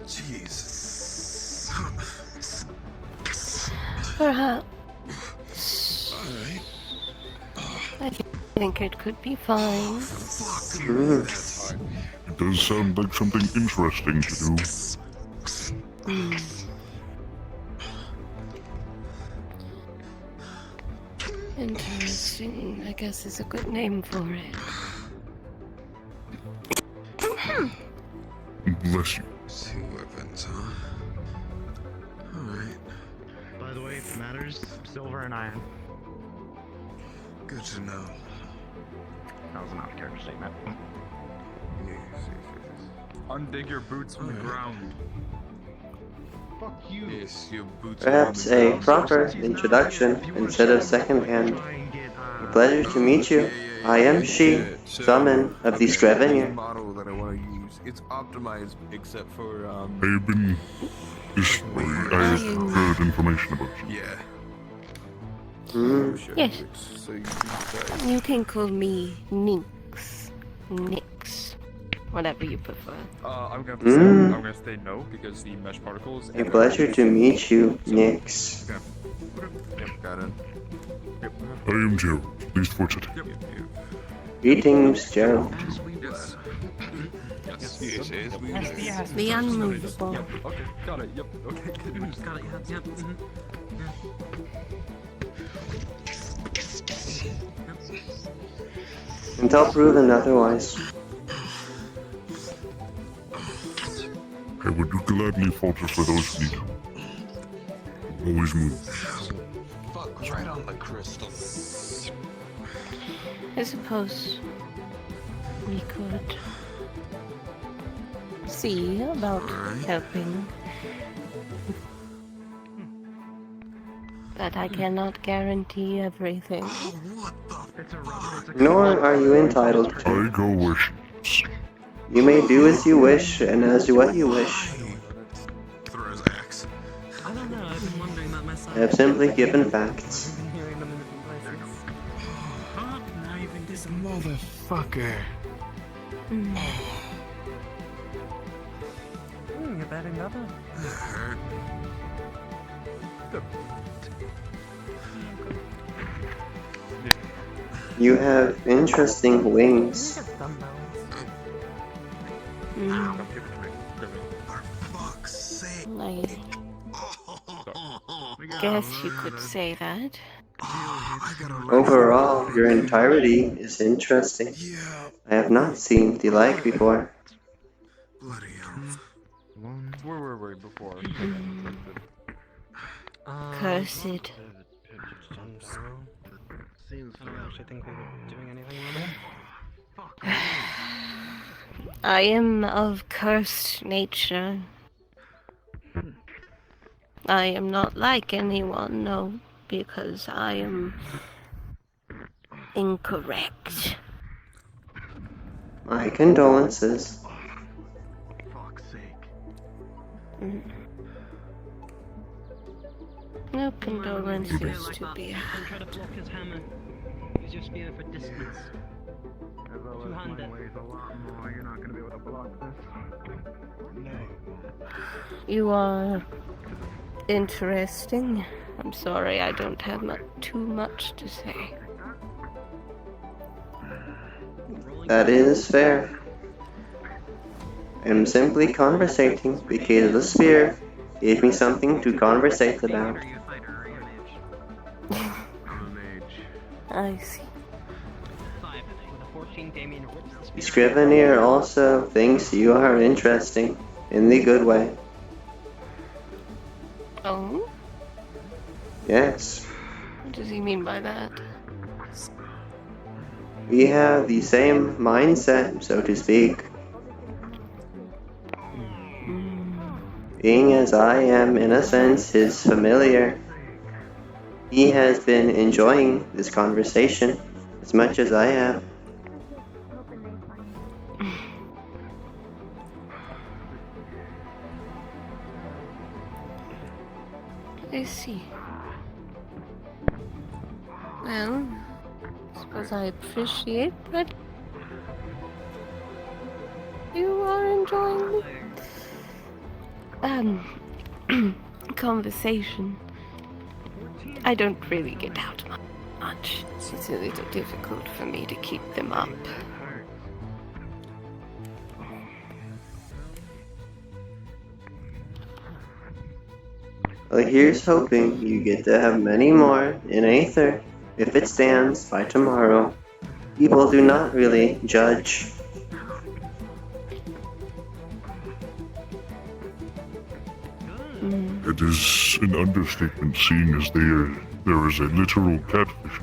Jeez. Perhaps. Alright. I think it could be fine. Fuck. It does sound like something interesting to do. Interesting, I guess is a good name for it. Bless you. 2 weapons, huh? Alright. By the way, if it matters, silver and iron. Good to know. That was not a character statement. Yes. Undig your boots from the ground. Fuck you. Yes, your boots Perhaps are on the a ground. proper introduction instead of secondhand. A pleasure to meet you. I am she, Summon of the Scrivener. Model that I want to use. It's optimized except for I've been this way. I've heard information about you. yeah. Yes. So you guys. You can call me Nix. Nix. Whatever you prefer. I'm gonna say, I'm gonna say no because the mesh particles. A pleasure to meet you, Nix. Yep, Got it. Yep. I am Gerald. Pleased for today. Yep. Greetings, Gerald. Yes. Yes. Yes. The unmovable. Yep. Okay. Got it. Yep. Okay. Got it, yep. Until proven otherwise. I would gladly falter for those who need. Always move. Fuck, right on the crystal. I suppose we could see about helping. But I cannot guarantee everything. What the? It's a rubber. Nor are you entitled to. I go where she is. You may do as you wish and as what you wish. Throw his axe. I don't know, I've been wondering that myself. I have simply given facts. I've been hearing them in different places. Huh? Now you've been This dissing. motherfucker. You're betting nothing. That hurt. You have interesting wings. For fuck's sake. I guess you could say that. I gotta run. Overall, your entirety is interesting. Yeah. I have not seen the like before. Bloody hell. Where were we before? Cursed. Seems I don't actually think we were doing anything with it. I am of cursed nature. I am not like anyone, no, because I am incorrect. My condolences. Fuck's sake. No condolences to be Don't had. try to block his hammer. Use your spear for distance. Two-handed. You're not gonna be able to block this. You are interesting. I'm sorry, I don't have too much to say. That is fair. I'm simply conversating because the spear gave me something to conversate about. Are you a fighter or are you a mage? I'm a mage. I see. 5 with a 14 Damien rips the The spear. Scrivener also thinks you are interesting, in the good way. Oh? Yes. What does he mean by that? We have the same mindset, so to speak. Being as I am, in a sense, his familiar, he has been enjoying this conversation as much as I have. I see. Well, I suppose I appreciate that you are enjoying um, conversation. I don't really get out much. It's a little difficult for me to keep them up. Well, here's hoping you get to have many more in Aether. If it stands by tomorrow, people do not really judge. It is an understatement, seeing as there is a literal catfish.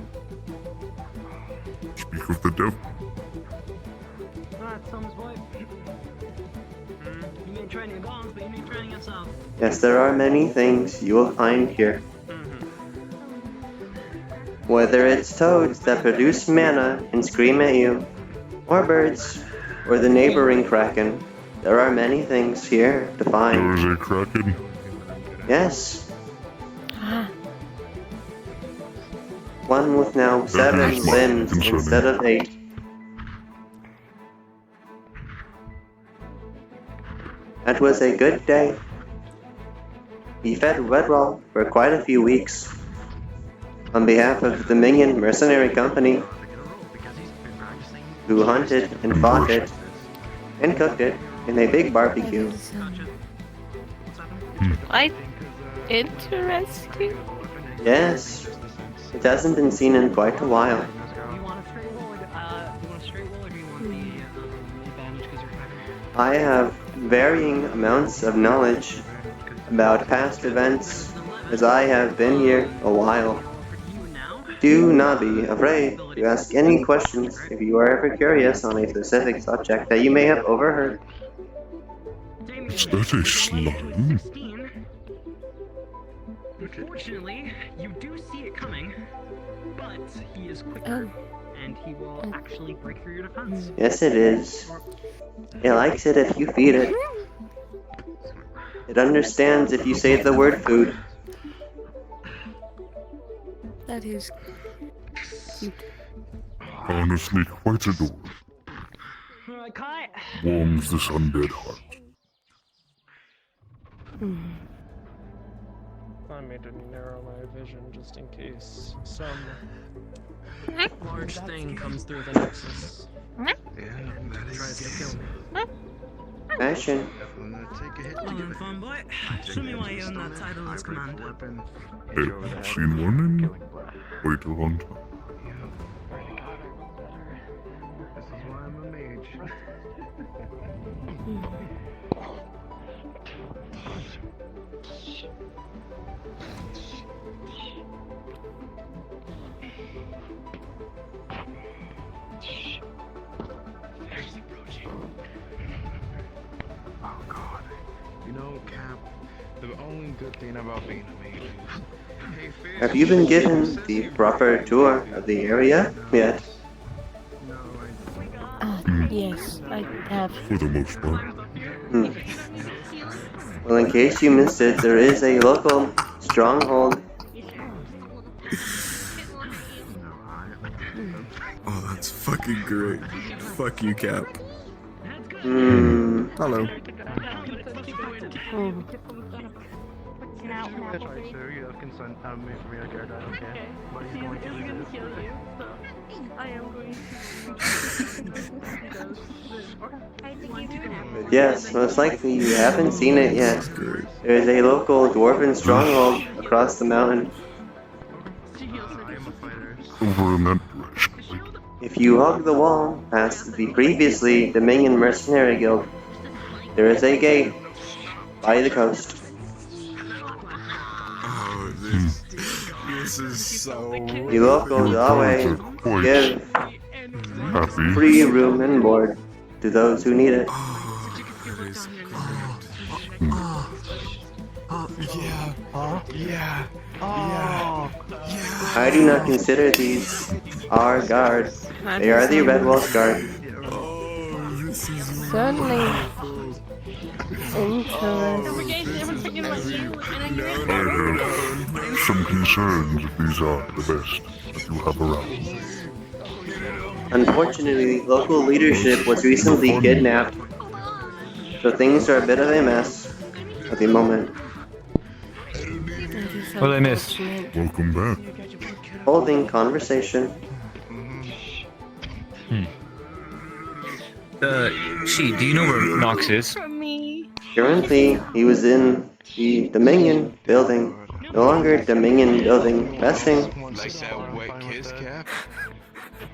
Speak of the devil. Alright, Tom's boy. You may train your guns, but you need training yourself. Yes, there are many things you will find here. Whether it's toads that produce mana and scream at you, or birds, or the neighboring kraken, there are many things here to There find. is a kraken. Yes. One with now 7 limbs instead of 8. That was a good day. He fed Redwall for quite a few weeks. On behalf of the Dominion Mercenary Company, who hunted and fought it, and cooked it in a big barbecue. Quite interesting. Yes, it hasn't been seen in quite a while. Do you want a straight roll, or do you want the advantage because you're cracker? I have varying amounts of knowledge about past events, as I have been here a while. Do not be afraid to ask any questions if you are ever curious on a specific subject that you may have overheard. Is that a slime? Unfortunately, you do see it coming, but he is quicker, and he will actually break through your defense. Yes, it is. It likes it if you feed it. It understands if you say the word food. That is cute. Honestly, quite adorable. Alright, Kai. Warms this undead heart. I made to narrow my vision just in case some large thing comes through the Nexus and tries to kill me. Action. Well then, fun boy. Show me why you own that title as commander. I've seen one in quite a long time. This is why I'm a mage. Oh God. You know, Cap, the only good thing about being a mage is, hey, Fish. Have you been given the proper tour of the area yet? No, I Yes, I have. For the most part. Hmm. Well, in case you missed it, there is a local stronghold. Oh, that's fucking great. Fuck you, Cap. Hmm. Hello. Sorry, sir, you have consent for me to carry that, okay? But he's going to do this. Kill you, so I am going to. But yes, most likely you haven't seen it yet. There is a local dwarven stronghold across the mountain. I am a fighter. Over in that direction. If you hug the wall past the previously Dominion Mercenary Guild, there is a gate by the coast. Oh, this is so. The locals always give Happy. free room and board to those who need it. Oh, that is great. Yeah. I do not consider these our guards. They are the Red Wolf's guard. Oh, this is Certainly. Interesting. I have some concerns if these are the best that you have around. Unfortunately, local leadership was recently kidnapped, so things are a bit of a mess. at the moment. What did I miss? Welcome back. Holding conversation. She, do you know where Nox is? From me. Currently, he was in the Dominion building. No longer Dominion building. Resting. Like that wet kiss, Cap?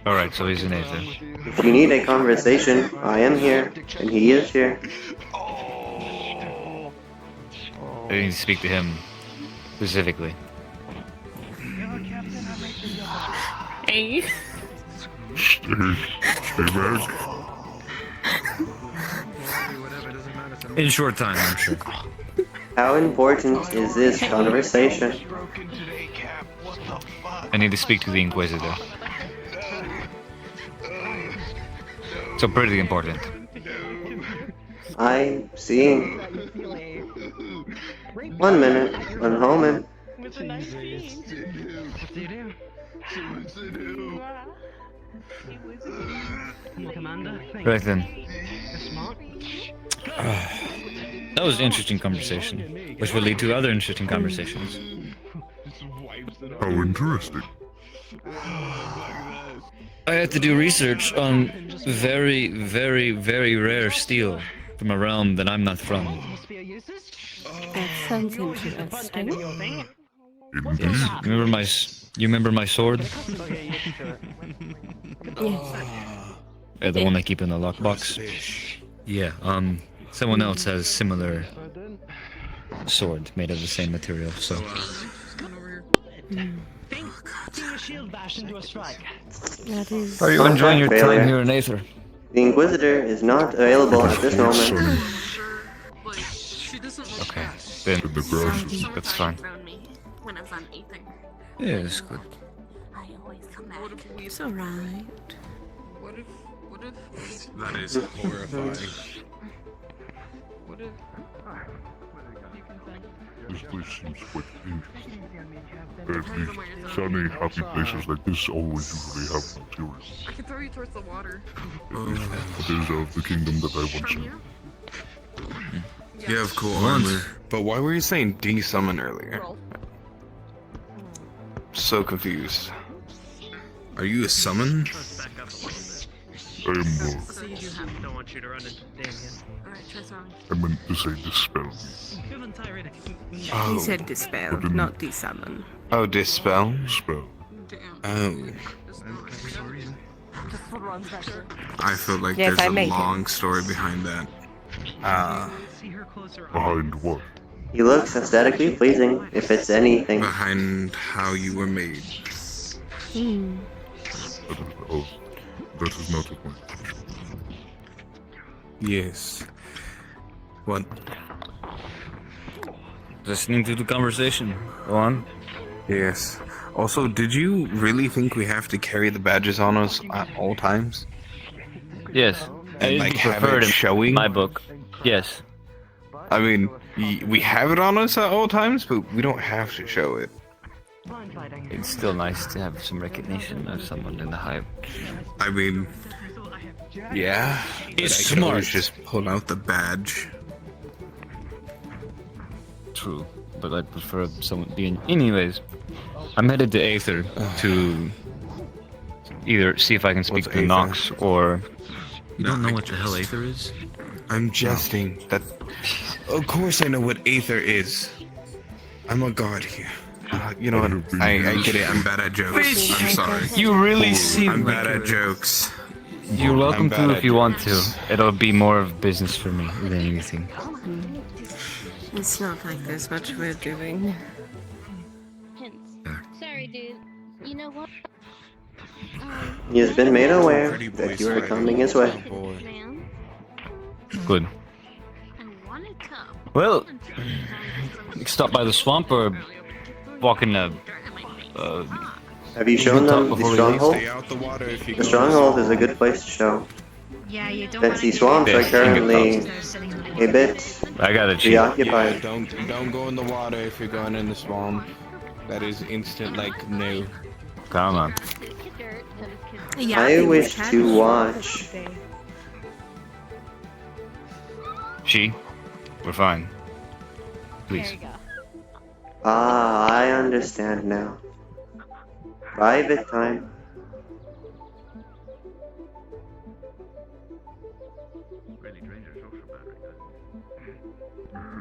Alright, so he's in Aether. If you need a conversation, I am here, and he is here. I need to speak to him specifically. Hey. Stay back. In short time, I'm sure. How important is this conversation? I need to speak to the Inquisitor. So pretty important. I see. 1 minute. I'm home. With a nice team. What do you do? Commander, thank Right then. You're smart. That was an interesting conversation, which will lead to other interesting conversations. How interesting. I had to do research on very, very, very rare steel from a realm that I'm not from. That sounds interesting. Yes. You remember my sword? The one I keep in the lockbox. Yeah. Someone else has similar sword made of the same material. So. That is. Are you enjoying your time here in Aether? The Inquisitor is not available at this moment. Okay, then that's fine. When I was on Aether. Yeah, it's good. I always come back. It's alright. What if That is horrifying. what if This place seems quite dangerous. At least sunny, happy places like this always usually have materials. I can throw you towards the water. That is of the kingdom that I once knew. You have cool armor. But why were you saying de-summon earlier? Roll. So confused. Are you a summon? I am Don't want you to run into Damien. Alright, try throwing. I meant to say dispel. He Oh. said dispel, not desummon. Oh, dispel? Spell. Oh. I feel like Yes, I there's a made long story behind that. Behind what? He looks aesthetically pleasing, if it's anything. Behind how you were made. That is not the point. Yes. What? Listening to the conversation. Go on. Yes. Also, did you really think we have to carry the badges on us at all times? Yes. And like have it in showing? my book. Yes. I mean, we have it on us at all times, but we don't have to show it. It's still nice to have some recognition of someone in the hive. I mean, yeah. It's but I could always smart. just pull out the badge. True, but I prefer someone being. Anyways, I'm headed to Aether to either see if I can speak What's to Aether? Nox or. You don't know what the hell Aether is? I'm jesting. That. Of course, I know what Aether is. I'm a god here. You know what? I get it. I'm bad at jokes. I'm sorry. You really seem I'm like bad at jokes. You're welcome I'm bad to at if you want jokes. to. It'll be more of business for me than anything. It's not like there's much we're doing. Sorry, dude. You know what? He has been made aware that you are coming his way. Man, Good. I wanted to. Well, stop by the swamp or walk in the. Have you shown them the stronghold? The stronghold is a good place to show. Yeah, you don't Since the swamps are currently a bit I got it. preoccupied. Don't go in the water if you're going in the swamp. That is instant like no. Come on. I wish to watch. She? We're fine. Please. There you go. Ah, I understand now. Private time. Really drains your social battery, doesn't it?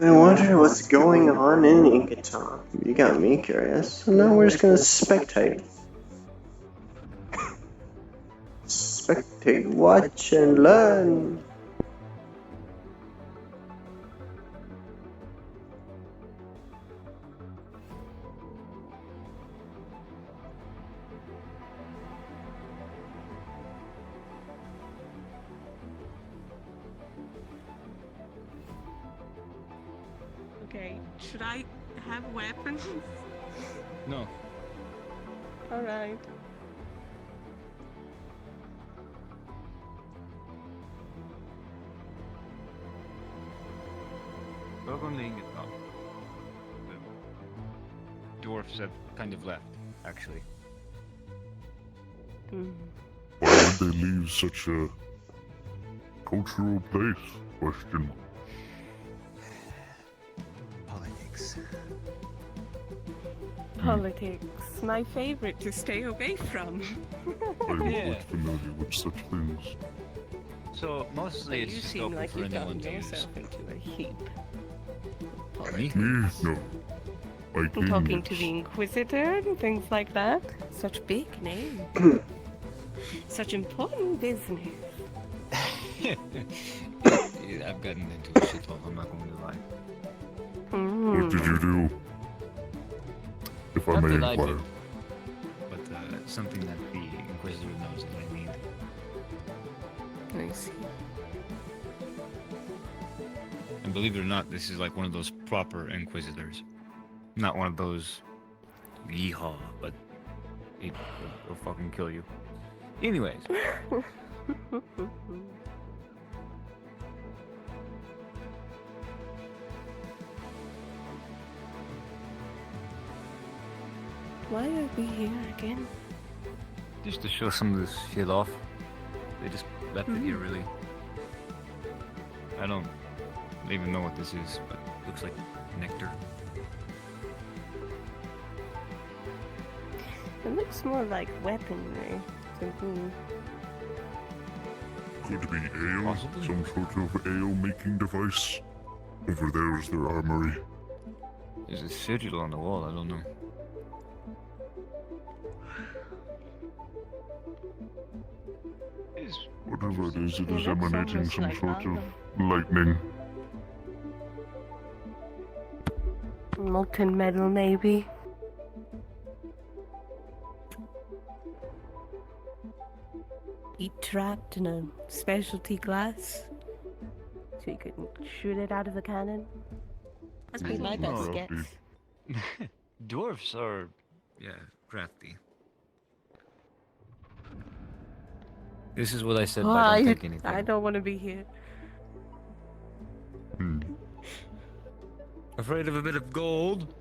I wonder what's going on in Inkaton. You got me curious. So now we're just gonna spectate. Spectate, watch, and learn. Okay, should I have weapons? No. Alright. Welcome to Ingeton. The dwarfs have kind of left, actually. Why would they leave such a cultural place? Question. Politics. Politics. My favorite to stay away from. I'm Yeah. not familiar with such things. So, mostly You it's just seem open like for you've anyone gotten to use. yourself into a heap. Me? Me? No. I I'm came talking here. to the Inquisitor and things like that. Such big names. Such important business. Yeah, I've gotten into a shit hole, I'm not going to lie. What did you do? If I Not may that I inquire. did, but something that the Inquisitor knows that I need. I see. And believe it or not, this is like one of those proper Inquisitors. Not one of those yeehaw, but he'll fucking kill you. Anyways. Why are we here again? Just to show some of this shit off. They just left it here, really. I don't even know what this is, but it looks like nectar. It looks more like weaponry to me. Could it be ale? Possibly. Some sort of ale-making device? Over there is their armory. There's a sigil on the wall, I don't know. Whatever it is It emanating almost some like sort lava. of lightning. Molten metal, maybe. Heat trapped in a specialty glass, so you can shoot it out of the cannon. That's been my best Crafty. guess. Dwarfs are, yeah, crafty. This is what I said, but I don't think anything. I don't want to be here. Afraid of a bit of gold?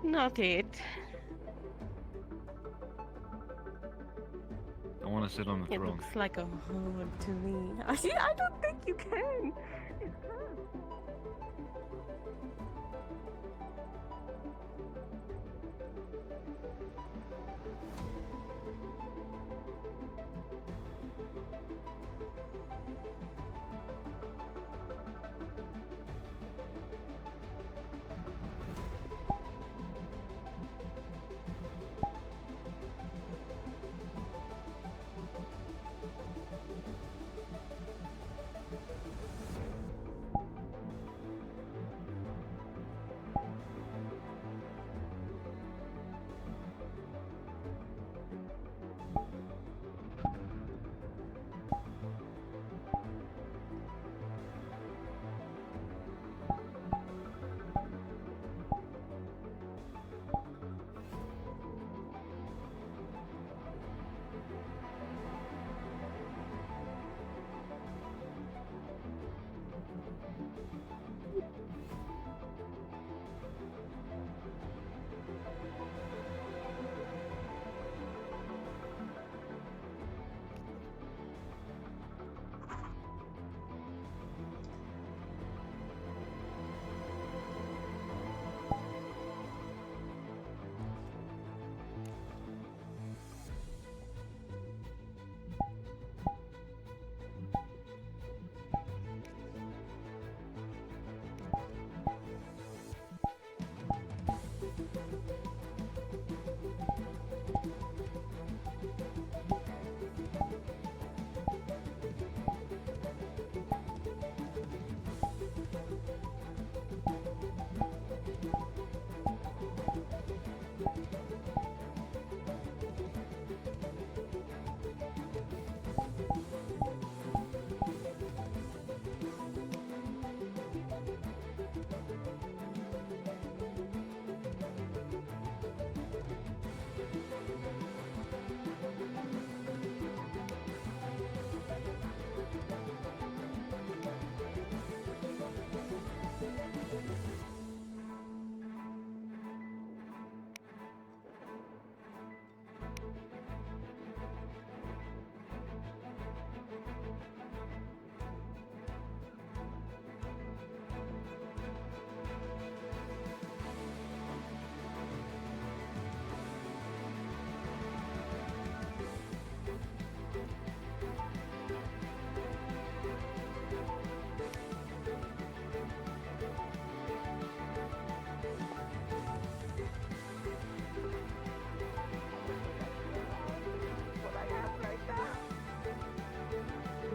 Not it. I want to sit on the It throne. looks like a horde to me. I don't think you can. It hurts.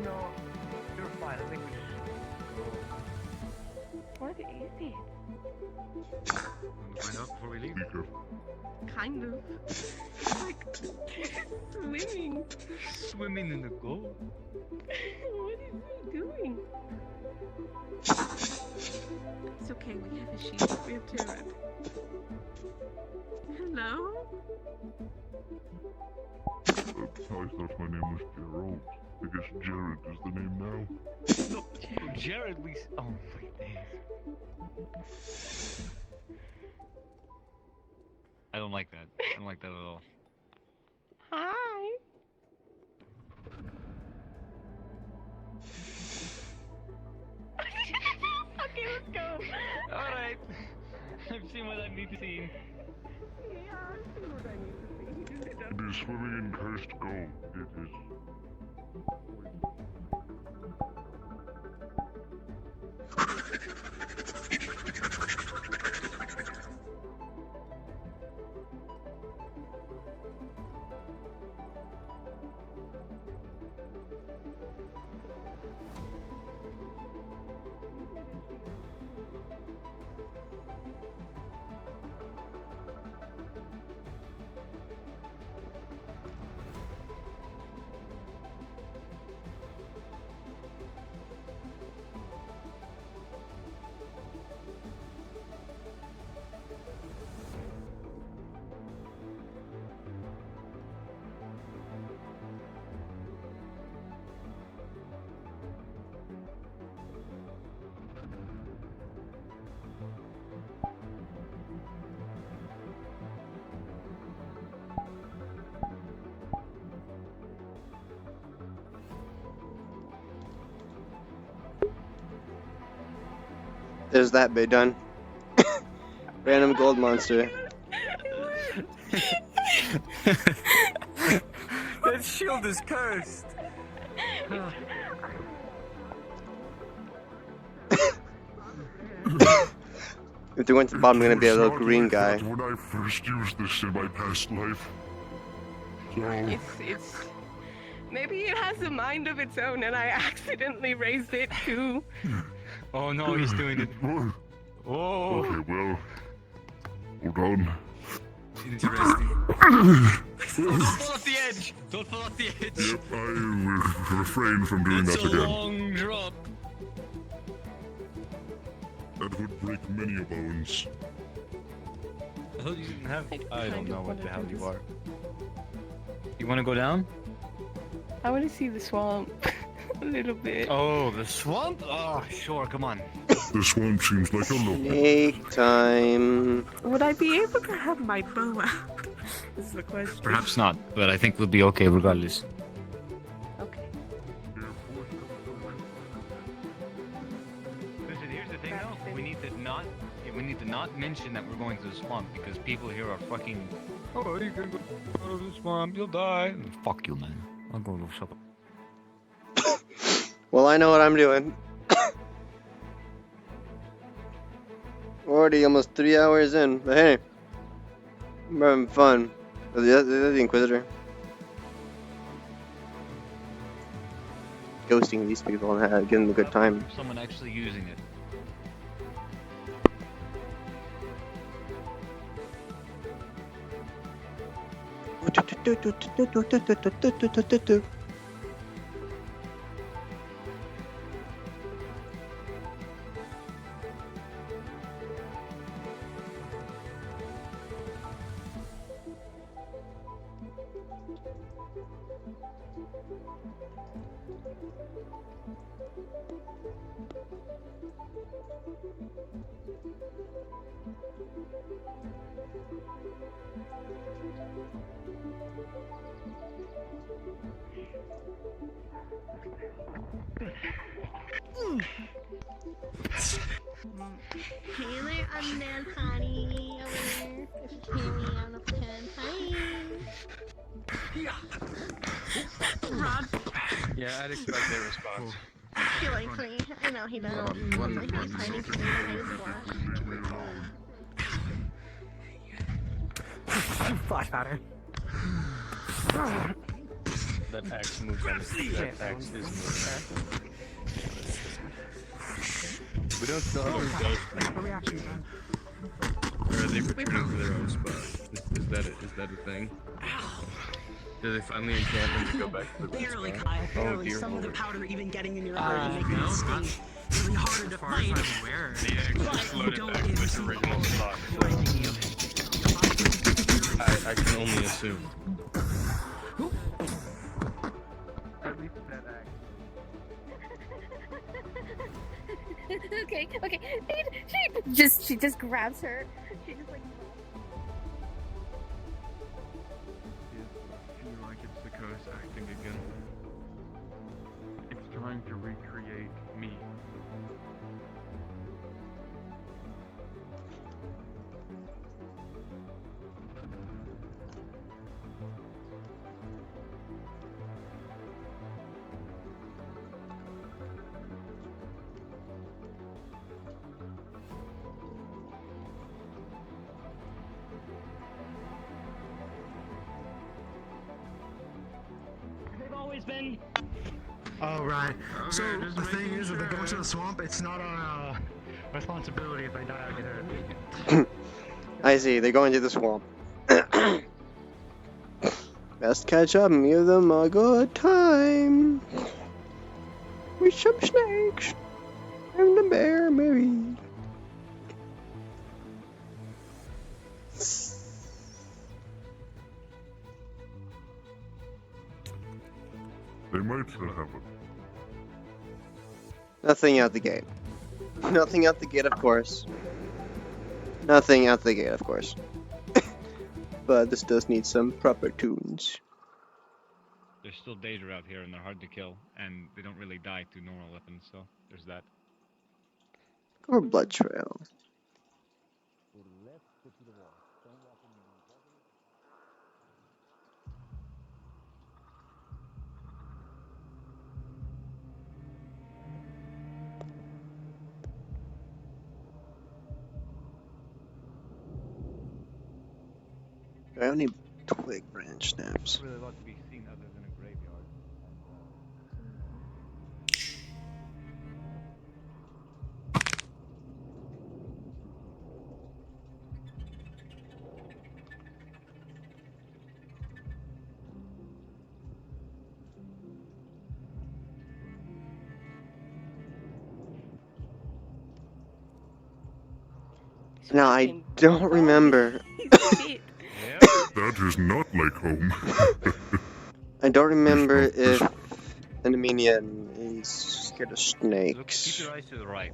No, you're fine. I think we should. What is it? Find out before we leave. Be careful. Kind of. Like swimming. Swimming in the gold. What is he doing? It's okay, we have a shield. We have turret. Hello? I thought my name was Gerald. I guess Jared is the name now. No, Jared, we. Oh my days. I don't like that. I don't like that at all. Hi. Okay, let's go. Alright. I've seen what I need to see. Yeah, I see what I need to see. He just said It is swimming in cursed gold. It is. There's that bit done. Random gold monster. That shield is cursed. If they went to the bottom, I'm gonna be a It little was green not like guy. that when I first used this in my past life. So, It's maybe it has a mind of its own, and I accidentally raised it too. Oh no, he's doing it. Oh. okay, well, hold on. Interesting. Don't fall off the edge. Don't fall off the edge. Yep, I will refrain from doing It's that a again. long drop. That would break many a bones. I thought you didn't have. I kind don't of know what wanna the hell do you this. are. You want to go down? I want to see the swamp a little bit. Oh, the swamp? Oh, sure. Come on. The swamp seems like a look. Snake time. Would I be able to have my bow out? Is the question. Perhaps not, but I think we'll be okay regardless. Okay. Listen, here's the thing though. We need to not mention that we're going to the swamp because people here are fucking. Oh, you can go to the swamp, you'll die. Fuck you, man. I'll go to supper. Well, I know what I'm doing. Already almost 3 hours in, but hey, I'm having fun. The Inquisitor. Ghosting these people and giving them a good time. Someone actually using it. Hey there, undead potty over there. If you can hear me on the pen. Hi. Rod, Yeah, I'd expect their response. he likes me. I know he does. He's hiding from me behind his glass. Flash pattern. That axe moves on the that axe is moving. We don't still have our ghost. A reaction time. Or are they returning to their own spot? Is that it? Is that a thing? Do they finally enchant them to go back to the Barely, spot? Kyle. Oh Barely. dear Some of the lord. powder even getting in your eye and making no, it sting. Really harder to fight. I'm aware. They actually But you floated don't back to get to its see original all spot. breaking you. I can only assume. At least that act. Okay. She just grabs her. She just like. I feel like it's the ghost acting again. It's trying to recreate me. They've always been. Oh, right. So, Okay, just the thing making is, if they go sure. into the swamp, it's not our responsibility if they die or get hurt. I see, they're going to the swamp. Best catch up and give them a good time. With some snakes. And the bear married. They might have it. Nothing out the gate. Nothing out the gate, of course. Nothing out the gate, of course. But this does need some proper tunes. There's still danger out here, and they're hard to kill, and they don't really die to normal weapons, so there's that. Or blood trail. I have any twig branch snaps? Really a lot to be seen other than a graveyard. Now I don't remember. That is not like home. I don't remember It's if not Endominion is scared of Look, keep snakes. your eyes to the right.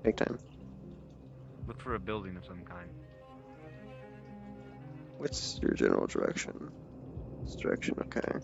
Take time. Look for a building of some kind. What's your general direction? This direction, okay.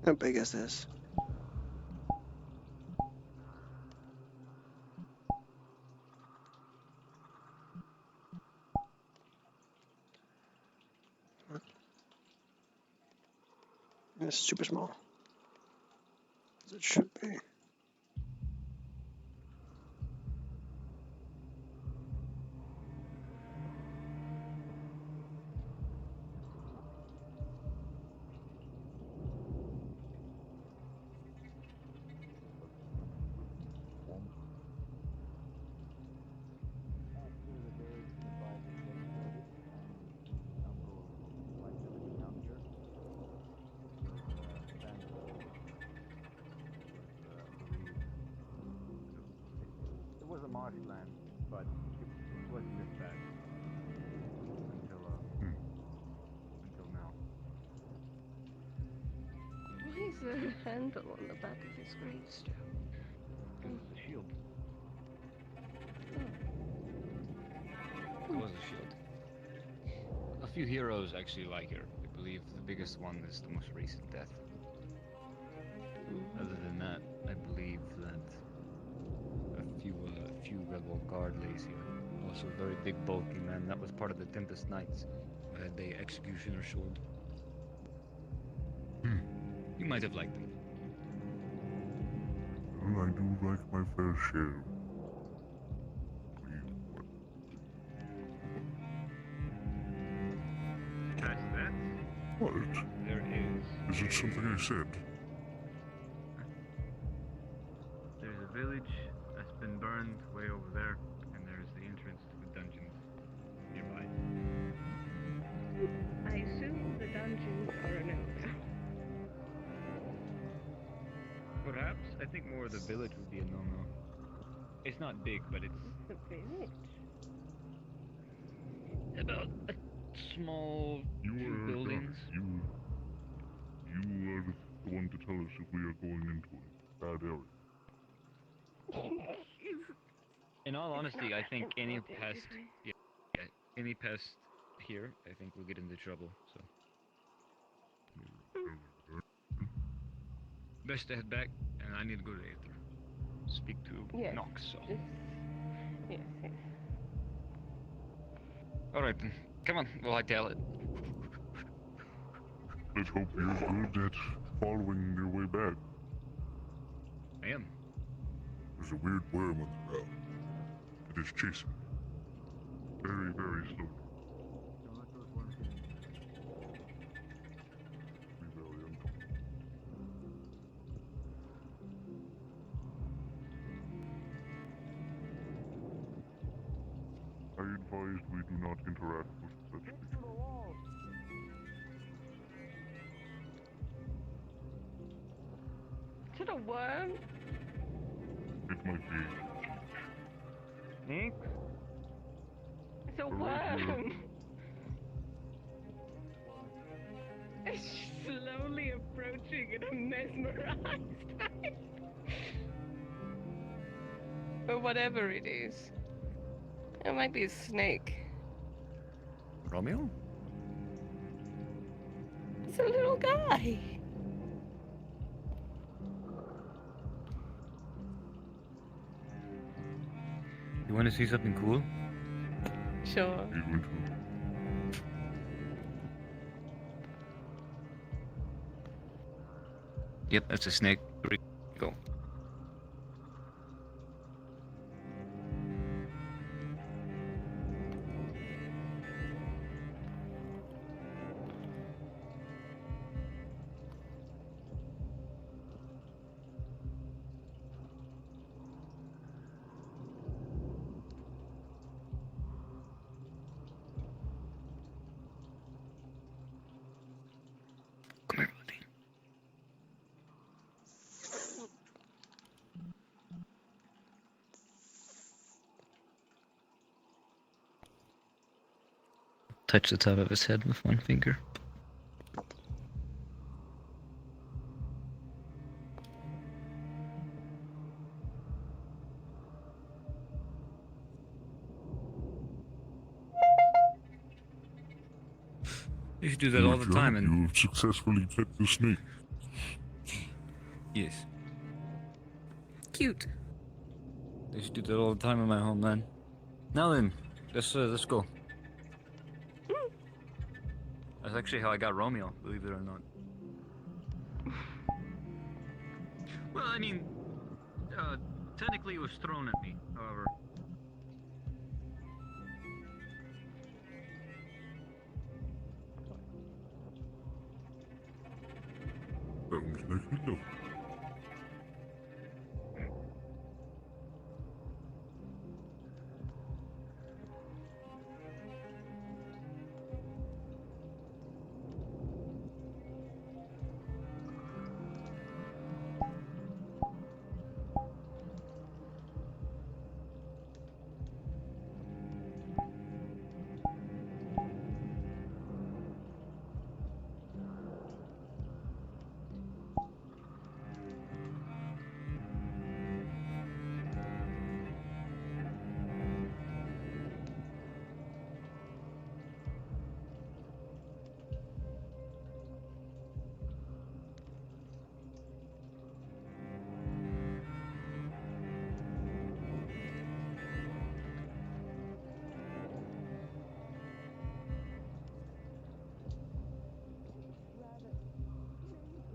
How big is this? It's super small. As it should be. It was a marshland, but it wasn't this bad until now. Why is there a handle on the back of his gravestone? It was the shield. It was the shield. A few heroes actually like her. I believe the biggest one is the most recent death. Other than that, I believe that a few rebel guard lays here. Also a very big bulky man. That was part of the Tempest Knights. Had the executioner sword. You might have liked them. Well, I do like my fair share. That's that. What? There is. Is it something I said? There's a village that's been burned way over there, and there's the entrance to the dungeons nearby. I assume the dungeons are a no-go. Perhaps. I think more of the village would be a no-no. It's not big, but it's The village? about a small few buildings. You are the one to tell us if we are going into a bad area. In all honesty, I think any pest, any pest here, I think we'll get into trouble. So, best to head back, and I need to go to Aether. Speak to Nox. So. Yes. All right then, come on, we'll hightail it. Let's hope you're good at following your way back. I am. There's a weird worm on the ground. It is chasing me. Very, very slowly. Don't let those worms get in. Be very uncomfortable. advised we do not interact with such creatures. Is it a worm? It might be. Nick? It's a worm. It's slowly approaching and I'm mesmerized. Or whatever it is. It might be a snake. Romeo? It's a little guy. You want to see something cool? Sure. Yep, that's a snake. Go. Come here, buddy. Touch the top of his head with one finger. You should do that all the time, and You have successfully fed the snake. yes, Cute. they should do that all the time in my home, man. Now then, let's go. That's actually how I got Romeo, believe it or not. Well, I mean, technically it was thrown at me, however. Sounds like we know.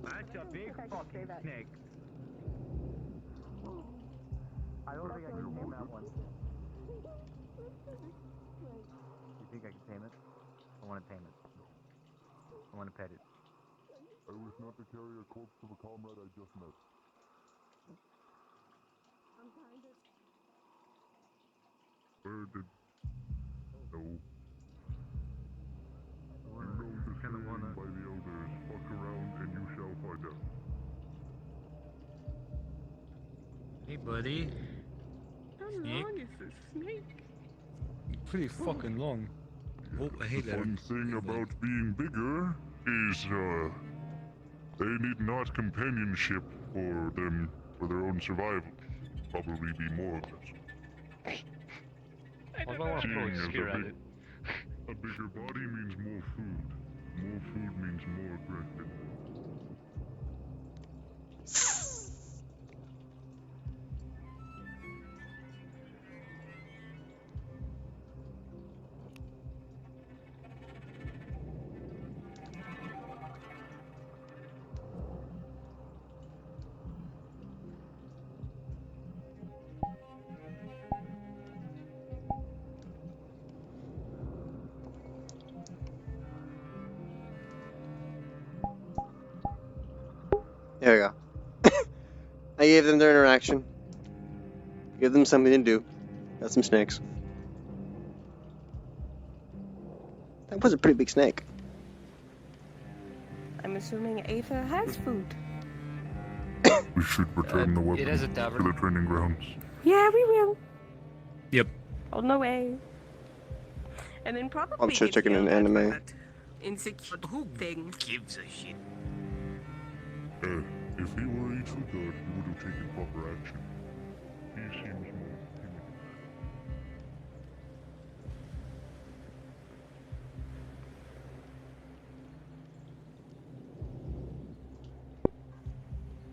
That's a big fucking snake. I don't think I can name that one. You think I can tame it? I want to tame it. I want to pet it. I wish not to carry a corpse of a comrade I just met. Where did... No. You know the saying by the elders, fuck around and you shall find out. Hey, buddy. How Snake? long is this snake? Pretty fucking long. Oh, I hate The that. fun thing about being bigger is, they need not companionship for their own survival. Probably be more of this. Seeing as a bigger body means more food. More food means more aggression. There we go. I gave them their interaction. Give them something to do. Got some snakes. That was a pretty big snake. I'm assuming Aether has food. We should return the weapon it has a to tavern. the training grounds. Yeah, we will. Yep. On the way. And then probably. I'm sure if taking you're an not anime. that insecure Who thing. gives a shit? If he were a true god, he would have taken proper action. He seems more timid.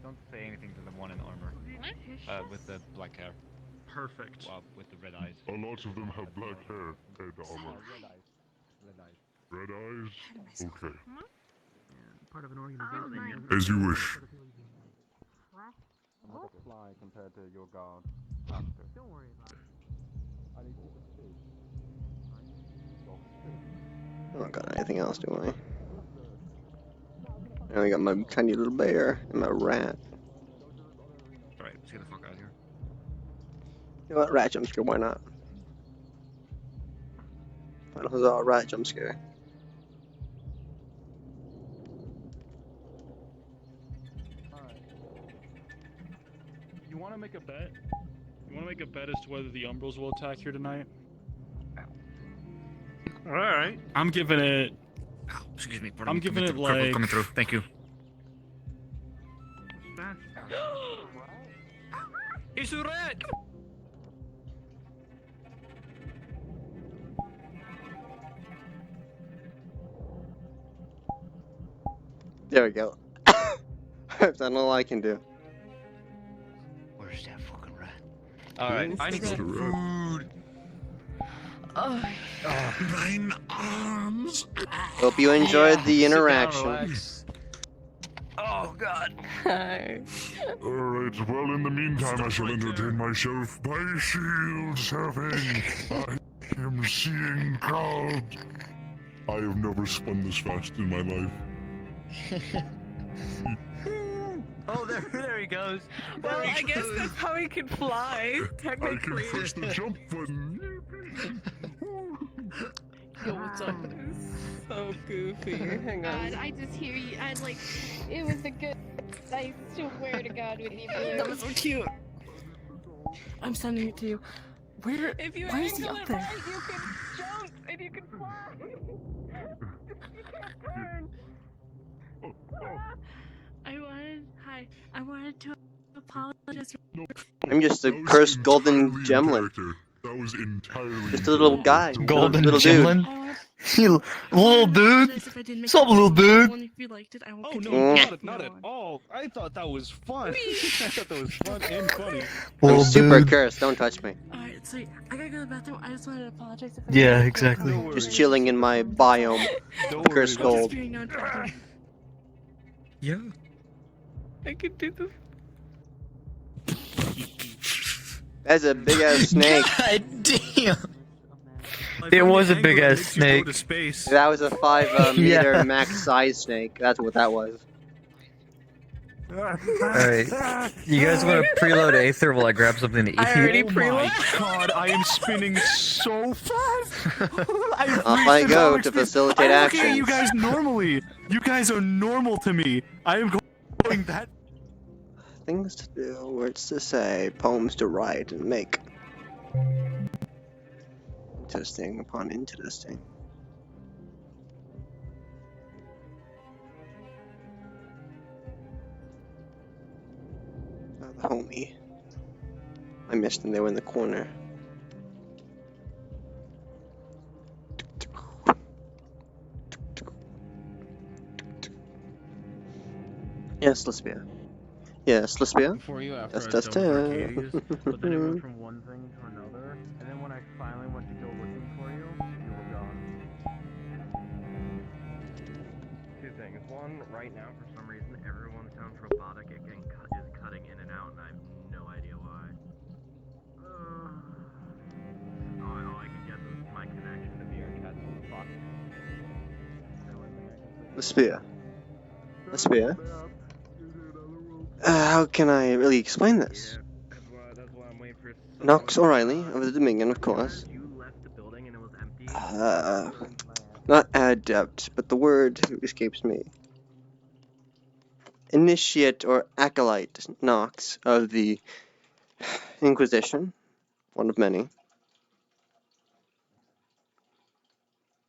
Don't say anything to the one in armor. With the black hair. Perfect. Wow, with the red eyes. A lot of them have black hair and armor. Red eyes. Red eyes. Red eyes? Okay. Part of an organization. As you wish. I'm like a fly compared to your god. Master. Don't worry about it. I need to keep it safe. I don't got anything else, do I? I only got my tiny little bear and my rat. Alright, let's get the fuck out of here. You know what? Rat jump scare, why not? Final Huzzah, rat jump scare. You want to make a bet? You want to make a bet as to whether the Umbrals will attack here tonight? Alright. I'm giving it. Oh, excuse me. I'm giving it Purple like. coming through. Thank you. It's a rat! There we go. That's all I can do. Where's that fucking rat? Alright, I need some food. Oh. Mine arms! Hope you enjoyed the interaction. Oh god. Hi. Alright, well, in the meantime, I shall entertain myself by shield surfing. I am seeing clouds. I have never spun this fast in my life. Oh, there he goes. Well, I guess that's how he can fly, I can technically. push the jump button. Yo, what's up? So goofy. Hang on. God, I just hear you. I like. It was a good. I swear to God, with you. That was so cute. I'm sending it to you. Where? If you Why is he angle up it there? right, you can jump and you can fly. You can't turn. I wanted to apologize. I'm just a cursed golden gemlet. That was entirely. Just a little guy. Golden little dude. Gemlin? You little dude? What's up, little dude? If you liked it, I will Oh continue. no, not at all. I thought that was fun. I thought that was fun and funny. I'm super cursed, don't touch me. Alright, so I gotta go to the bathroom. I just wanted to apologize if I Yeah, didn't- exactly. Just chilling in my biome. Don't Cursed worry. gold. Being known for- Yeah. I can do this. That's a big ass snake. God damn. It was a big ass snake. To space. That was a 5 meter Yeah. max size snake. That's what that was. Alright. You guys want to preload Aether while I grab something to eat? I already Oh my preloaded. god, I am spinning so fast! Off I go to facilitate I'm looking at actions. you guys normally! You guys are normal to me! I am going that. Things to do, words to say, poems to write and make. Interesting upon interesting. The homie. I missed them, they were in the corner. Yes, Lesbia. Yes, Lesbia. Before you, after That's I was just done with it. Arcades, but then it went from one thing to another, and then when I finally went to go looking for you, you were gone. Two things. One, right now, for some reason, everyone sounds robotic. It is cutting in and out, and I have no idea why. All I can guess is my connection to VRChat fucked. The only thing I can say. Lesbia. Lesbia. How can I really explain this? That's why I'm waiting for Knox O'Reilly of the Dominion, of course. You left the building and it was empty. not adept, but the word escapes me. Initiate or acolyte Knox of the Inquisition, one of many.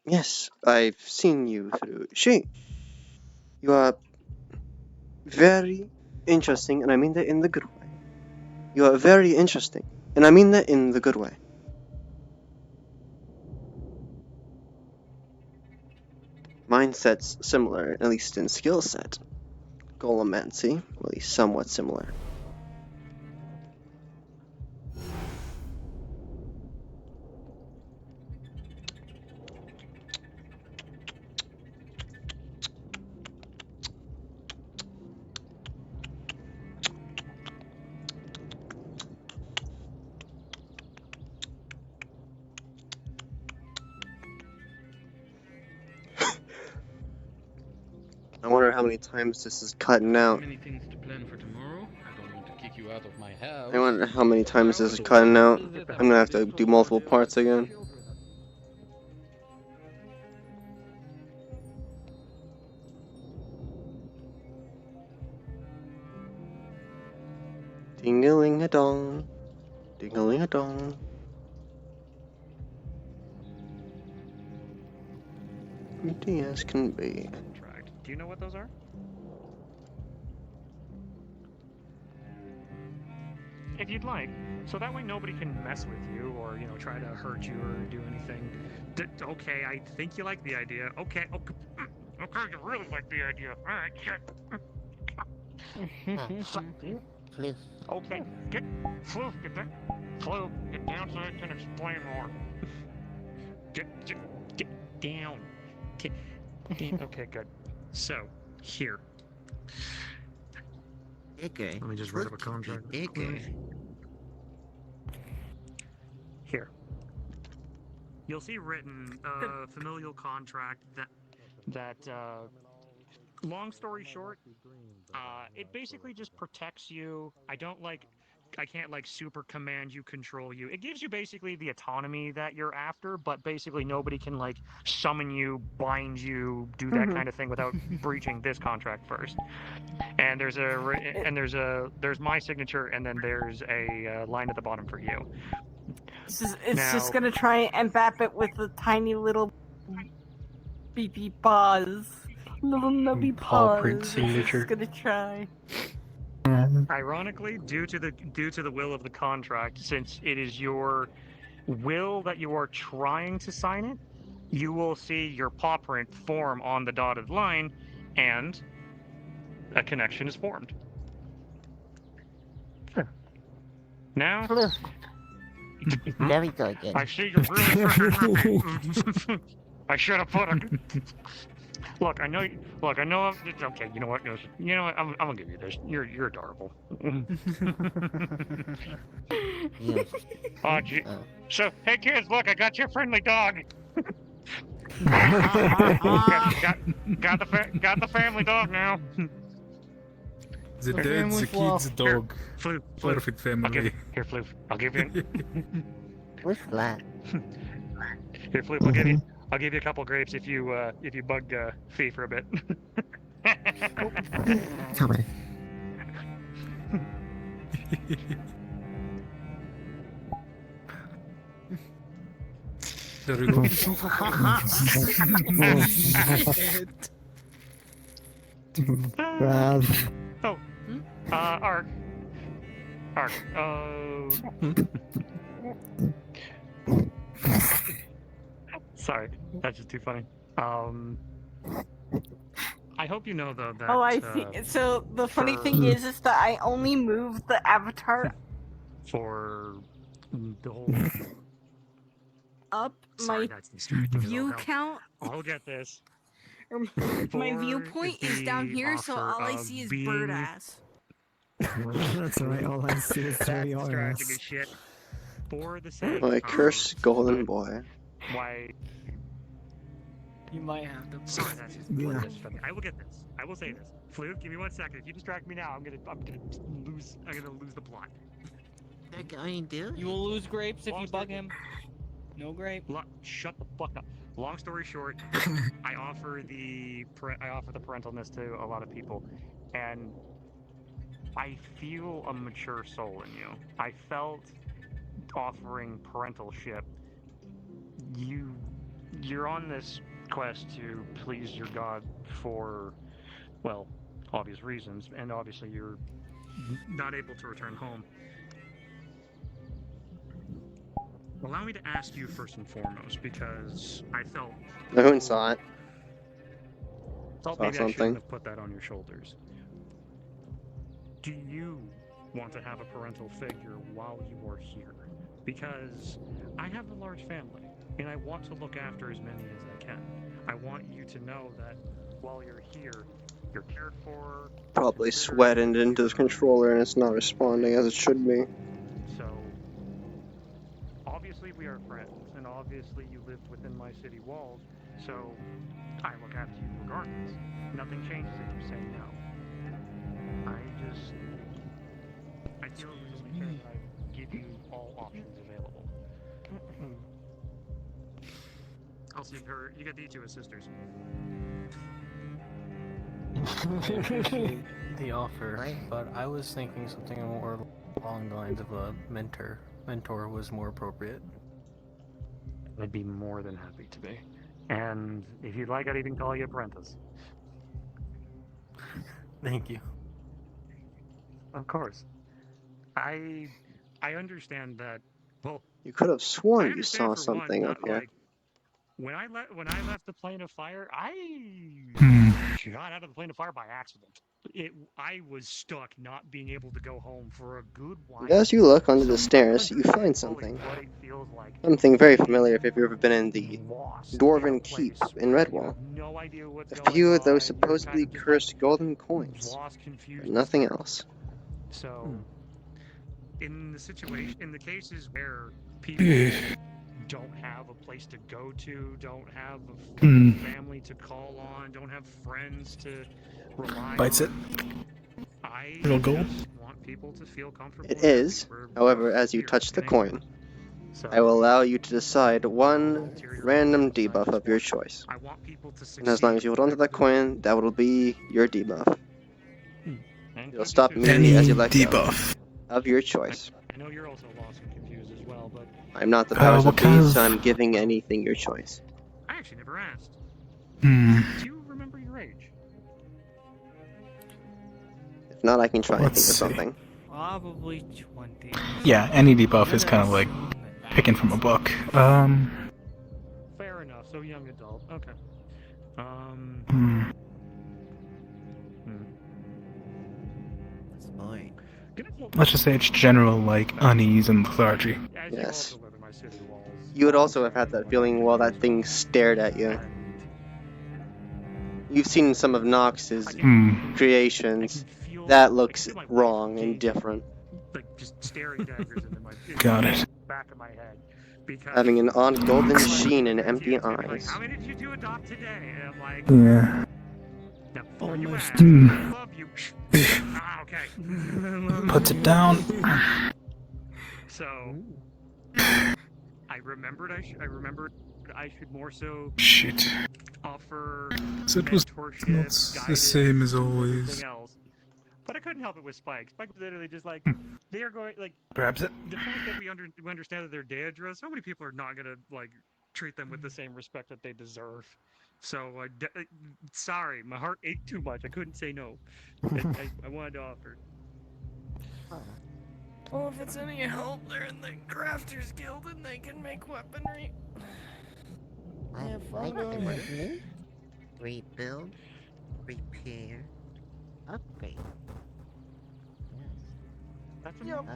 Yes, I've seen you through She. You are very interesting, and I mean that in the good way. You are very interesting, and I mean that in the good way. Mindset's similar, at least in skill set. Golemancy, at least somewhat similar. I wonder how many times this is cutting out. Many things to plan for tomorrow. I don't want to kick you out of my house. I wonder how many times this is cutting out. I'm gonna have to do multiple parts again. Ding-a-ling-a-dong. Ding-a-ling-a-dong. Empty as can be. Do you know what those are? If you'd like, so that way nobody can mess with you or, you know, try to hurt you or do anything. Okay, I think you like the idea. Okay, okay, you really like the idea. All right, shit. Please. Okay, get Flu, get down so I can explain more. Get down. Okay, good. So, here. Okay. Let me just write up a contract. Okay. Here. You'll see written familial contract that long story short, it basically just protects you. I can't like super command you, control you. It gives you basically the autonomy that you're after, but basically nobody can like summon you, bind you, do that kind of thing without breaching this contract first. And there's my signature, and then there's a line at the bottom for you. It's just gonna try and bap it with a tiny little beepy paws. Little nubby paws. Paw print signature. It's gonna try. Ironically, due to the will of the contract, since it is your will that you are trying to sign it, you will see your paw print form on the dotted line, and a connection is formed. Now, There we go again. I see you're really freaking happy. I should have put a. Look, I know. Okay, you know what? I'm gonna give you this. You're adorable. Yes. Oh, gee. So, hey kids, look, I got your friendly dog. got the family dog now. The dad, the kids, the dog. Flu. Perfect family. Here, Flu. I'll give you. What's that? Here, Flu. I'll give you a couple grapes if you bug Fee for a bit. Come on. There we go. Oh, Arc. Sorry, that's just too funny. I hope you know though that. Oh, I see. So the funny thing is that I only moved the avatar for the whole. up. Sorry, My that's distracting. view count. I'll get this. My viewpoint is down here, so all I see is bird ass. That's alright, all I see is dirty Distracting ass. as shit. For the sake My curse golden boy. why. You might have to. Sorry, that's just Yeah. I will get this. I will say this. Fluke, give me 1 second. If you distract me now, I'm gonna lose the plot. They're going to? You will lose grapes if you bug him. No grape. Shut the fuck up. long story short, I offer the parentalness to a lot of people, and I feel a mature soul in you. I felt offering parentalship. You're on this quest to please your god for, well, obvious reasons, and obviously you're not able to return home. Allow me to ask you first and foremost, because I felt No one saw it. Saw maybe I something. shouldn't have put that on your shoulders. Do you want to have a parental figure while you are here? Because I have a large family, and I want to look after as many as I can. I want you to know that while you're here, you're cared for. Probably sweating into the controller and it's not responding as it should be. So, obviously we are friends, and obviously you live within my city walls, so I look after you regardless. Nothing changes if you say no. I feel it's only fair that I give you all options available. Also, you got these two as sisters. I appreciate the offer, but I was thinking something more along the lines of a mentor. Mentor was more appropriate. I'd be more than happy to be. And if you'd like, I'd even call you apprentice. Thank you. Of course. I understand that. Well, You could have I sworn you understand saw for one, something up that, here. like, when I left the plane of fire, I got out of the plane of fire by accident. I was stuck not being able to go home for a good while. As you look under the stairs, you find something. What it feels like. Something very familiar if you've ever been in the Dwarven Keep in Redwall. No idea what's A going few of those on, you're supposedly kind of just, cursed golden coins, lost, confused, but and nothing startled. else. So, in the cases where people don't have a place to go to, don't have a family to call on, don't have friends to rely Bites on, I Real gold. just want people to feel comfortable. It is, however, as you touch the coin, I will allow you to decide one random debuff of your choice. I want people to succeed. And as long as you hold onto that coin, that will be your debuff. It'll stop Any immediately as you let go debuff. of your choice. I know you're also lost and confused as well, but I'm not the powers what of kind beast, so of- I'm giving anything your choice. I actually never asked. Do you remember your age? If not, I can try and Let's think of see. something. Probably 20. Yeah, any debuff is kind of like picking from a book. Fair enough. So young adult. Okay. Let's just say it's general, like, unease and lethargy. Yes. You would also have had that feeling while that thing stared at you. You've seen some of Nox's creations. That looks wrong and different. Like just staring daggers into my Got it. back of my head. Because Having an on golden sheen and empty eyes. how many did you do adopt today? And I'm like, Yeah. now before you ask, Hmm. I love you. Okay. Puts it down. So I remembered I should more so Shit. offer So it was mentorship, not the guidance, same as and always. everything else. But I couldn't help it with Spike. Spike was literally just like, they are going, like, Grabs it. the fact that we understand that they're Daedra, so many people are not going to, like, treat them with the same respect that they deserve. So, sorry, my heart ached too much. I couldn't say no. I wanted to offer. Well, if it's any help, they're in the Crafters Guild and they can make weaponry. Have fun on it. Rebuild, repair, upgrade. That's amazing.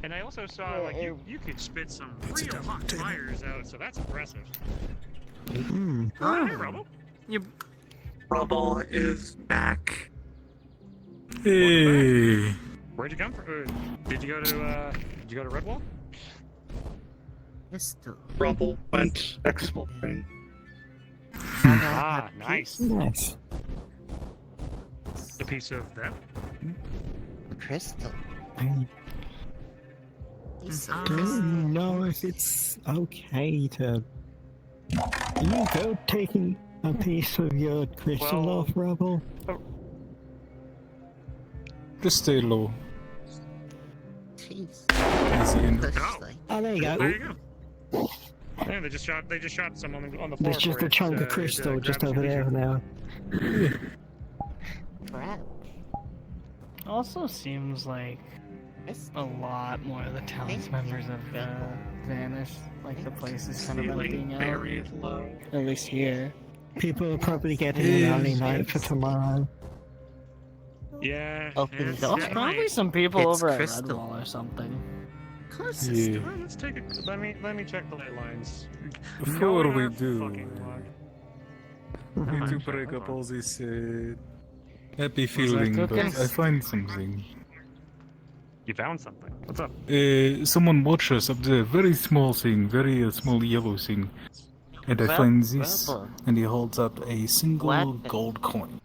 And I also saw, like, you could spit some real hot fires out, so that's impressive. Hey, Rubble. Rubble is back. Hey. Where'd you come from? Did you go to Redwall? Pistol. Rubble went exploring. Ah, nice. Nice. A piece of that. Crystal. I don't know if it's okay to Are you go taking a piece of your crystal off, Rubble? Just stay low. Jeez. Easy in. Oh, there you go. There you go. Yeah, they just shot someone on the floor. There's just for a it, chunk of it, crystal just grabs over your there leisure. now. Also seems like a lot more of the town's members have vanished. Like the place is kind of emptying out. At least here. People are probably getting an early night for tomorrow. Yeah. Opens There's up. probably some people It's over crystal. at Redwall or something. Yeah. Let's take a. Let me check the ley lines. Before we Knowing our do, fucking luck. we need to break up all this happy that feeling, but cooking? I find something. You found something. What's up? Someone watch us up there. Very small thing, very small yellow thing. And I find this, and he holds up a single Weapon. gold coin.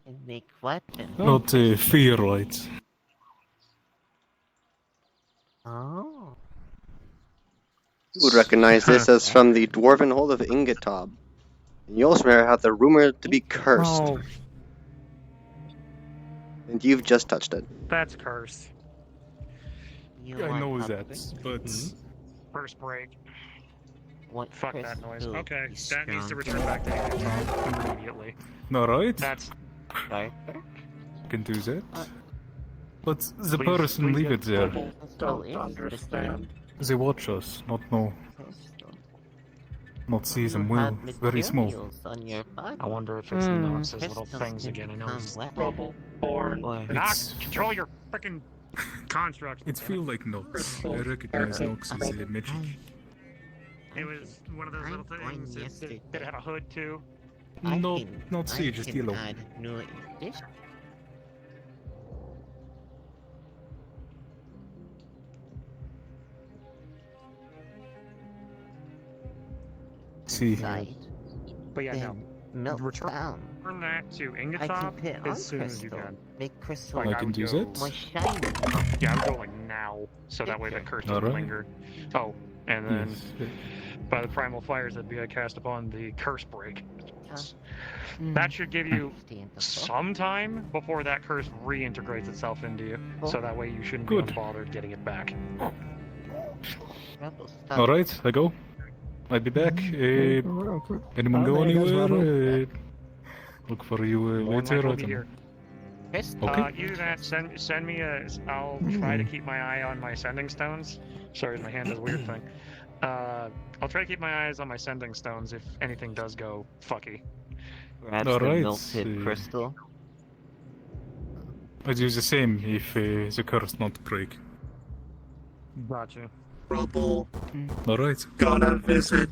And make weapons. Not fear lights. Oh. You would recognize this as from the Dwarven Hold of Ingatob. And you also have the rumor to be cursed. Oh, And you've just touched it. that's cursed. You I want know upgrade? that, but First break. What Fuck that noise. crystal Okay, is that needs to stronger? return back to Ingatob immediately. alright, That's Darker? can do that. But the Please- person please leave it get there. Crystal is crystal. They watch us, not know, Crystal. not see them You well. have Very small. materials on your body. I wonder if it's Nox's little Crystals things can again. I know become it's weapons. or Or Nox, control your freaking construct. It feels like Nox. I recognize Nox as a magic. It was one of those little things that had a hood too. No, not see, just yellow. add new addition. See. Inside. But yeah, no. Then melt Return down. that to I can Ingatob put on as soon as you crystal. can. Make crystal I can do that. more shiny. Yeah, I'm going now, so that way that curse doesn't Alright. linger. Oh, and then Yes. by the primal fires that be cast upon the curse break. Hmm. That should give you Understandable. some time before that curse reintegrates itself into you, so that way you shouldn't Good. be unbothered getting it back. Rebel stuff. Alright, I go. I'll be back. Anyone go anywhere? Look for you One might later. well I be don't know. here. Crystal. Okay. You do that. Send me a. I'll try to keep my eye on my sending stones. Sorry, my hand is a weird thing. I'll try to keep my eyes on my sending stones if anything does go fucky. Grabs Alright, the melted crystal. I do the same if the curse not break. Gotcha. Rubble. Alright. Gonna visit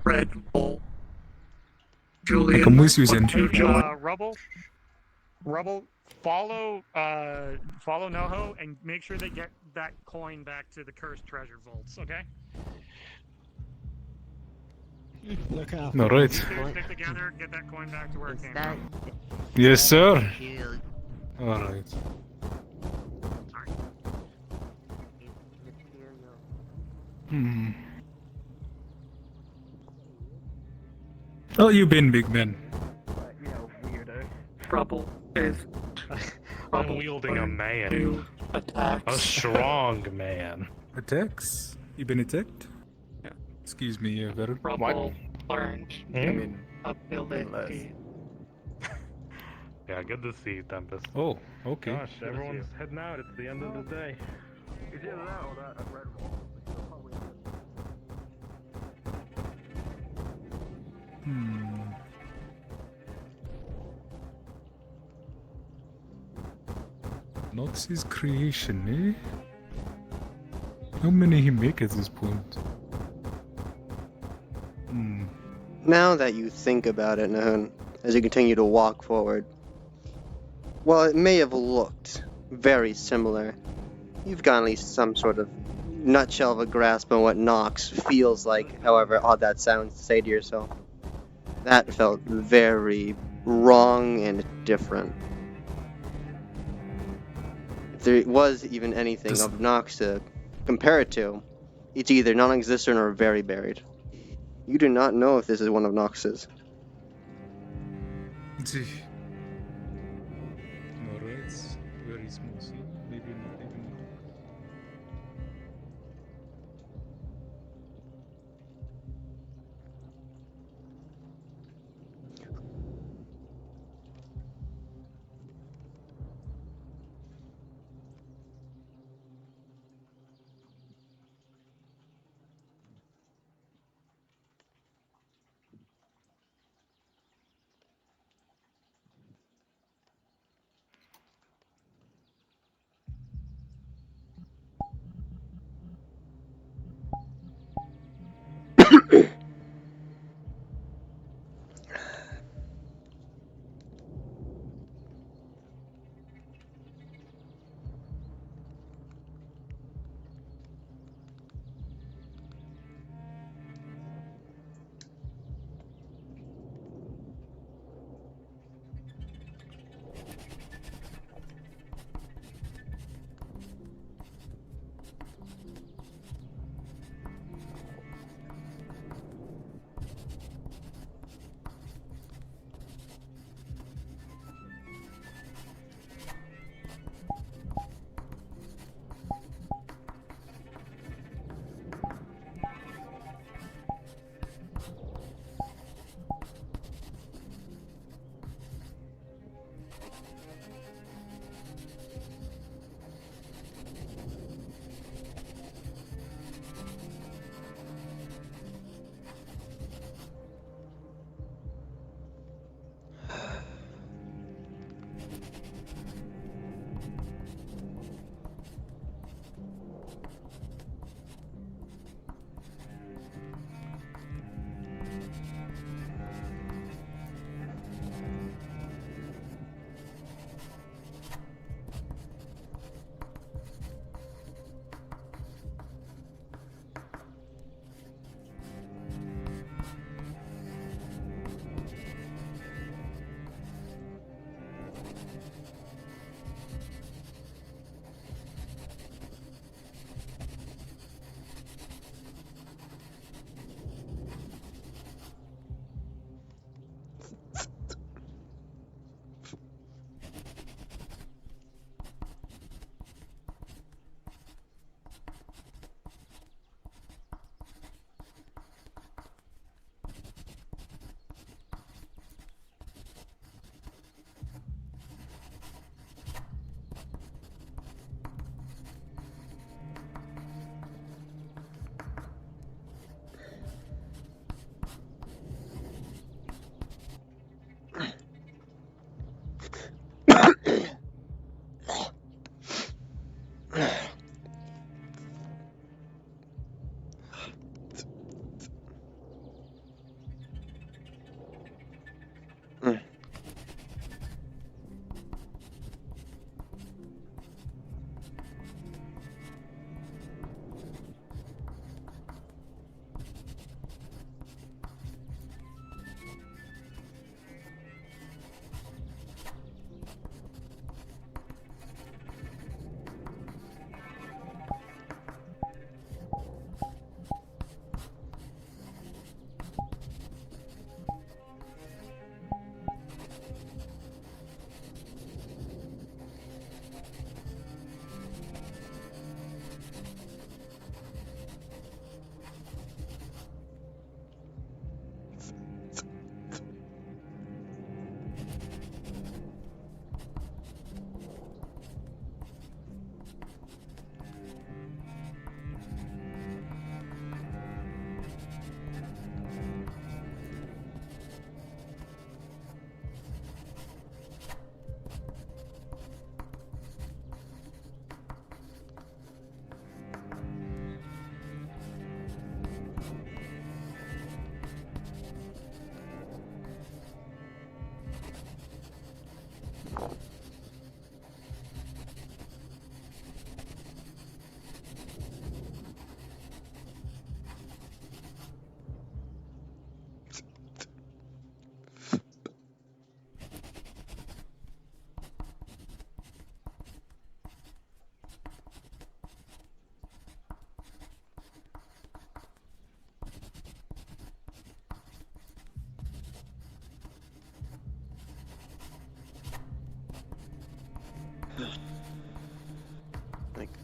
Red Bull. I Julian, come with you then. would you join? Rubble, follow Noho and make sure they get that coin back to the cursed treasure vaults, okay? Look out. Alright. Two stick together, get that coin back to where it came from. Yes, sir. Material. Alright. Hmm. How you been, big man? Rubble is I'm wielding a man. attacks. A strong man. Attacks? You been attacked? Yeah. Excuse me, Veru. Rubble learned I mean, ability. yeah, good to see you, Tempest. Oh, okay. Gosh, everyone's heading out. It's the end of the day. Hmm. Nox's creation, eh? How many he make at this point? Hmm. Now that you think about it, Nahun, as you continue to walk forward, while it may have looked very similar, you've got at least some sort of nutshell of a grasp on what Nox feels like, however odd that sounds to say to yourself. That felt very wrong and different. If there was even anything of Nox to compare it to, it's either non-existent or very buried. You do not know if this is one of Nox's. Alright, very small thing. Maybe not even.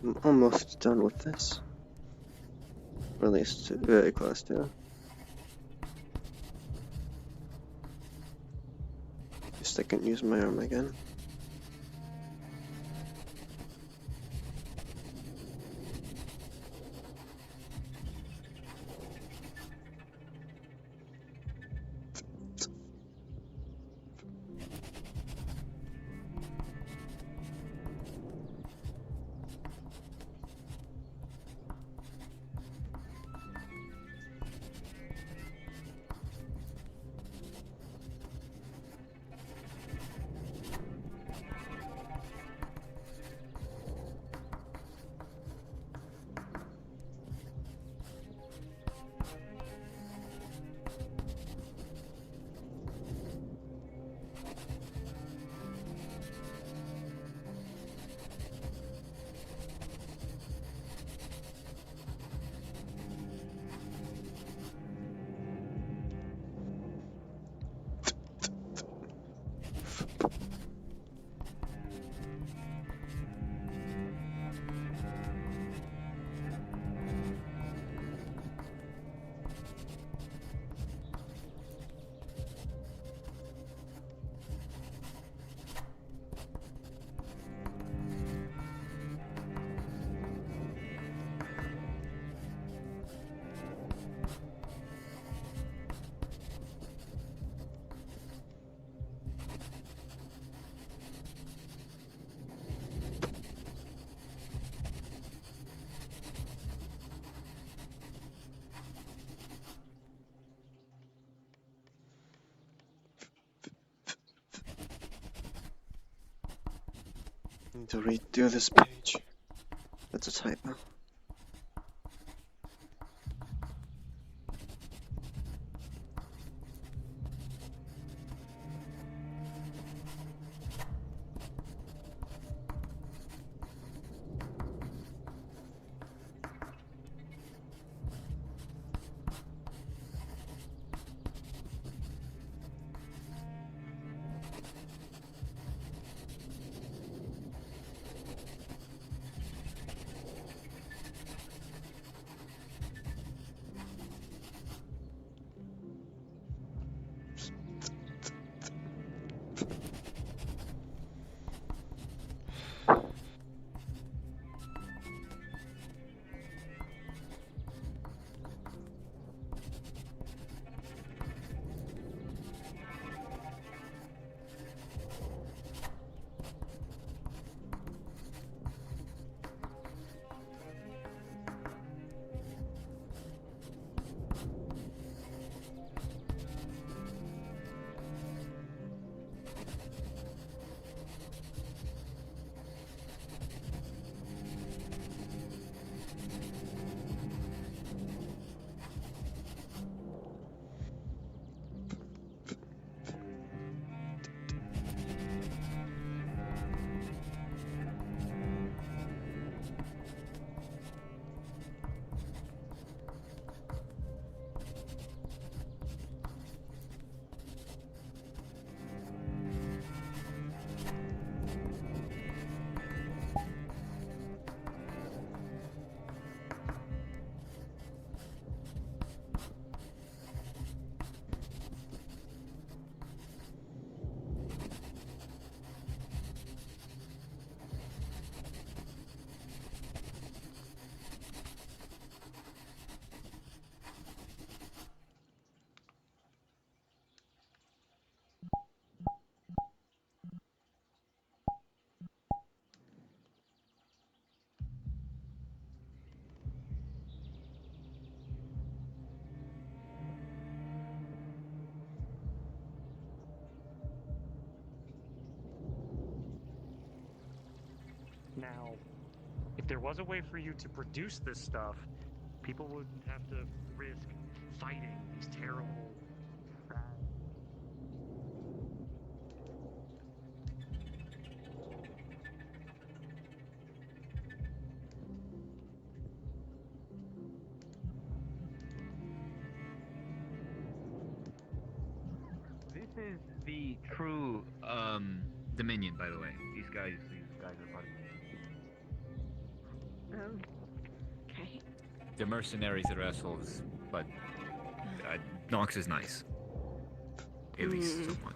I'm almost done with this. Or at least very close to. Just I can use my arm again. Need to redo this page. That's a typo. Now, if there was a way for you to produce this stuff, people wouldn't have to risk fighting these terrible. This is the true Dominion, by the way. These guys are part of Okay. The mercenaries are assholes, but Nox is nice. At least somewhat.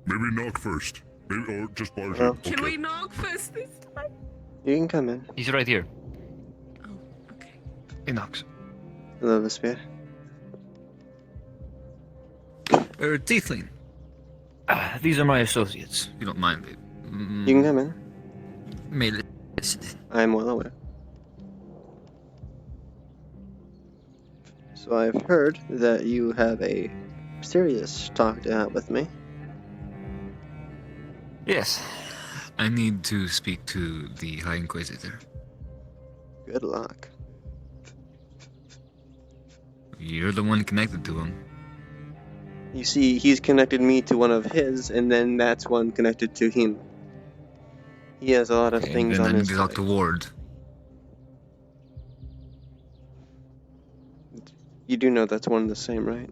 Maybe knock first. Maybe, or just barge Well, in. Can Okay. we knock first this time? You can come in. He's right here. Oh, okay. Hey, Nox. Hello, the spear. Tiefling. These are my associates. If you don't mind. You can come in. May listen. I'm well aware. So I've heard that you have a serious talk to have with me. Yes. I need to speak to the High Inquisitor. Good luck. You're the one connected to him. You see, he's connected me to one of his, and then that's one connected to him. He has a lot of things then on I his need to talk to Ward. You do know that's one and the same, right?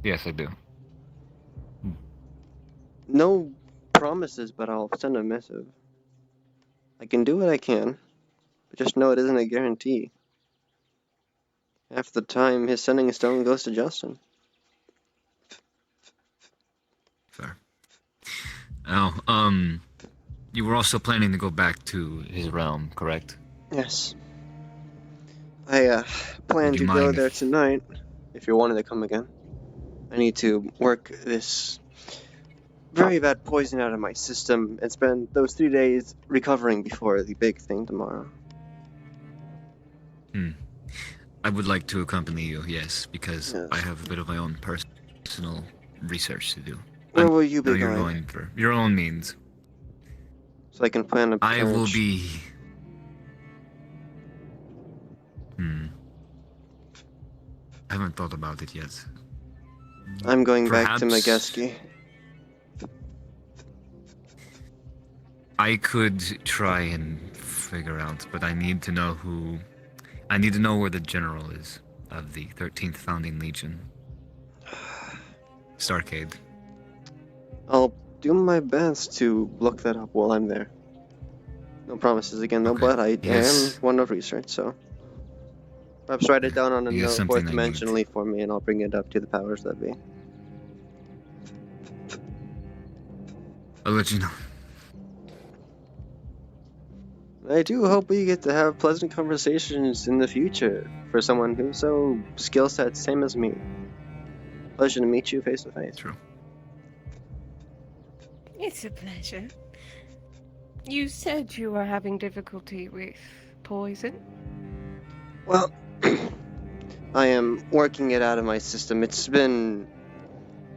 Yes, I do. No promises, but I'll send a missive. I can do what I can, but just know it isn't a guarantee. Half the time, his sending a stone goes to Justin. Fair. Oh, you were also planning to go back to his realm, correct? Yes. I plan Would you to go mind there if- tonight, if you're wanting to come again. I need to work this very bad poison out of my system and spend those 3 days recovering before the big thing tomorrow. I would like to accompany you, yes, because Yes. I have a bit of my own personal research to do. Where will you I know be you're going? going for your own means. So I can plan a I will purge. be... I haven't thought about it yet. I'm going back to Perhaps- Mageski. I could try and figure out, but I need to know who... I need to know where the general is of the 13th Founding Legion. Starcade. I'll do my best to look that up while I'm there. No promises again, though, but I Yes. am one of research, so... Perhaps write it down on a Yes, note something I need. fourth-dimensionally for me, and I'll bring it up to the powers that be. I'll let you know. I do hope we get to have pleasant conversations in the future for someone who's so skill set same as me. Pleasure to meet you face to face. True. It's a pleasure. You said you were having difficulty with poison? Well, I am working it out of my system. It's been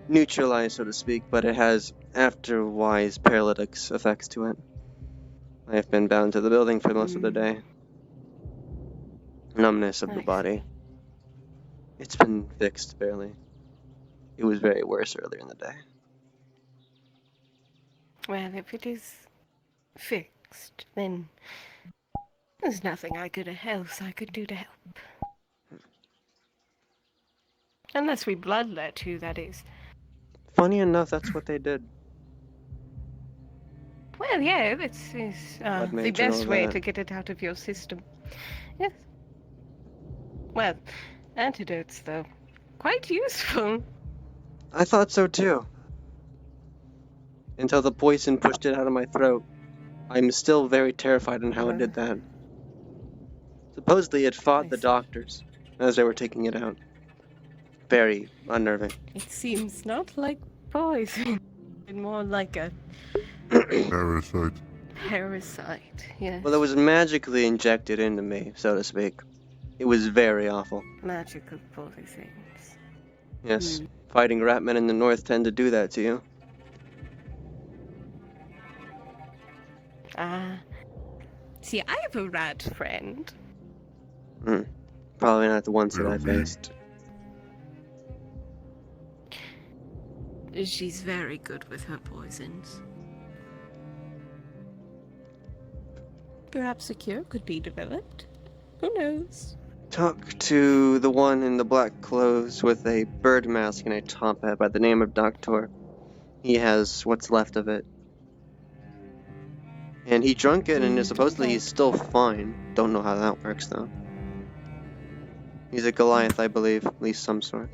neutralized, so to speak, but it has afterwise paralytic effects to it. I have been bound to the building for most of the day. Numbness of the body. It's been fixed, barely. It was very worse earlier in the day. Well, if it is fixed, then there's nothing else I could do to help. Unless we bloodlet you, that is. Funny enough, that's what they did. Well, yeah, it's the made you know best way that? to get it out of your system. Yes. Well, antidotes, though. Quite useful. I thought so too. Until the poison pushed it out of my throat. I'm still very terrified on how it did that. Supposedly it fought the doctors as they were taking it out. Very unnerving. It seems not like poison, but more like a Parasite. parasite, yes. Well, it was magically injected into me, so to speak. It was very awful. Magical poisons. Yes, fighting ratmen in the north tend to do that to you. See, I have a rat friend. Probably not the ones that I faced. She's very good with her poisons. Perhaps a cure could be developed. Who knows? Talk to the one in the black clothes with a bird mask and a top hat by the name of Doctor. He has what's left of it. And he drunk it, and supposedly he's still fine. Don't know how that works, though. He's a Goliath, I believe, at least some sort.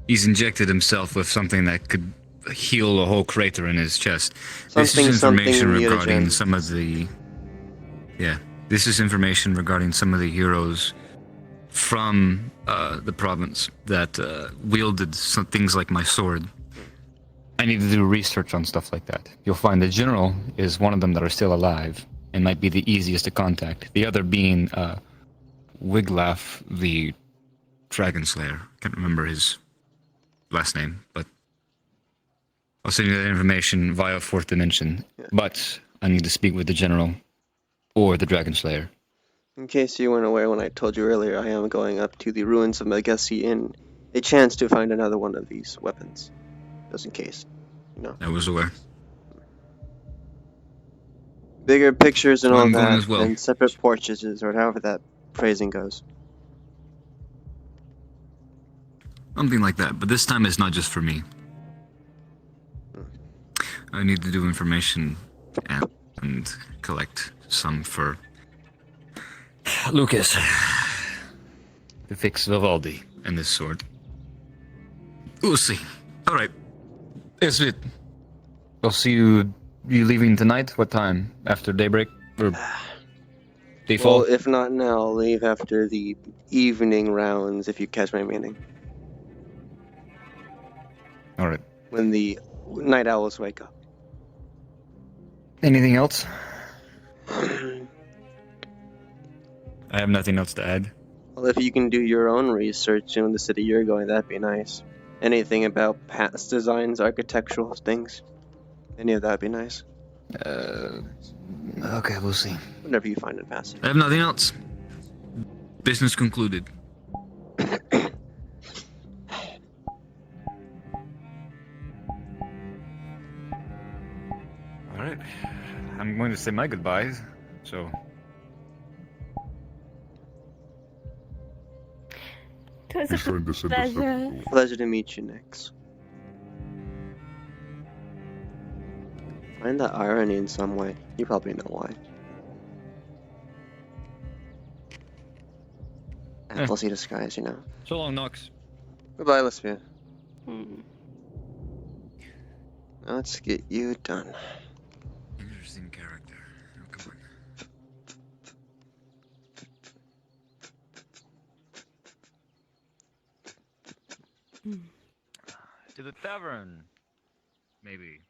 He's injected himself with something that could heal a whole crater in his chest. Something, this is information something regarding mutagen. some of the... Yeah, this is information regarding some of the heroes from the province that wielded some things like my sword. I need to do research on stuff like that. You'll find the general is one of them that are still alive and might be the easiest to contact. The other being Wiglaf, the Dragon Slayer. Can't remember his last name, but I'll send you that information via 4th Dimension. Yeah. But I need to speak with the general or the Dragon Slayer. In case you weren't aware when I told you earlier, I am going up to the ruins of Megassi in a chance to find another one of these weapons. Just in case, you know. I was aware. Bigger pictures and all I'm going that, as well. and separate portraits, or however that phrasing goes. Something like that, but this time it's not just for me. I need to do information and collect some for Lucas to fix Vivaldi and this sword. We'll see. All right, that's it. I'll see you. You leaving tonight? What time? After daybreak or dayfall? Well, if not now, I'll leave after the evening rounds, if you catch my meaning. All right. When the night owls wake up. Anything else? I have nothing else to add. Well, if you can do your own research in the city you're going, that'd be nice. Anything about past designs, architectural things. Any of that'd be nice. Okay, we'll see. Whatever you find in passing. I have nothing else. Business concluded. All right. I'm going to say my goodbyes, so... It was He's trying to send us pleasure. Pleasure to meet you, Nix. Find that irony in some way. You probably know why. Apples eat a skies, you know. So long, Nox. Goodbye, Lesbia. Now let's get you done. Interesting character. Oh, come on. To the tavern. Maybe.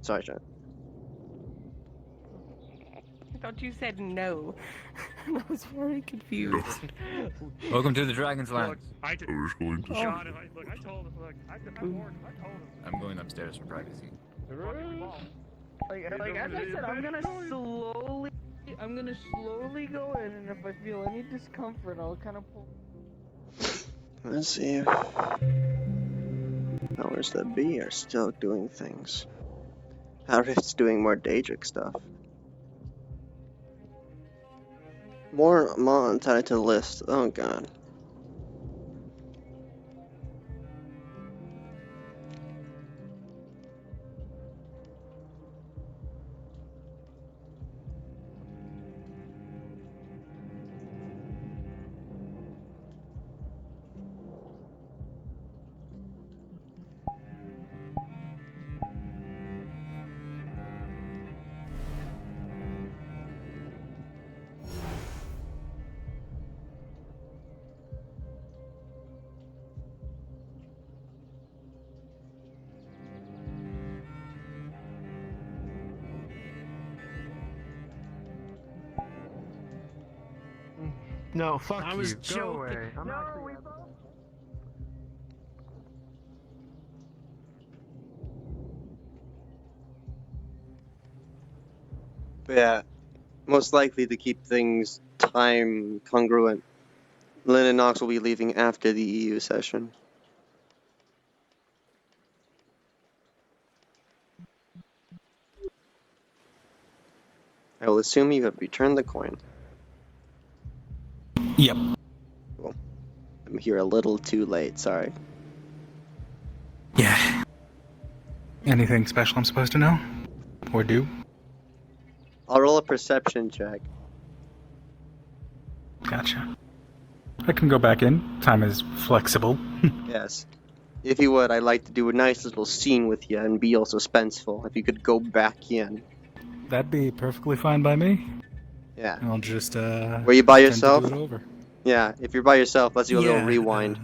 Sorry, John. I thought you said no. I was very confused. Welcome to the Dragon's Land. Look, I just going to Sean, look, I told him, look, I told him. I'm going upstairs for privacy. Like as I said, I'm gonna slowly go in, and if I feel any discomfort, I'll kind of pull. Let's see if powers that be are still doing things. How if it's doing more Daedric stuff. More mons added to the list. Oh god. No, fuck I you. was Go joking. away. I'm not But yeah, most likely to keep things time congruent. Lynn and Knox will be leaving after the EU session. I will assume you have returned the coin. Yep. Cool. I'm here a little too late, sorry. Yeah. Anything special I'm supposed to know? Or do? I'll roll a perception check. Gotcha. I can go back in. Time is flexible. Yes. If you would, I'd like to do a nice little scene with you and be all suspenseful. If you could go back in. That'd be perfectly fine by me. Yeah. I'll just, Were you by pretend to yourself? do it over. Yeah, if you're by yourself, let's do a little rewind.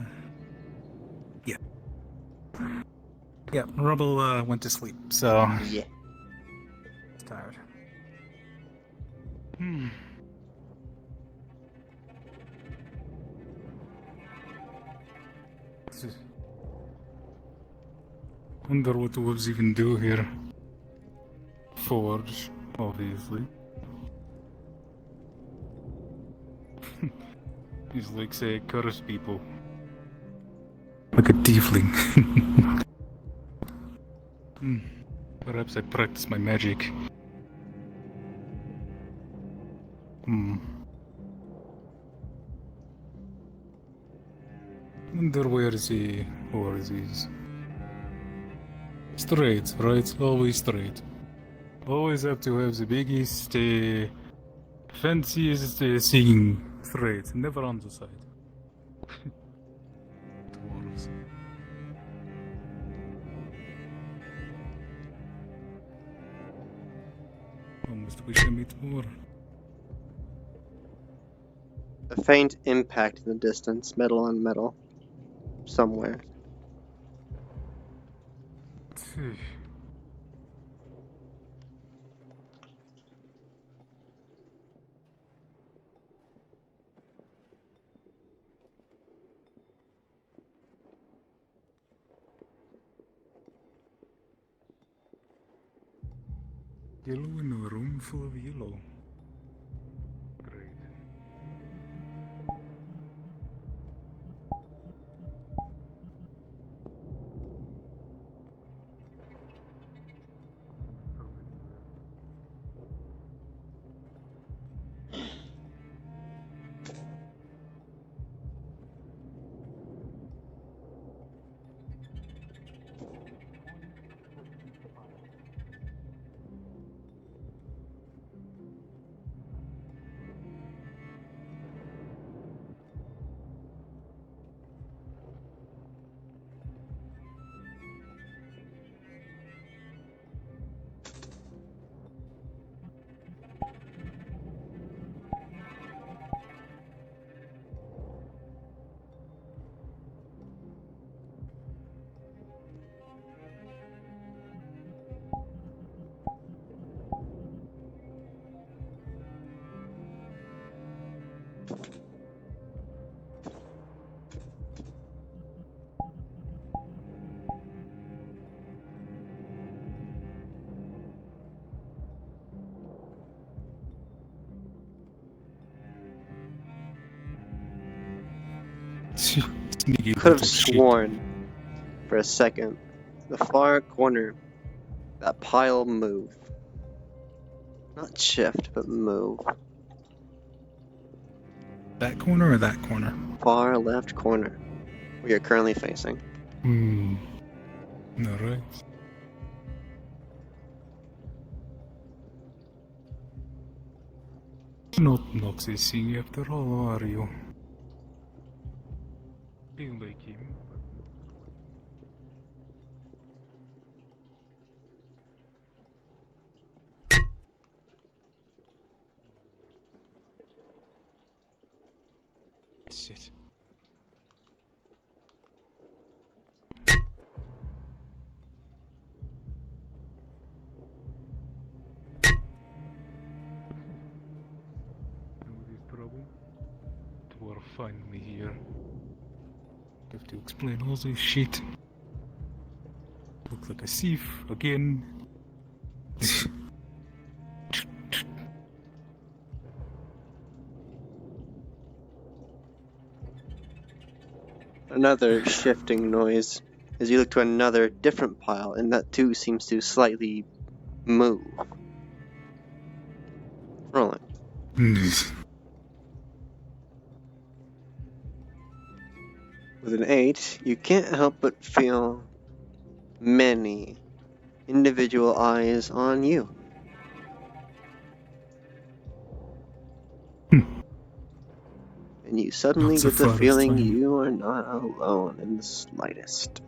Yeah, Rubble went to sleep, so... Yeah. He's tired. Wonder what the wolves even do here. Forge, obviously. He's like, say, curse people. Like a tiefling. Perhaps I practice my magic. Wonder where the horse is. Straight, right? Always straight. Always have to have the biggest, fanciest thing straight, never on the side. Dwarves. Almost wish I meet more. A faint impact in the distance, metal on metal. Somewhere. Yellow in a room full of yellow. Great. Sneaky Could have little sheep. sworn for a second the far corner, that pile moved. Not shift, but move. That corner or that corner? Far left corner, where you're currently facing. Alright. Not Noxy after all, are you? Feel like him. Shit. Problem? We're finally here. Have to explain all this shit. Look like a thief again. another shifting noise as you look to another different pile, and that too seems to slightly move. Rolling. With an 8, you can't help but feel many individual eyes on you. And you suddenly Not so get the far this feeling time. you are not alone in the slightest.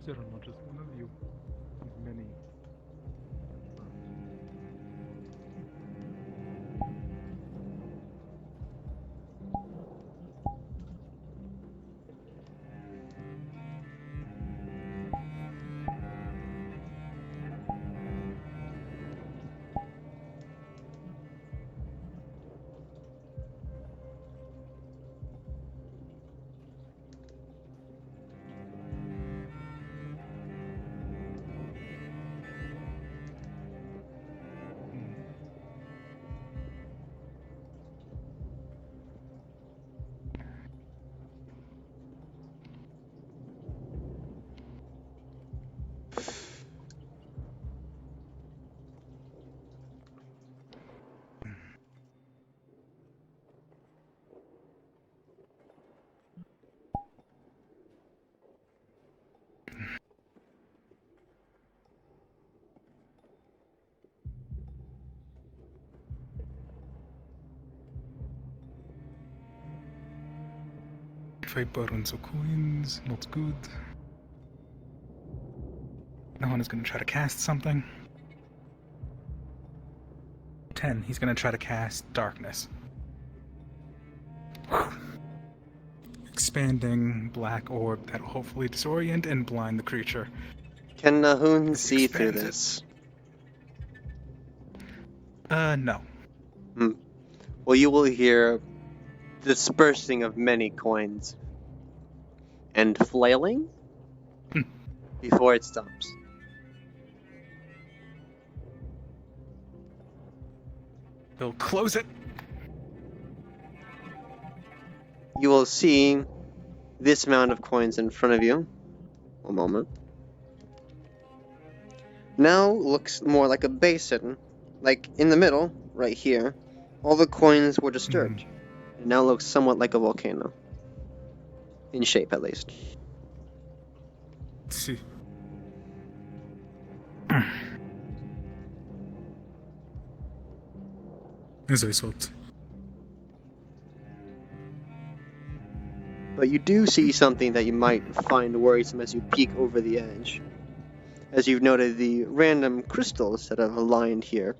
There are not just one of you. Many. If I burn the coins, not good. No one is gonna try to cast something. 10, he's gonna try to cast darkness. Expanding black orb that will hopefully disorient and blind the creature. Can Nahun see through expands it. this? No. Well, you will hear the dispersing of many coins and flailing before it stops. He'll close it. You will see this amount of coins in front of you. One moment. Now looks more like a basin. Like in the middle, right here, all the coins were disturbed. It now looks somewhat like a volcano. In shape, at least. Let's see. As I thought. But you do see something that you might find worrisome as you peek over the edge. As you've noted, the random crystals that have aligned here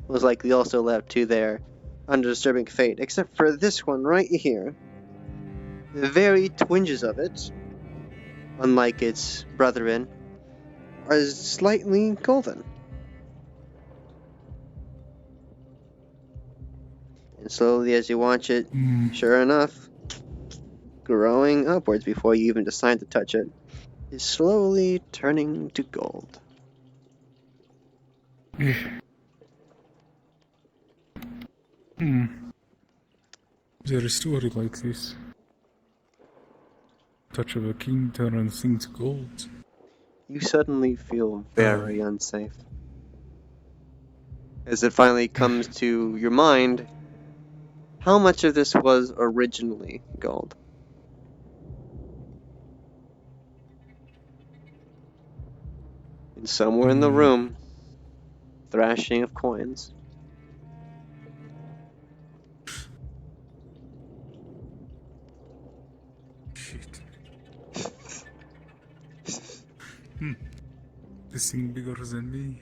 was likely also left to their undisturbing fate, except for this one right here. The very twinges of it, unlike its brethren, are slightly golden. And slowly as you watch it, sure enough, growing upwards before you even decide to touch it, is slowly turning to gold. Is there a story like this? Touch of a king turns things gold. You suddenly feel very unsafe. As it finally comes to your mind, how much of this was originally gold? And somewhere in the room, thrashing of coins. Shit. This thing bigger than me.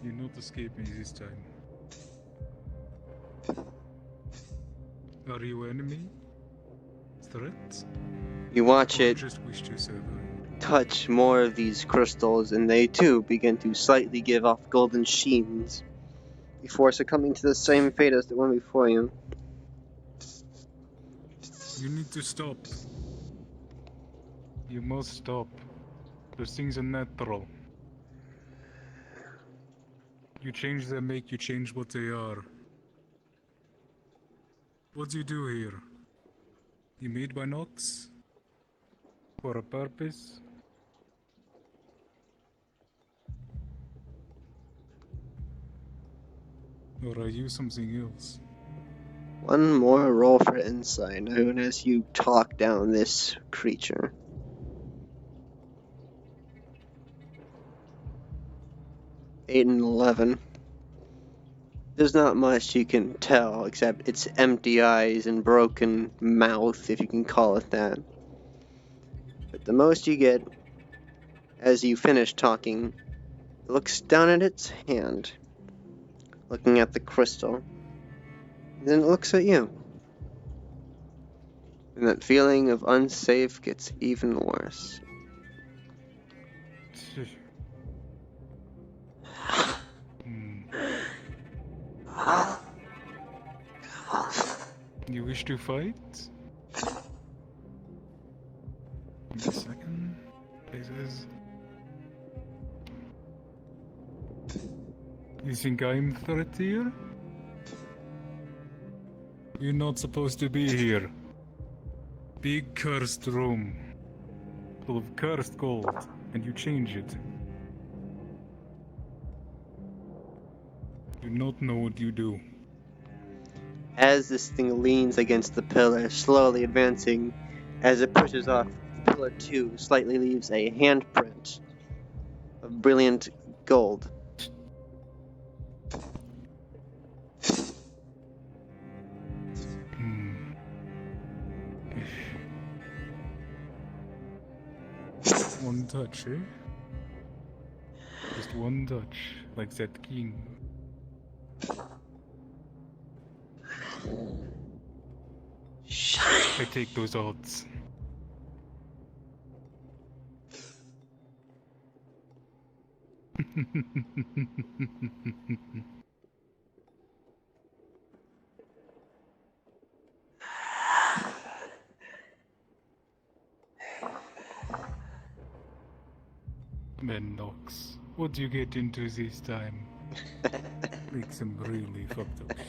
You not escape me this time. Are you enemy? Threat? You watch Or it just wish to survive? touch more of these crystals, and they too begin to slightly give off golden sheens before succumbing to the same fate as the one before you. You need to stop. You must stop. Those things are natural. You change them, make you change what they are. What do you do here? You made by Nox? For a purpose? Or are you something else? One more roll for insight, known as you talk down this creature. Eight and 11. There's not much you can tell except its empty eyes and broken mouth, if you can call it that. But the most you get, as you finish talking, it looks down at its hand, looking at the crystal. And then it looks at you. And that feeling of unsafe gets even worse. You wish to fight? Give me a second. Places. You think I'm threat here? You're not supposed to be here. Big cursed room. Full of cursed gold. And you change it. You not know what you do. As this thing leans against the pillar, slowly advancing, as it pushes off, pillar 2 slightly leaves a handprint of brilliant gold. One touch, eh? Just one touch, like that king. I take those odds. Man, Nox, what do you get into this time? Like some really fucked up shit.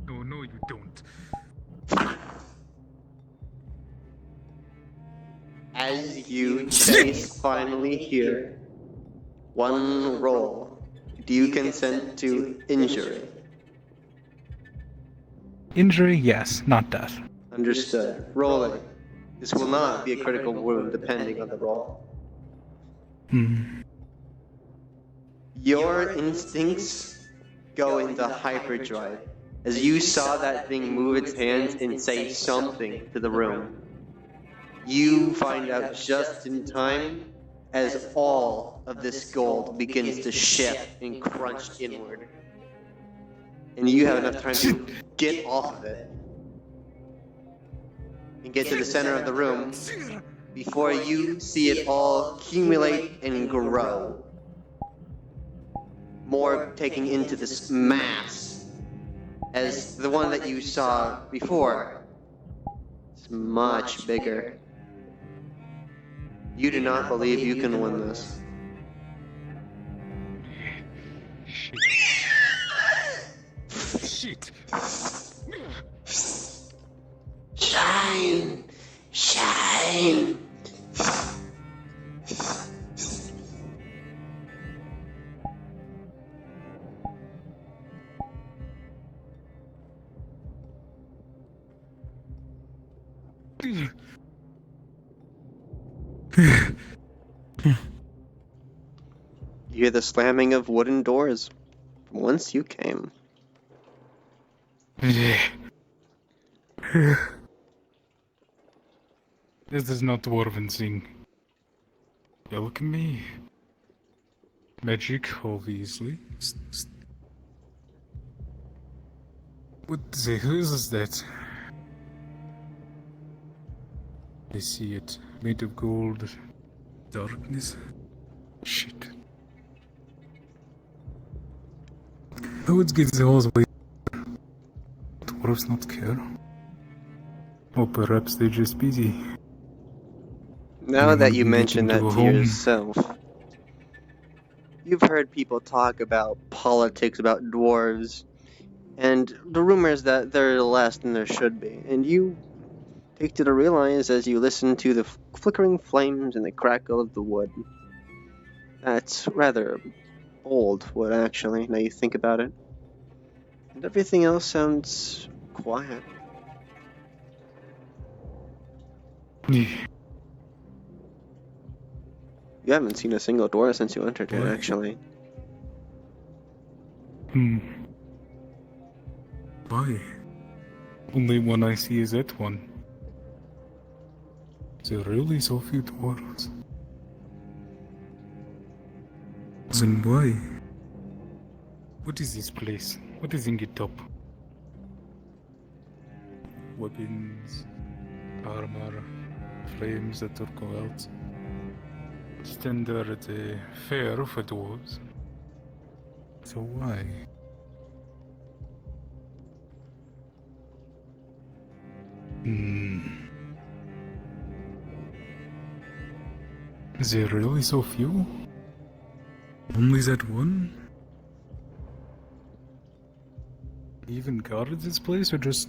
Oh, no, you don't. As you chase finally hear one roll, do you consent to injury? Injury, yes, not death. Understood. Rolling. This will not be a critical wound depending on the roll. Your instincts go into hyperdrive as you saw that thing move its hands and say something to the room. You find out just in time as all of this gold begins to shift and crunch inward. And you have enough time to get off of it and get to the center of the room before you see it all accumulate and grow. More taking into this mass as the one that you saw before. It's much bigger. You do not believe you can win this. Shit. Shine! Shine! You hear the slamming of wooden doors from whence you came. This is not dwarven thing. Alchemy. Magic, obviously. What the hell is that? I see it. Made of gold. Darkness. Shit. How it gets all the way. Dwarves not care. Or perhaps they're just busy. Now that you Getting mention that into a to home. yourself, you've heard people talk about politics, about dwarves, and the rumors that they're less than there should be. And you take to realize as you listen to the flickering flames and the crackle of the wood. That's rather bold wood, actually, now you think about it. And everything else sounds quiet. You haven't seen a single door since you entered here, actually. Why? Only one I see is that one. There are really so few dwarves. Then why? What is this place? What is in the top? Weapons, armor, flames that will go out. Standard fare for dwarves. So why? Is there really so few? Only that one? Even guard this place or just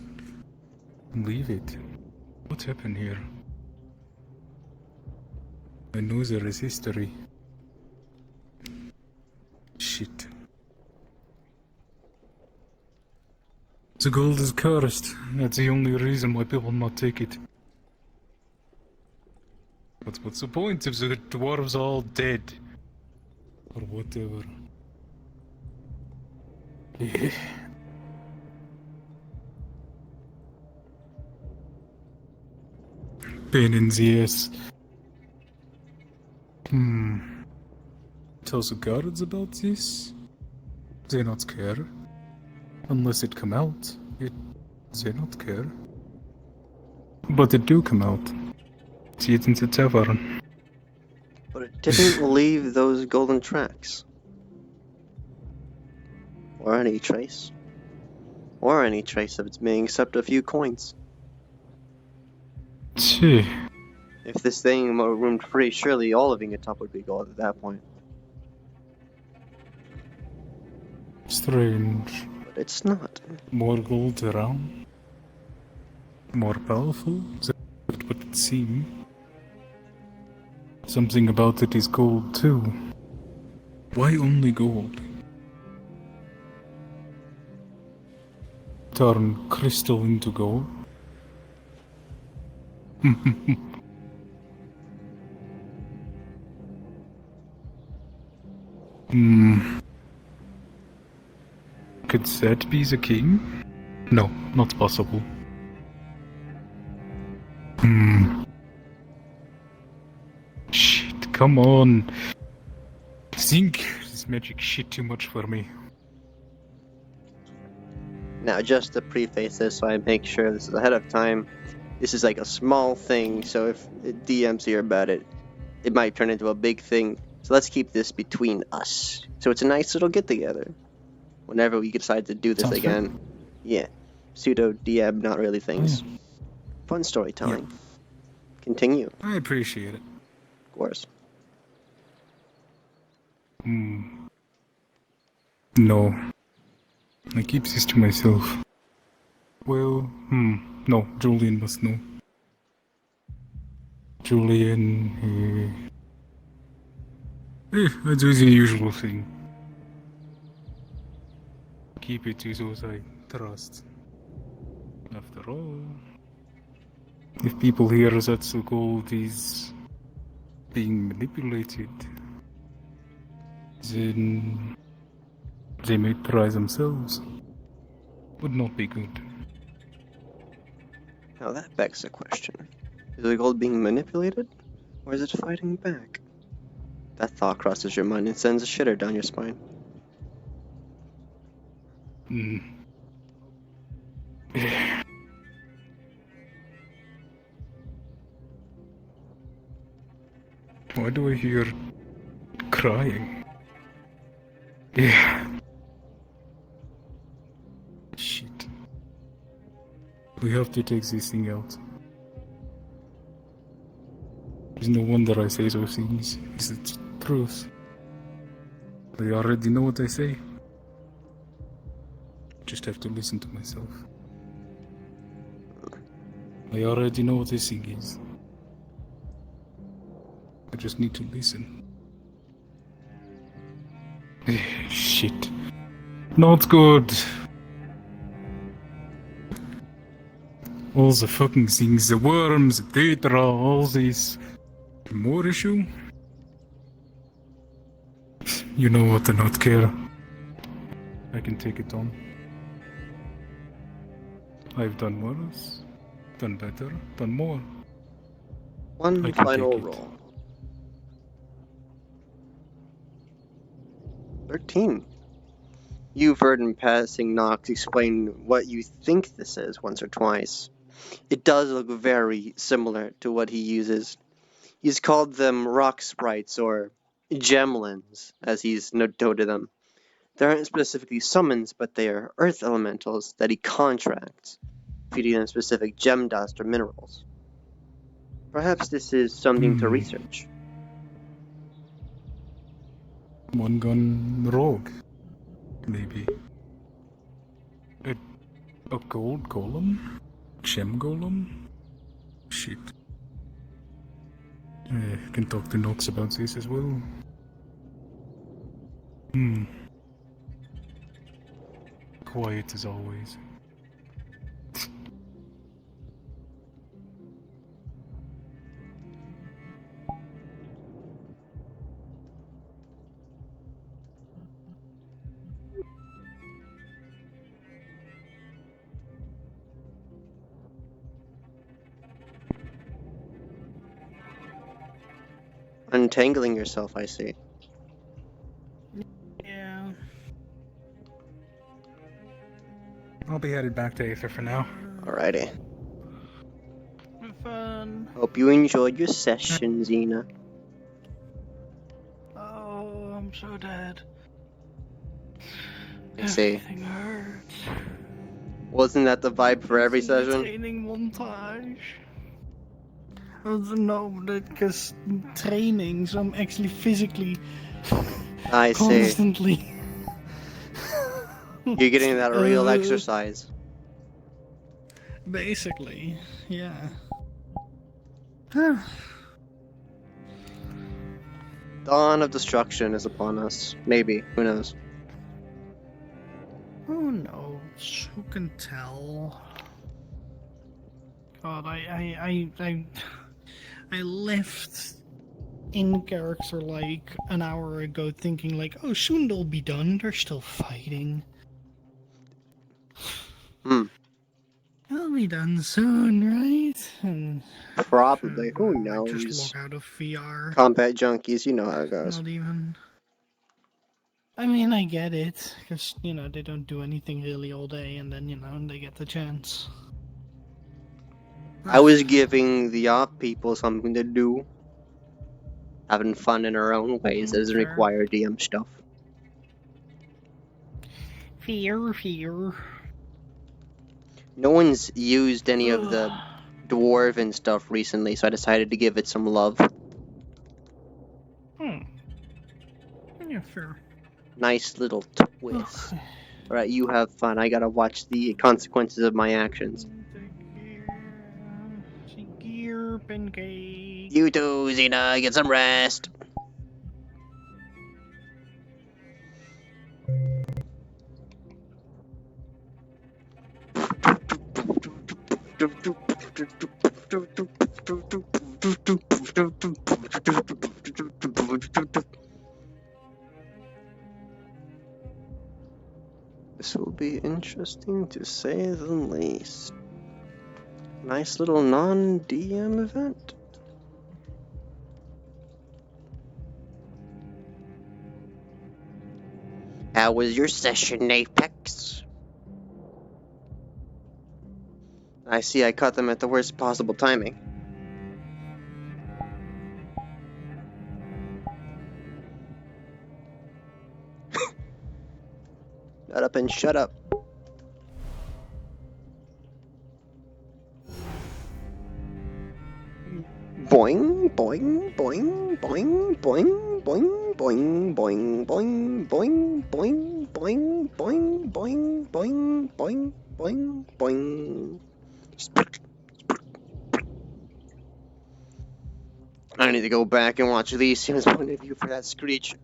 leave it? What happened here? I know there is history. Shit. The gold is cursed. That's the only reason why people not take it. But what's the point if the dwarves are all dead? Or whatever. Yeah. Pain in the ass. Tell the guards about this? They not care. Unless it come out. They not care. But it do come out. See it in the tavern. But it didn't leave those golden tracks. Or any trace. Or any trace of its being except a few coins. Gee. If this thing were room free, surely all of Ingetop would be gold at that point. Strange. But it's not. More gold around. More powerful? That would it seem. Something about it is gold too. Why only gold? Turn crystal into gold? Could that be the king? No, not possible. Shit, come on. Think this magic shit too much for me. Now, just to preface this, so I make sure this is ahead of time, this is like a small thing, so if DMs hear about it, it might turn into a big thing. So let's keep this between us. So it's a nice little get-together. Whenever we decide to do this Sounds again. fair. Yeah. Pseudo DM, not really things. Fun storytelling. Continue. I appreciate it. Of course. No. I keep this to myself. Well, no, Julian must know. Julian, I do the usual thing. Keep it to those I trust. After all, if people hear that the gold is being manipulated, then they may try themselves. Would not be good. Now that begs the question. Is the gold being manipulated? Or is it fighting back? That thought crosses your mind and sends a shiver down your spine. Why do I hear crying? Yeah. Shit. We have to take this thing out. There's no wonder I say those things. It's the truth. I already know what I say. Just have to listen to myself. I already know what this thing is. I just need to listen. Shit. Not good. All the fucking things, the worms, the Tetra, all this. More issue? You know what, I not care. I can take it on. I've done worse, done better, done more. One final roll. 13. You've heard in passing Nox explain what you think this is once or twice. It does look very similar to what he uses. He's called them rock sprites or gemlins, as he's noted them. They aren't specifically summons, but they are earth elementals that he contracts, feeding them specific gem dust or minerals. Perhaps this is something to research. One gun rogue, maybe. A gold golem? Gem golem? Shit. Can talk to Nox about this as well. Quiet as always. Untangling yourself, I see. Yeah. I'll be headed back to Aether for now. Alrighty. Have fun. Hope you enjoyed your session, Xena. Oh, I'm so dead. I see. Everything hurts. Wasn't that the vibe for every It's an session? entertaining montage. No, because training, so I'm actually physically I see. constantly. You're getting that real exercise. Basically, yeah. Dawn of destruction is upon us. Maybe. Who knows? Who knows? Who can tell? God, I left in character like an hour ago thinking like, oh, soon they'll be done. They're still fighting. They'll be done soon, right? And Probably. Who just knows? log out of VR. Combat junkies, you know how it goes. Not even. I mean, I get it, because, you know, they don't do anything really all day, and then, you know, they get the chance. I was giving the op people something to do. Having fun in our own ways that doesn't require DM stuff. Fear. No one's used any of the dwarven stuff recently, so I decided to give it some love. Yeah, fair. Nice little twist. Alright, you have fun. I gotta watch the consequences of my actions. Gear, pancake. You too, Xena. Get some rest. This will be interesting to say the least. Nice little non-DM event. How was your session, Apex? I see I caught them at the worst possible timing. Shut up and shut up. Boing, boing, boing, boing, boing, boing, boing, boing, boing, boing, boing, boing, boing, boing, boing, boing, boing, boing. I need to go back and watch Elysium's point of view for that screech.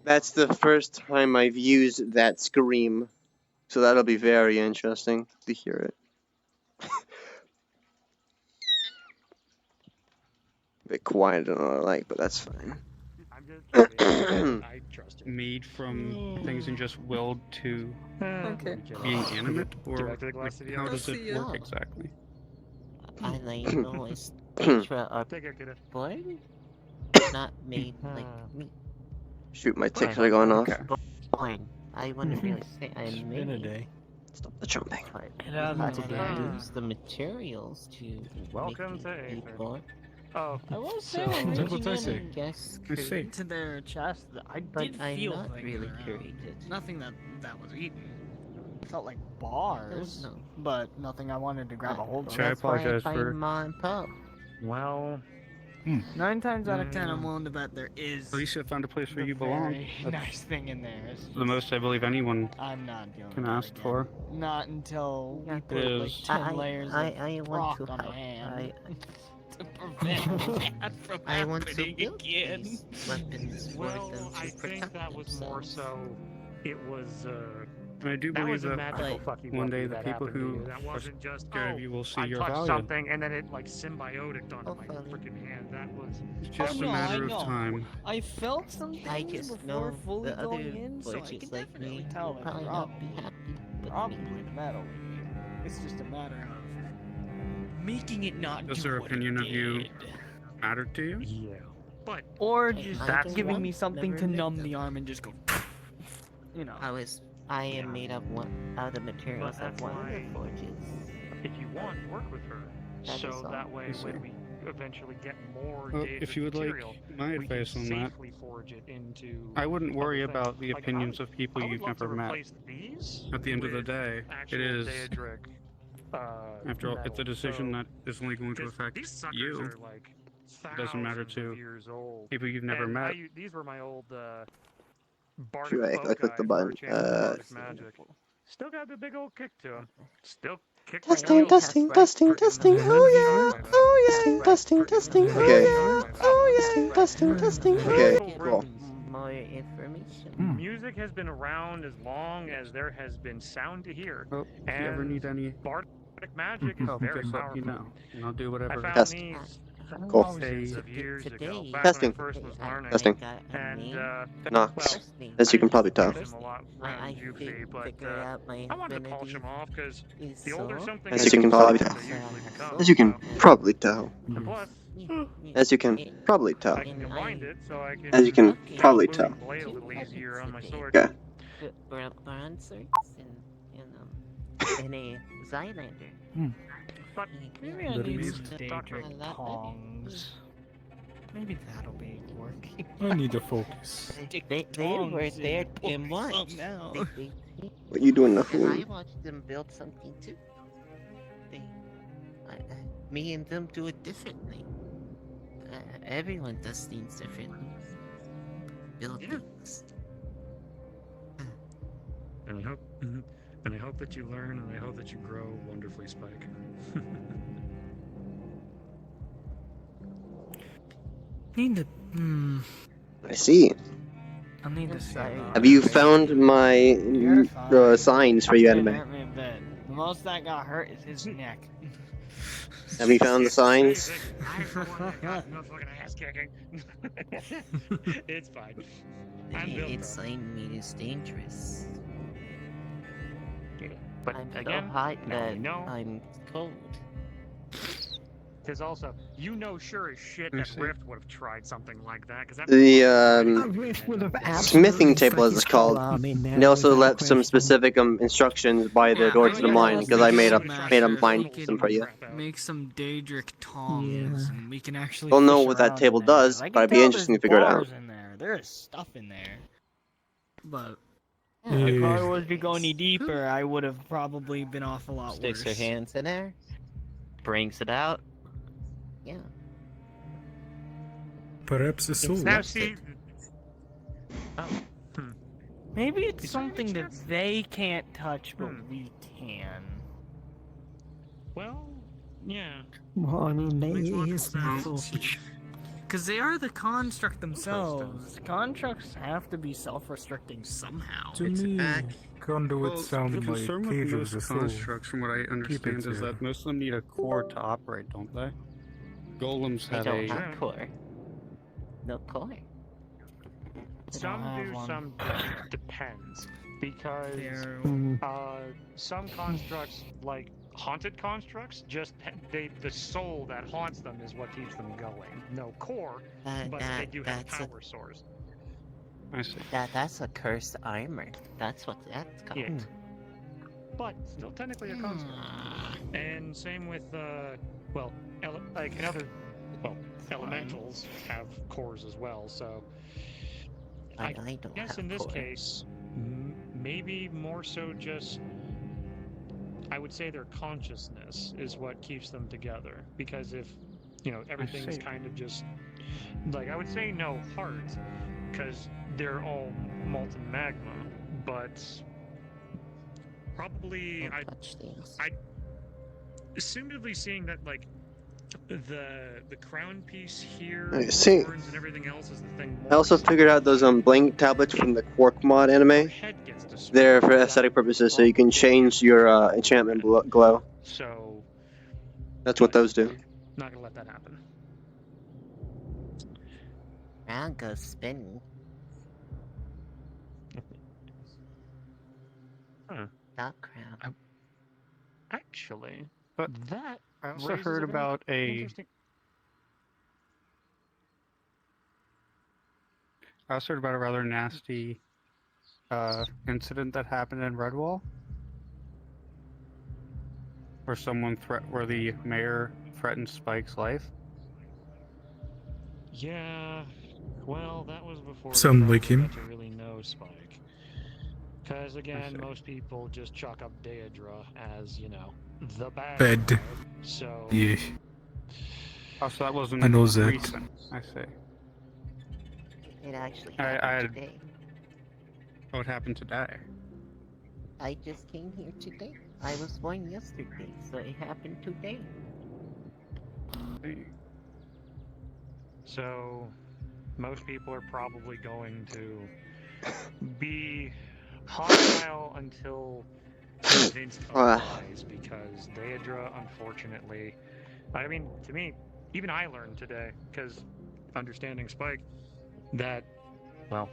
That's the first time I've used that scream, so that'll be very interesting to hear it. A bit quieter than I like, but that's fine. I trust her. Made from things and just willed to being animate, or like, how does it work exactly? I know it's Aether are born, not made like me. Shoot, my ticks are going off. Born. I wouldn't really say I'm made. Stop the jumping. I use the materials to Welcome make to me Aether. born. Oh, I was So, saying, that's when what I digging say. in Yes, into their chest, I But did I'm feel not things really around. created. Nothing that was eaten. It felt like bars, No. but nothing I wanted to grab a hold of. Should I apologize for? Mom and Pop. Well, 9 times out of 10, I'm willing to bet there is. At least you found a place where the you belong. very That's nice thing in there. It's the most I believe anyone I'm not dealing can with ask for. Not until we It put like is. 10 layers I of want rock to on a help. hand to prevent that from I want to happening build again. these weapons for well, them to I protect think that was more themselves. so. It was. And I do That believe was a that magical fucking one day wonder the that people happened to who you. That wasn't just scared of you will see I your touched value. something and then it like symbioticed onto my freaking hand. That was It's just a matter of time. I felt some things I just before know fully the other going in, so I forges can like definitely me tell will that probably not be happy with probably me. the metal we need. It's just a matter of making it not Does do their what opinion it of you did. matter to you? Yeah. But Or Hey, just I don't giving want me something never to met numb them. the arm and just go. You know. I am made of out of materials But of that's one of the why- forges. if you want, work with her. That is So all. that way, Yes, when sir. we eventually get more Well, David if you would material, like my we can advice on that, safely forge it into I wouldn't worry other things. about the Like, opinions of people I would you've love to never met. replace these At the end of the with day, it actual is, Daedric, after all, it's a metal. decision So- that is only going to 'cause affect these suckers you. are like It doesn't matter thousands to of years old. people you've never And met. these were my old Bardic Shoot, I foci clicked the for button. channeling Bardic magic. Still got the big old kick to him. Still kick my Testing, heels. testing, testing, testing. Oh yeah. Oh yeah. Testing, testing. Okay. Oh yeah. Testing, testing. Okay. Cool. More information. Music has been around as long as there has been sound to hear. Well, if you ever need any Bardic magic is help, very just let powerful. me know, and I'll do whatever. I found Test. these Cool. thousands of years ago, Today, back Testing. when I first was learning. Testing. And Nox, well, as you can probably tell. I a lot around Yuffie, but figure out my I wanted to polish them off because the older something As is, you can the probably softer tell. they usually become. As you can probably tell. And plus, As you can probably tell. I can combine it so I can As you can use probably the tell. blade a little easier on my sword. Okay. Bronzers and a Zylander. But Maybe I That need means- some Daedric tongs. Maybe that'll be working. I need to focus. They were there in March. Now. What you doing, And I Nahum? watched them build something too. Me and them do it differently. Everyone does things differently. Build things. And I hope that you learn, and I hope that you grow wonderfully, Spike. Need to. I see. I need to say. Have you found my signs for you, anime? Hurt me a bit. The most that got hurt is his neck. Have you found the signs? I'm the one that got no fucking ass kicking. It's fine. I'm built It's up. saying me is dangerous. But I'm again, so hot now that we know. I'm cold. Because also, you know sure as shit that Rift would have tried something like that. Because that The smithing table, as it's called. And they also left some specific instructions by the door to the mine, because I made a mine system for you. Make some Daedric tongs, and we can actually. Don't know fish what that around table in there, 'cause does, I but can it'd be tell interesting to there's figure it out. bars in there. There is stuff in there. But Yeah, if I yeah. was to go any deeper, I would have probably been off a lot Sticks her worse. hands in there, brings it out. Yeah. Perhaps a soul. Now see. Maybe it's something that they can't touch, but we can. Well, yeah. Well, I mean, they Makes logical is sense. Because they are the construct themselves. Constructs have to be self-restricting somehow. To me, conduits sound the like concern with cage of most the soul. constructs, from what I understand, is here. that most of them need a core to operate, don't they? Golems They have don't a... have core. No core. Some have do, one. some don't. Depends. Because some constructs, like haunted constructs, just the soul that haunts them is what keeps them going. No core, but they do have that's a- power source. I see. That's a cursed armor. That's what that's called. Yeah. But still technically a construct. And same with like another elementals have cores as well, so I don't guess have in this core. case, maybe more so just, I would say their consciousness is what keeps them together. Because if, everything's see. kind of just, like, I would say no heart, because they're all molten magma, but probably I assumedly seeing that, like, the crown piece here, I see. horns and everything else is the thing. I also figured out those blank tablets from the Quark mod anime. They're for aesthetic purposes, so you can change your enchantment glow. So That's what those do. not gonna let that happen. Round goes spinning. That crown. Actually, But that I also raises heard a very about a... interesting. I also heard about a rather nasty incident that happened in Redwall, where where the mayor threatened Spike's life. Yeah, well, that was before Sound we like probably him. got to really know Spike. Because again, most people just chalk up Daedra as, the bad guy. So Yeah. Oh, so that wasn't I know that. recent. I see. It actually I happened today. Oh, it happened today. I just came here today. I was born yesterday, so it happened today. So, most people are probably going to be hostile until convinced otherwise, because Daedra, unfortunately, I mean, to me, even I learned today, because understanding Spike, that, well,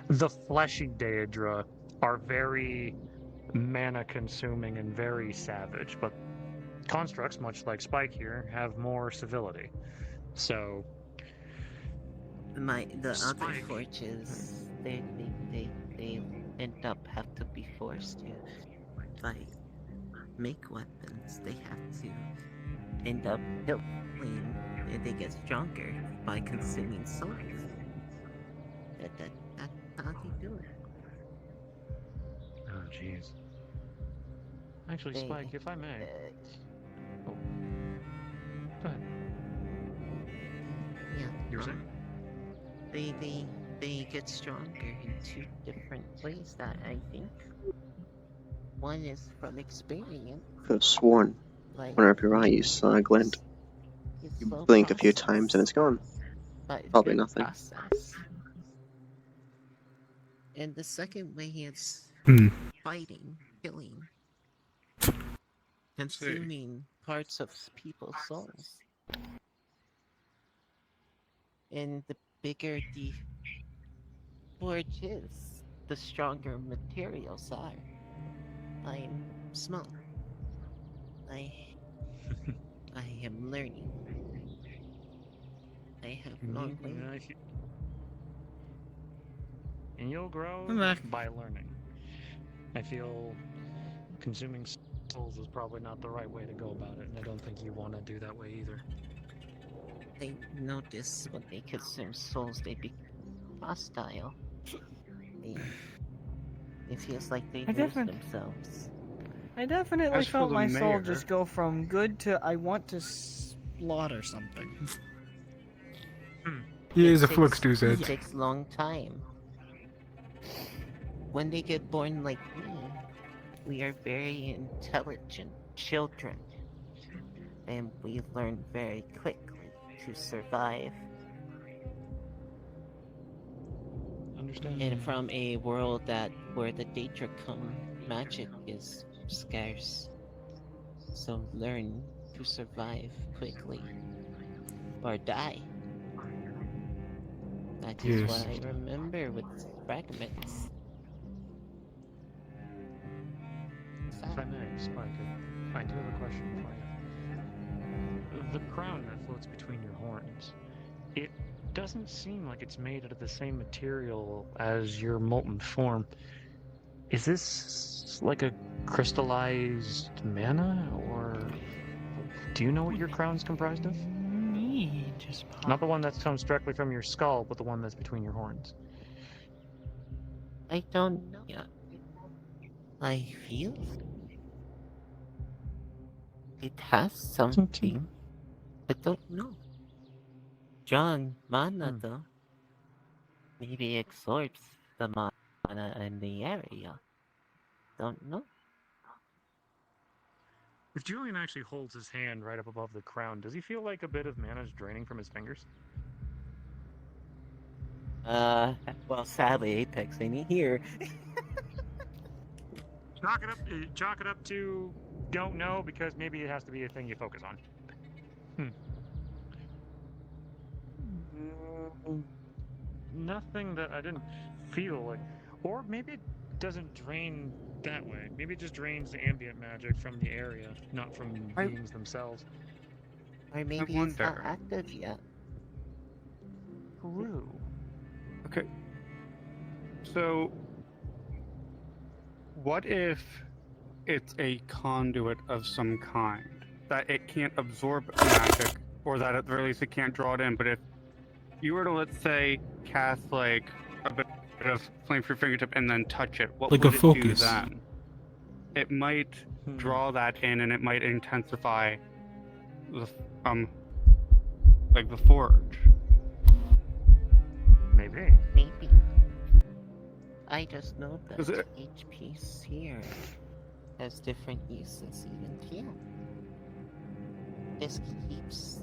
the fleshy Daedra are very mana-consuming and very savage, but constructs, much like Spike here, have more civility. So The other Spike. forges, they end up have to be forced to make weapons. They have to end up healing, and they get stronger by consuming souls. That's how they do it. Oh, jeez. Actually, Spike, if I may. Oh. Go ahead. Yeah. You were saying? They get stronger in two different ways that I think. One is from experience. Could have sworn. Like, Wonder if you're right, you saw a glint. You blink a few times and it's gone. But Probably good nothing. process. And the second way is fighting, killing, consuming parts of people's souls. And the bigger the forge is, the stronger materials are. I'm small. I am learning. I have long ways. And you'll grow I'm back. by learning. I feel consuming souls is probably not the right way to go about it, and I don't think you want to do that way either. I notice when they consume souls, they become hostile. It feels like they lose themselves. I definitely As for felt the my soul mayor- just go from good to I want to slaughter something. He is a It flux dude. takes long time. When they get born like me, we are very intelligent children, and we learn very quickly to survive. Understand? And from a world where the Daedricum magic is scarce, so learn to survive quickly or die. That is Yes. what I remember with fragments. If I may, Spike, I do have a question for you. The crown that floats between your horns, it doesn't seem like it's made out of the same material as your molten form. Is this like a crystallized mana, or do you know what your crown's comprised of? Not the one that comes directly from your skull, but the one that's between your horns. I don't know. I feel it has something. I don't know. John, mana though. Maybe absorbs the mana in the area. Don't know. If Julian actually holds his hand right up above the crown, does he feel like a bit of mana is draining from his fingers? Well, sadly, Apex ain't here. Chalk it up to don't know, because maybe it has to be a thing you focus on. Nothing that I didn't feel like, or maybe it doesn't drain that way. Maybe it just drains the ambient magic from the area, not from beings themselves. Or maybe it's not active yet. True. Okay. So, what if it's a conduit of some kind? That it can't absorb magic, or that at the very least it can't draw it in, but if you were to, let's say, cast like a bit of flame for your fingertip and then touch it, what Like would a it do focus. then? It might draw that in, and it might intensify the like the forge. Maybe. Maybe. I just know that each piece here has different uses even here. This keeps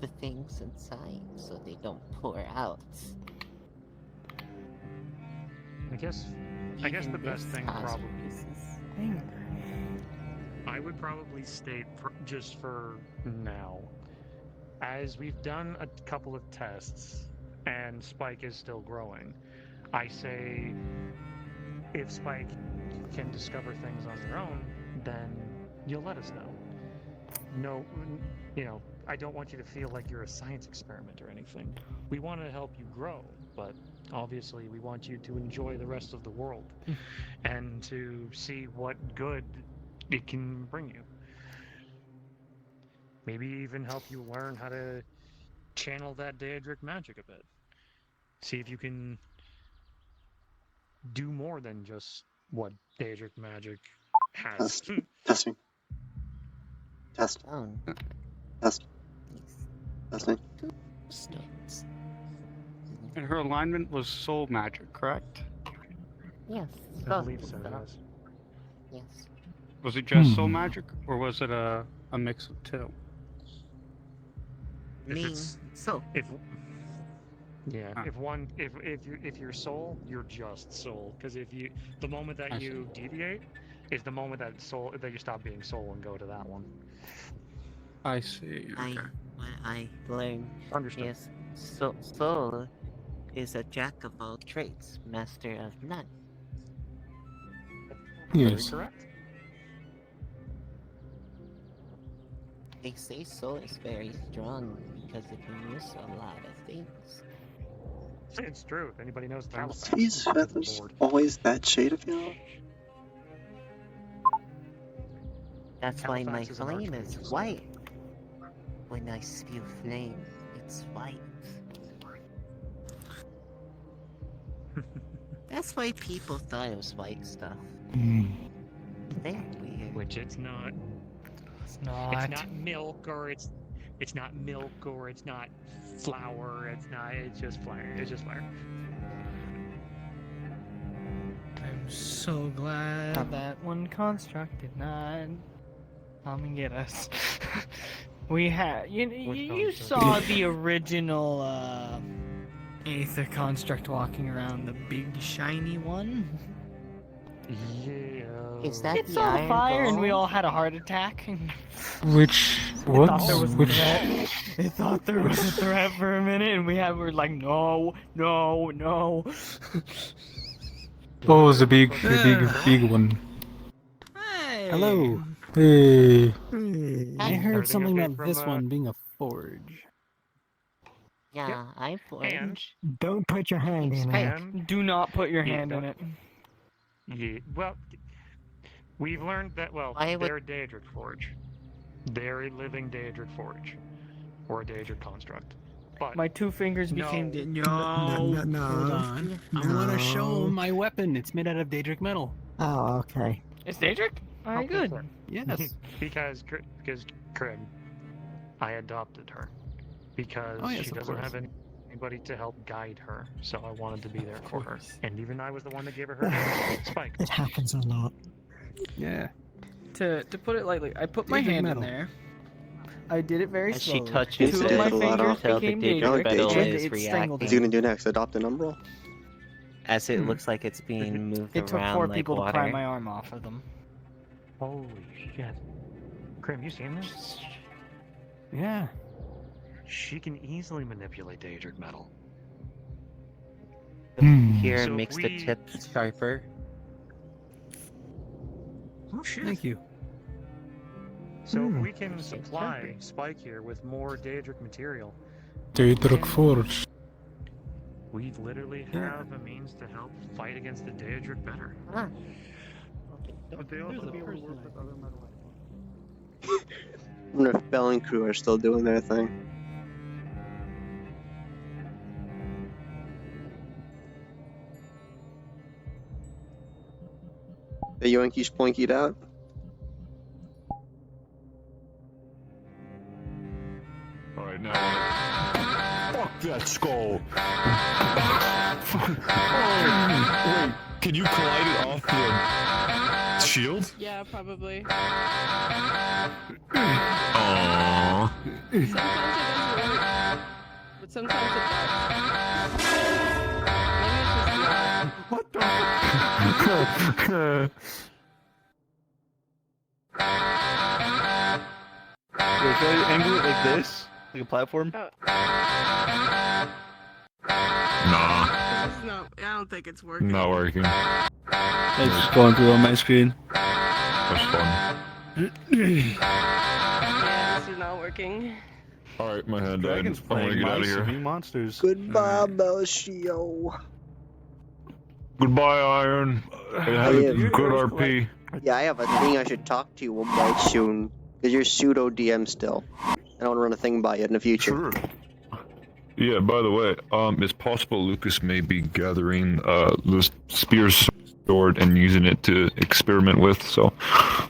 the things inside so they don't pour out. I guess the best thing probably. I would probably state, just for now, as we've done a couple of tests and Spike is still growing, I say if Spike can discover things on their own, then you'll let us know. No, I don't want you to feel like you're a science experiment or anything. We want to help you grow, but obviously we want you to enjoy the rest of the world and to see what good it can bring you. Maybe even help you learn how to channel that Daedric magic a bit. See if you can do more than just what Daedric magic has. Testing. Test. Test. Testing. And her alignment was soul magic, correct? Yes. I believe so, yes. Yes. Was it just soul magic, or was it a mix of two? If you're soul, you're just soul. Because the moment that you deviate is the moment that you stop being soul and go to that one. I see. Okay. I learned. Understood. Yes. Soul is a jack of all trades, master of none. Yes. Correct. They say soul is very strong because it can use a lot of things. It's true. If anybody knows Are Halifax, these it's feathers bored. always that shade of yellow? That's why my Halifax is an flame is archangel. white. When I spew flame, it's white. That's why people thought it was white stuff. They're weird. Which it's not. It's not. It's not milk, or it's not milk, or it's not flour. It's not. It's just fire. It's just fire. I'm so glad that one construct did not come and get us. We had you saw the original Aether construct walking around, the big shiny one. Yeah. Is that It the saw the iron fire and we golem? all had a heart attack. Which It what? thought there was a Which? threat. It thought there was a threat for a minute, and we were like, no. Oh, the big one. Hey. Hello. Hey. I heard Everything something okay about from, this one being a forge. Yeah, I forge. Don't put your hand in it. And Do not put your Yeah, hand in don't- it. Yeah. Well, we've learned that. Well, they're a Daedric forge. They're a living Daedric forge, or a Daedric construct. But My 2 fingers became No. Hold on. I want to show him my weapon. It's made out of Daedric metal. Oh, okay. It's Daedric? Alright, good. Yes. because Krim, I adopted her because Oh, yes, she of doesn't course. have anybody to help guide her, so I wanted to be there for her. And even I was the one that gave her her spike. It happens a lot. Yeah. To put it lightly, I put my Daedric hand metal. in there. I did it very As she slowly. touches 2 it, of my it'll let fingers off. Tell the became Daedric Daedric, metal and is it strangled What's he me. gonna do next? Adopt an umbral? As it looks like it's being moved It took around 4 like people water. to pry my arm off of them. Holy shit. Krim, you seen this? Yeah. She can easily manipulate Daedric metal. Here So if makes the we- tip sharper. Oh shit. Thank you. So if we can supply Spike here with more Daedric material, Daedric forge. we literally have a means to help fight against the Daedric better. But they also be able to work with other metal. I wonder if Bell and crew are still doing their thing. The Yoinki's poinkied out. Alright, now. Fuck that skull! Oh, wait, can you collide it off the shield? Yeah, probably. Aww. Sometimes it doesn't work, but sometimes it does. Maybe it's just not. What the Yeah, should I angle it like this? Like a platform? Oh. Nah, This is not. I don't think it's working. not working. It's just going through on my screen. That's fun. Yeah, this is not working. Alright, my hand died. Dragons I wanna playing get out of mice and here. new monsters. Goodbye, Belshio. Goodbye, Iron. Have a good RP. Yeah, I have a thing I should talk to you about soon. Because you're pseudo DM still. I don't want to run a thing by you in the future. Sure. Yeah, by the way, it's possible Lucas may be gathering the spear's sword and using it to experiment with, so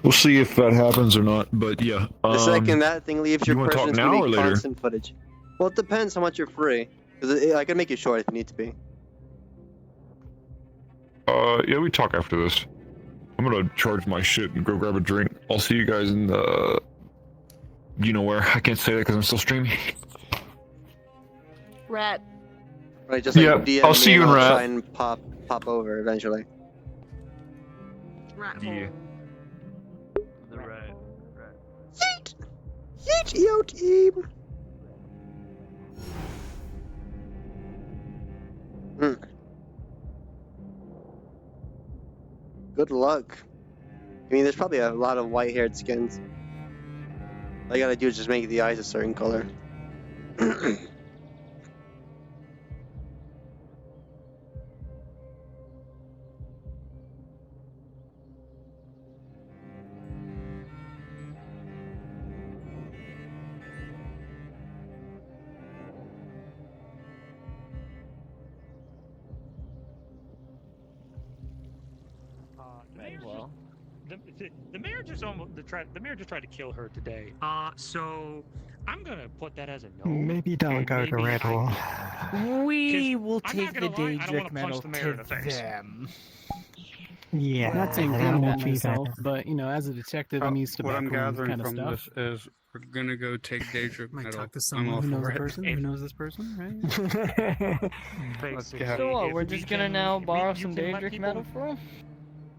we'll see if that happens or not. But yeah, The second that thing leaves your you wanna talk person, it's now gonna or be later? constant footage. Well, it depends how much you're free. Because I can make it short if you need to be. Yeah, we talk after this. I'm gonna charge my shit and go grab a drink. I'll see you guys in the... You know where. I can't say that because I'm still streaming. Rat. Right, just like Yeah, DM I'll me see you and in I'll Rat. try and pop over eventually. Rat Yeah. hole. The rat. Yeet! Yeet, yo, team! Good luck. I mean, there's probably a lot of white-haired skins. All you gotta do is just make the eyes a certain color. The mayor just tried to kill her today. So I'm gonna put that as a no. Maybe don't go to Riddle. We will I'm not take the gonna lie, I don't Daedric wanna punch metal the mayor in to the face. them. Yeah, Not to I include don't that want you myself, to. but you know, as a detective, I'm used to What I'm backroom gathering kind of from stuff. this is we're gonna go take Daedric Might metal. talk to I'm someone all who knows for the it. person who knows this person, right? Let's Basically, go. So what, if we're we just gonna can- now we- borrow you some can let Daedric people- metal for him?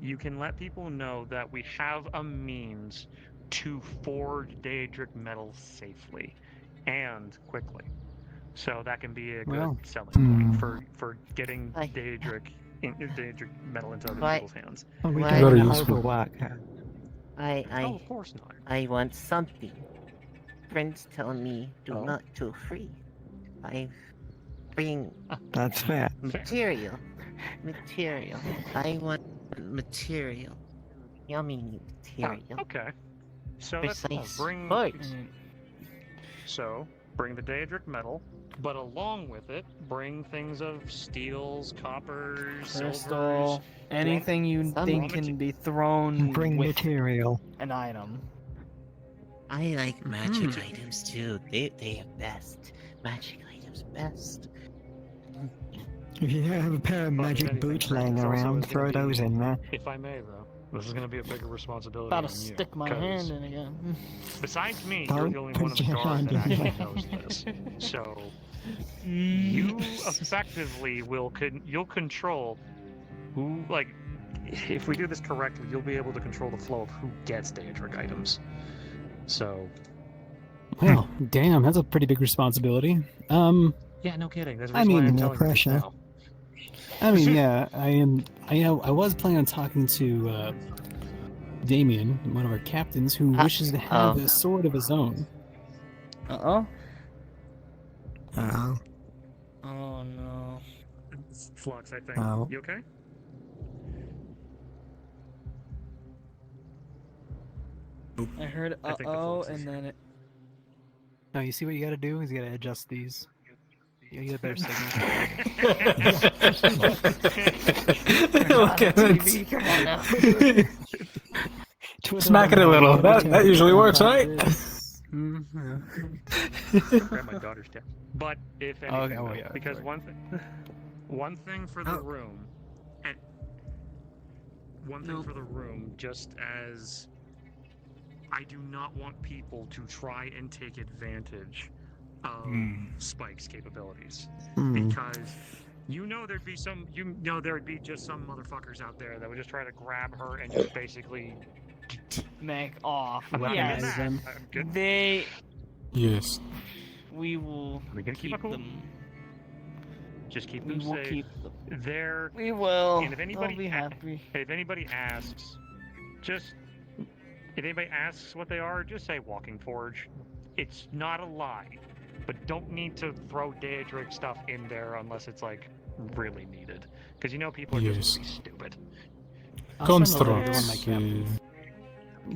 You can let people know that we have a means to forge Daedric metal safely and quickly. So that can be a good Well, selling point for getting Daedric metal into other Why- people's hands. Oh, we Why- don't Very want useful. overwork her. Oh, of course not. I want something. Friends tell me do Oh. not feel free. I bring That's fair. material. Material. I want material. Yummy material. Okay. So that's cool. Precise Bring words. So bring the Daedric metal, but along with it, bring things of steels, coppers, Crystal, silvers, anything you think can be thrown Bring with material. an item. I like magic items too. They are best. Magic items best. If you have a pair of magic boots laying It's also around, gonna throw be- those in there. If I may, though, this is going to be a bigger responsibility About to on you. stick my 'cause hand in again. Besides me, Don't you're the only one in put the your guard hand that in actually there. knows this. So you effectively you'll control who, like, if we do this correctly, you'll be able to control the flow of who gets Daedric items. So Well, damn, that's a pretty big responsibility. yeah, no kidding. That's I why mean, I'm no telling you this pressure. now. I mean, yeah, I was planning on talking to Damien, one of our captains, who wishes to have a sword of his own. Uh-oh. Oh. Oh no. Flux, I think. Oh. You okay? I heard I think the uh-oh, flux is- and then it... No, you see what you gotta do is you gotta adjust these. You get a better signal. Look at TV, come on now. Smack it a little. That usually works, right? Grab my daughter's tip. But if Oh, anything, okay, though, yeah, because sorry. one thing for the room, and one thing for the room, just as I do not want people to try and take advantage of Spike's capabilities, because there'd be just some motherfuckers out there that would just try to grab her and just basically Make off. I'm not Yes. gonna do that. I'm good. They... Yes. We will We're gonna keep it cool. them. Just keep We them will safe. keep them. They're We will. And if anybody They'll be happy. If anybody asks, if anybody asks what they are, just say Walking Forge. It's not a lie, but don't need to throw Daedric stuff in there unless it's like really needed, because people are just really stupid. Constructs.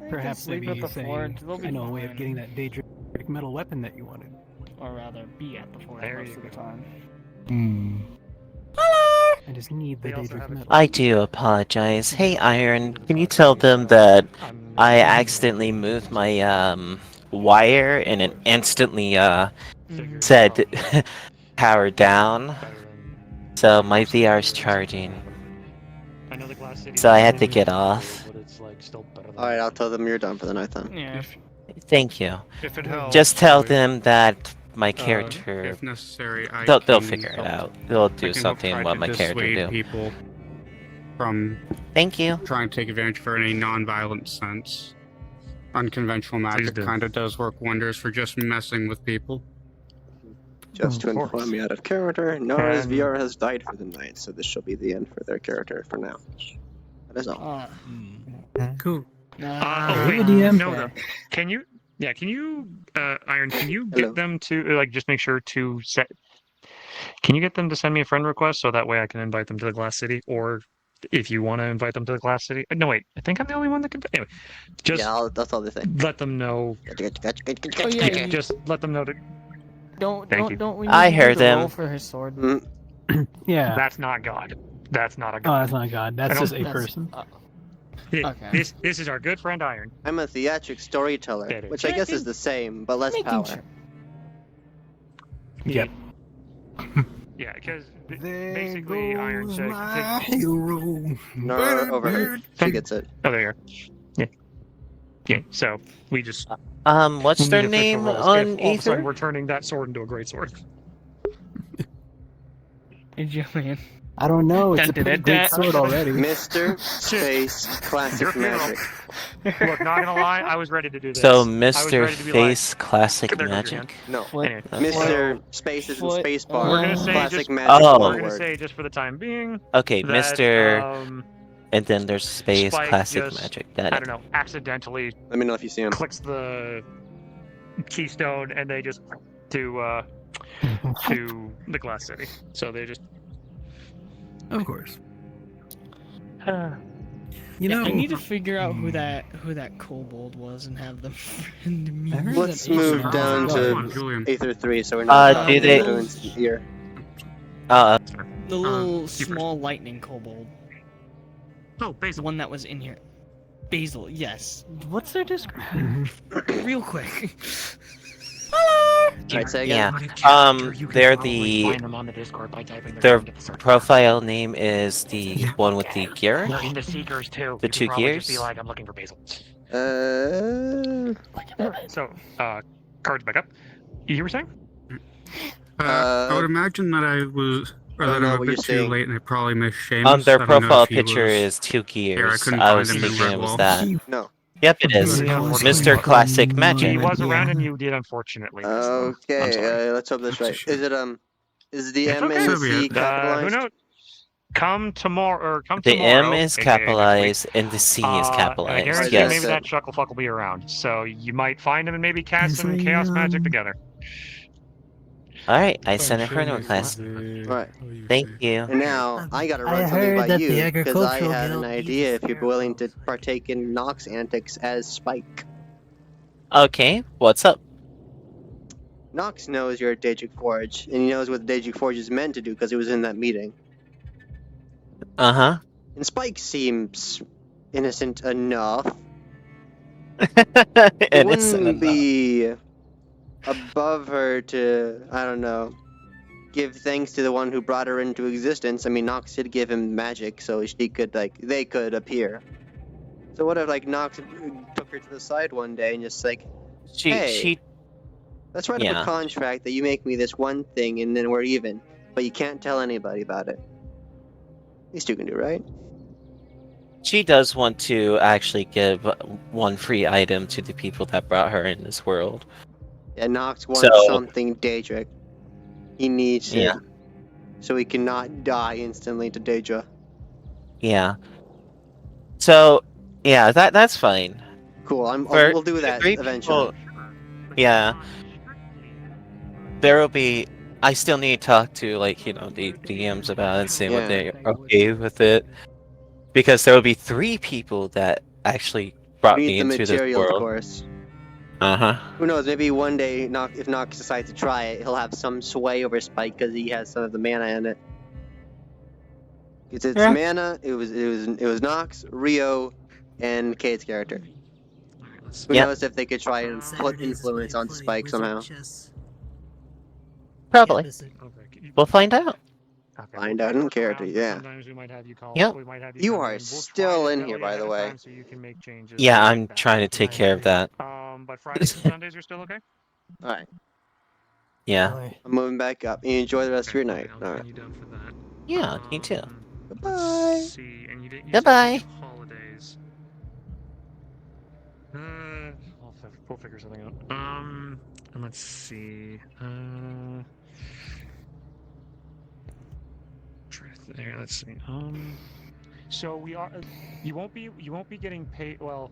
Perhaps sleep maybe at the say, forge, they'll be I know a way of fine. getting that Daedric metal weapon that you wanted. Or rather, be at the forge There most you of the go. time. I just need the Daedric metal. I do apologize. Hey, Iron, can you tell them that I accidentally moved my wire and it instantly said power down. So my VR's charging. I know the Glass City. So I had to get off. But it's like still better than Alright, I'll tell them you're done for the night then. Yeah. Thank you. If it helps, Just tell please. them that my character. If necessary, they'll can figure it help- out. They'll I do can help something try what to my character dissuade do. people from Thank you. trying to take advantage for any non-violent sense. Unconventional magic do. kind of does work wonders for just messing with people. Just to Of course. inform you out of character, Nora's And- VR has died for the night, so this shall be the end for their character for now. That is all. Cool. Oh wait, DM. no, though. Can you Yeah, can you, Iron? Can you Hello. get them to like just make sure to set? Can you get them to send me a friend request so that way I can invite them to the Glass City? Or if you want to invite them to the Glass City, no wait, I think I'm the only one that can. Anyway, just that's all the thing. let them know. Oh yeah, Just let them know to. don't Thank you. don't we need I you heard to roll them. for her sword? Yeah. That's not God. That's not a Oh, God. that's not God. That's just a person. This is our good friend Iron. I'm a theatric storyteller, It is. which I guess is the same, but less power. Yep. Yeah, because basically Iron said. Nor overheard. She gets it. Oh, there you are. Yeah. Yeah. So we just. What's we'll their need official name roles on if all of a sudden Aether? we're turning that sword into a great sword. Hey, Julian. I don't know. It's a pretty great sword already. Mr. Space Classic Magic. Look, not gonna lie, I was ready to do this. So, I was Mr. ready to be Face Classic there goes your Magic? hand. No. Anyway, Mr. Spaces and Space Bar. We're gonna say Classic just Magic. Oh. One we're gonna word. say just for the time being. Okay, that, Mr. And then there's Space Spike Classic just, Magic. I don't know, accidentally. Let me know if you see him. Clicks the keystone and they just to the Glass City. So they just. Of course. You know, I need to figure out who that kobold was and have them friend me. Let's move down to Aether 3 so we're not do they- here. The little small lightning kobold. Oh, Basil. The one that was in here. Basil, yes. What's their description? Real quick. Alright, say Yeah. again. They're the. Their profile name is the one with the gear. They're in the Seekers too. The You two can probably gears. just be like, I'm looking for Basil. So, cards back up. You were saying? I would imagine that I was. Or that I'm a bit too late and I probably missed Seamus. Their I don't know profile if he picture was is two here. I gears. couldn't I find was him in thinking it was Redwall. that. No. Yep, it is. Mr. Classic Magic. He was around and you did unfortunately. miss them. I'm sorry. Okay, let's hope that's right. Is it is the It's M okay. and the C Who capitalized? knows? Come tomorrow, or come The tomorrow. M is aka next week. capitalized and the C is And I capitalized. guarantee you Yes. maybe that Shucklefuck will be around. So you might find him and maybe cast some chaos magic together. Alright, I sent a friend request. Alright. Thank you. And now I gotta I run something heard by that you the because I agricultural have an guild idea if you're willing to partake in Nox antics as Spike. Okay, what's up? Nox knows you're at Daedric Forge, and he knows what the Daedric Forge is meant to do because he was in that meeting. Uh-huh. And Spike seems innocent enough. It Innocent wouldn't enough. be above her to, I don't know, give thanks to the one who brought her into existence. I mean, Nox did give him magic, so she could, like, they could appear. So what if, like, Nox took her to the side one day and just, like, hey, let's write up yeah. a contract that you make me this one thing and then we're even, but you can't tell anybody about it. These two can do, right? She does want to actually give one free item to the people that brought her in this world. Yeah, Nox wants So- something Daedric. He needs Yeah. it. So he cannot die instantly to Daedra. Yeah. So, yeah, that's fine. Cool, For we'll do that three eventually. people- yeah. There will be. I still need to talk to, like, you know, the DMs about it and see what Yeah. they're okay with it. Because there will be 3 people that actually brought We me need the into this material, of world. course. Uh-huh. Who knows, maybe one day, if Nox decides to try it, he'll have some sway over Spike because he has some of the mana in it. It's Yeah. mana, it was Nox, Rio, and Kate's character. Who Yep. knows if they could try and put influence on Spike somehow. Probably. We'll find out. Find out in character, yeah. Sometimes we might have you call. Yep. We might have You come are in. We'll still try to in tell here, you by ahead the of way. time so you can make changes Yeah, like I'm that. trying to take care of that. But Fridays and Sundays are still okay. Alright, Yeah. I'm moving back up. You enjoy the rest of your night. Alright. Yeah, me too. Goodbye. See, and you didn't use Goodbye. any holidays. We'll figure something out. And let's see. There, let's see. So we are. You won't be getting paid. Well,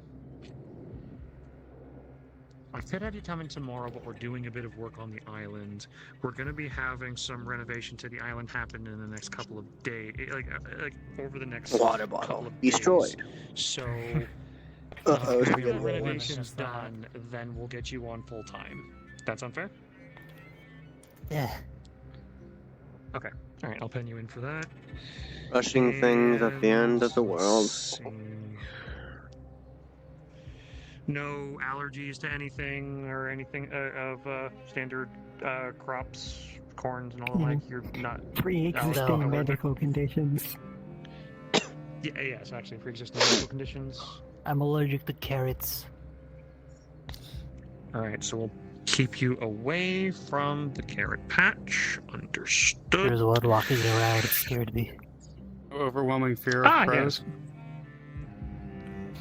I could have you come in tomorrow, but we're doing a bit of work on the island. We're going to be having some renovation to the island happen in the next couple of days, like over the next Water couple bottle of destroyed. days. So, Uh-oh, after it's the good. renovation's done, then we'll get you on full time. That's unfair? Yeah. Okay. All right, I'll pen you in for that. Rushing things at the end of the world. No allergies to anything or anything of standard crops, corns, and all the like. You're not Pre-existing medical conditions. Yes, actually, pre-existing medical conditions. I'm allergic to carrots. All right, so we'll keep you away from the carrot patch. Understood. There's one walking around. It scared me. Overwhelming fear of crows.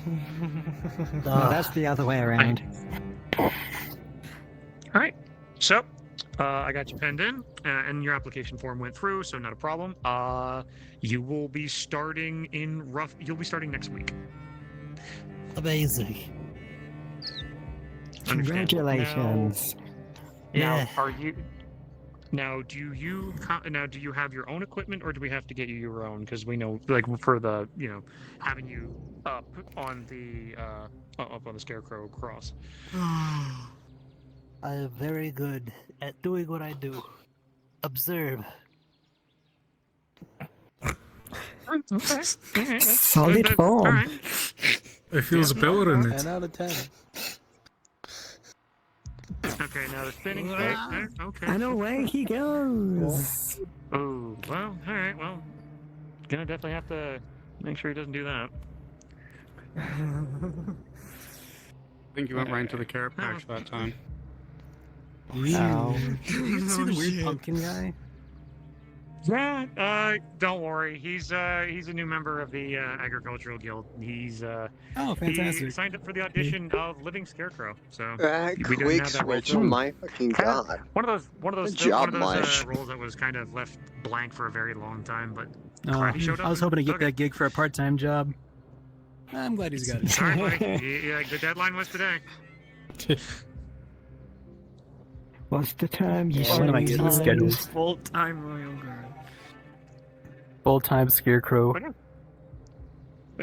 No, that's the other way around. All right, so I got you penned in, and your application form went through, so not a problem. You will be starting You'll be starting next week. Amazing. Congratulations. Now, are you? Now, do you have your own equipment, or do we have to get you your own? Because we know, like, for the having you up on the Scarecrow cross. I am very good at doing what I do. Observe. Okay. Solid form. All right. It feels better in it. 10 out of 10. Okay, now the spinning stick. Okay. And away he goes. Oh, well, all right. Well, gonna definitely have to make sure he doesn't do that. I think you went right into the carrot patch that time. Did you see the weird pumpkin guy? Yeah. Don't worry. He's a new member of the agricultural guild. He's fantastic. He signed up for the audition of Living Scarecrow. So we didn't Quick have that role switch, filled. my fucking god. One of those Good job, roles that was kind of left blank for a very long time, but Oh, glad he showed up. I was hoping to get that gig for a part-time job. I'm glad he's got it. Sorry, buddy. Yeah, the deadline was today. What's the time? You One of my kids' schedules. Full-time Royal Guard. Full-time Scarecrow. But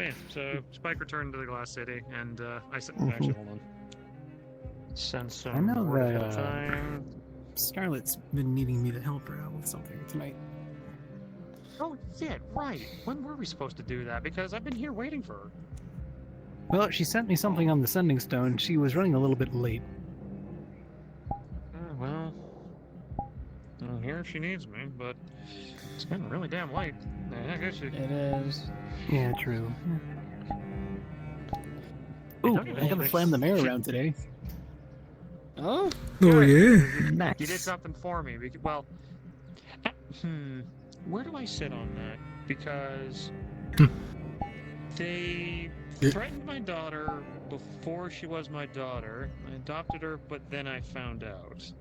yeah, so Spike returned to the Glass City, and I sent. Actually, hold on. Send some. I know more that time. Scarlett's been needing me to help her out with something tonight. Oh, yeah, right. When were we supposed to do that? Because I've been here waiting for her. Well, she sent me something on the sending stone. She was running a little bit late. Well, I'm here if she needs me, but it's getting really damn late. I guess it is. Yeah, true. Ooh, I gotta slam the mayor around today. Oh? Oh, yeah. You did something for me. Well, where do I sit on that? Because they threatened my daughter before she was my daughter. I adopted her, but then I found out.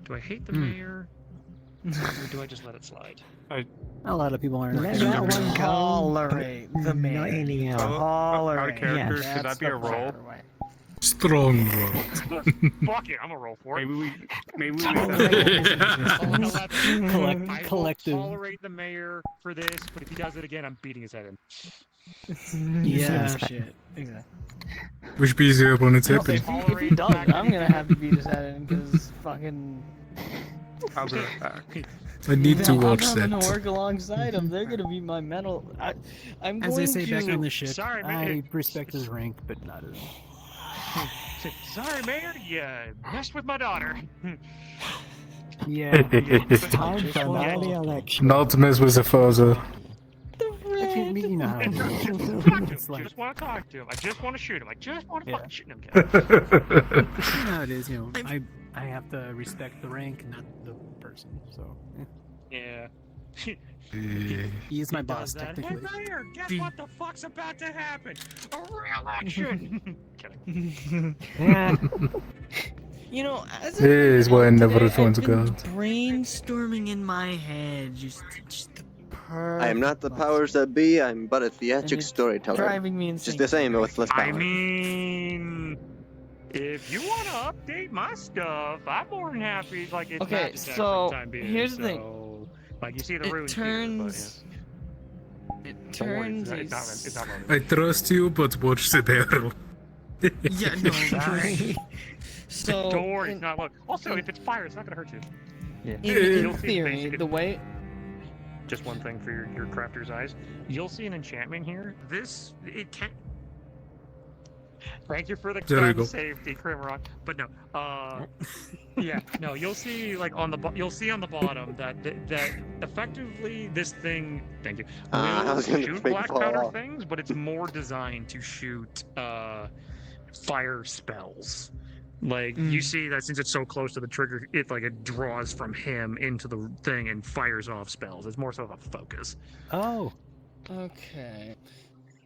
Do I hate the mayor? Or do I just let it slide? A lot of people aren't. Let that one go. Tolerate the man. Not any else. Out of character, Yes. should that be a roll? Strong roll. Fuck it, I'm a roll for it. Maybe we Collective. I will tolerate the mayor for this, but if he does it again, I'm beating his head in. Yeah. Shit. Exactly. Which be easier when it's If happening? he does, I'm gonna have to beat his head in because fucking. I'll be right back. I need to watch I'm having to that. work alongside him. They're gonna be my mental. I'm As going they say to. back on the ship, Sorry, I man. respect his rank, but not his. Sorry, mayor, you messed with my daughter. Yeah. It's time for another election. Not to mess with the father. You know how it is. I just want to talk to him. I just want to shoot him. I just want to fucking shoot him. You know how it is. You know, I have to respect the rank, not the person. So. Yeah. He is my boss, Hey, technically. mayor, guess what the fuck's about to happen? A re-election. Kidding. Yeah. You know, as This is why I never today, return I've to been God. brainstorming in my head, just the perfect. I am not the powers that be, I'm but a theatric storyteller. driving me insane. Just the same, but with less I power. mean, If you want to update my stuff, I'm more than happy. Like it's Okay, magic deck so for the time being, here's the so, thing. Like you see the It runes turns. here, It but, yeah. Don't worry, turns. it's not loaded. I trust you, but watch the barrel. Yeah, no. Sorry. So Don't worry, it's not loaded. Also, if it's fire, it's not gonna hurt you. Yeah. in theory, the way. Just one thing for your crafter's eyes. You'll see an enchantment here. It can. Thank you for the There you go. safety, Crimrock. But no, yeah, no. You'll see like on the bottom that effectively this thing. Thank you. I Will was gonna shoot make black fall powder off. things, but it's more designed to shoot fire spells. Like you see that since it's so close to the trigger, it draws from him into the thing and fires off spells. It's more so of a focus. Oh. Okay.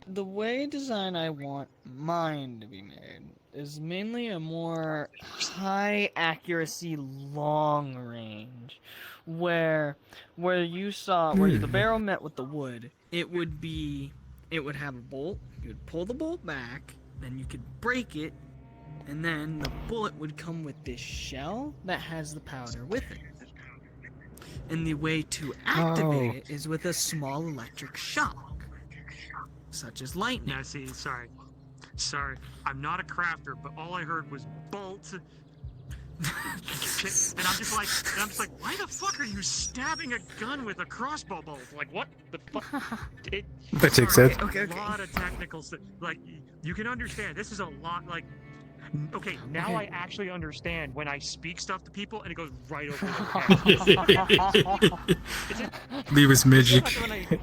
The way design I want mine to be made is mainly a more high accuracy long range where you saw where the barrel met with the wood, it would have a bolt, you would pull the bolt back, then you could break it, and then the bullet would come with this shell that has the powder with it. And the way to activate it is with a small electric shock, such as lightning. Now, see, sorry, I'm not a crafter, but all I heard was bolt, and I'm just like, why the fuck are you stabbing a gun with a crossbow bolt? Like, what the fuck? That takes sense. A lot of technical stuff. Like, you can understand. This is a lot. Like, okay, now I actually understand when I speak stuff to people and it goes right over their head. Leave his magic.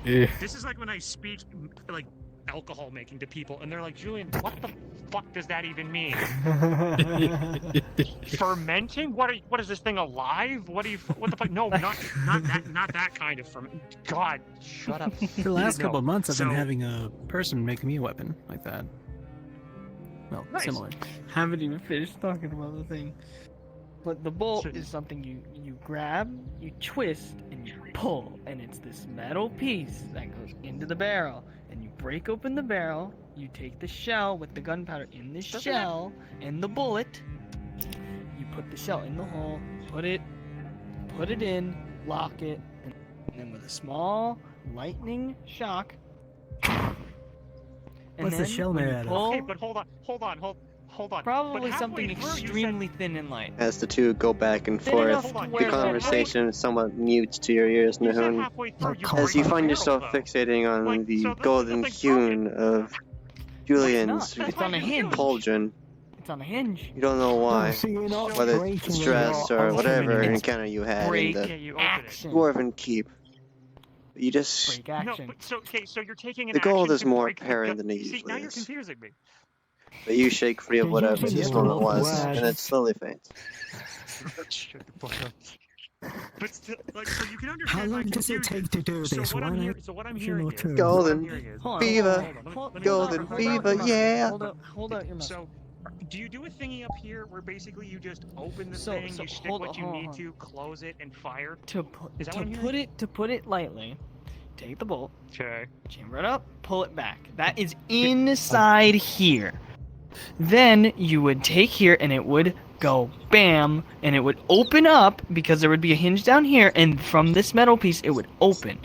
This is like when I speak like alcohol making to people and they're like, Julian, what the fuck does that even mean? Fermenting? What is this thing alive? What the fuck? No, not that kind of ferment. God, shut up. For the last couple of months, I've been having a person make me a weapon like that. Well, similar. Haven't even finished talking about the thing. But the bolt is something you grab, you twist, and you pull, and it's this metal piece that goes into the barrel. And you break open the barrel, you take the shell with the gunpowder in the shell, and the bullet, you put the shell in the hole, put it in, lock it, and then with a small lightning shock. What's the shell made out of? Okay, but hold on. Probably But something halfway through, you extremely thin and light. As the two go back and Thin enough forth, to the where- conversation is somewhat mute to your ears, Nahun. As you find yourself fixating on the golden hue of Julian's It's on a hinge. pauldron. It's on a hinge. You don't know why, So you're not whether breaking it's it stress all. or whatever It's encounter you had in break the action. Dwarven Keep. You just... Break action. So you're taking an The gold action is to more break the apparent gun- than it See, usually now you're is. confusing me. But you shake free of whatever usually this it's moment more was, flash. and it slowly fades. Shut the fuck up. But still, like, so you can understand How long my does it confusion. take to do this? So what I'm Why hearing, not? so what I'm If hearing you know is, too. Golden Hold on, fever. hold on. Golden Hold fever, out your yeah. mouth. Hold out your mouth. So, do you do a thingy up here where basically you just open the So- thing, so you stick hold what on, you hold need on. to, close it, and fire? To Is that what I'm hearing? put it lightly, take the bolt, Okay. chamber it up, pull it back. That is inside here. Then you would take here and it would go bam, and it would open up because there would be a hinge down here, and from this metal piece it would open.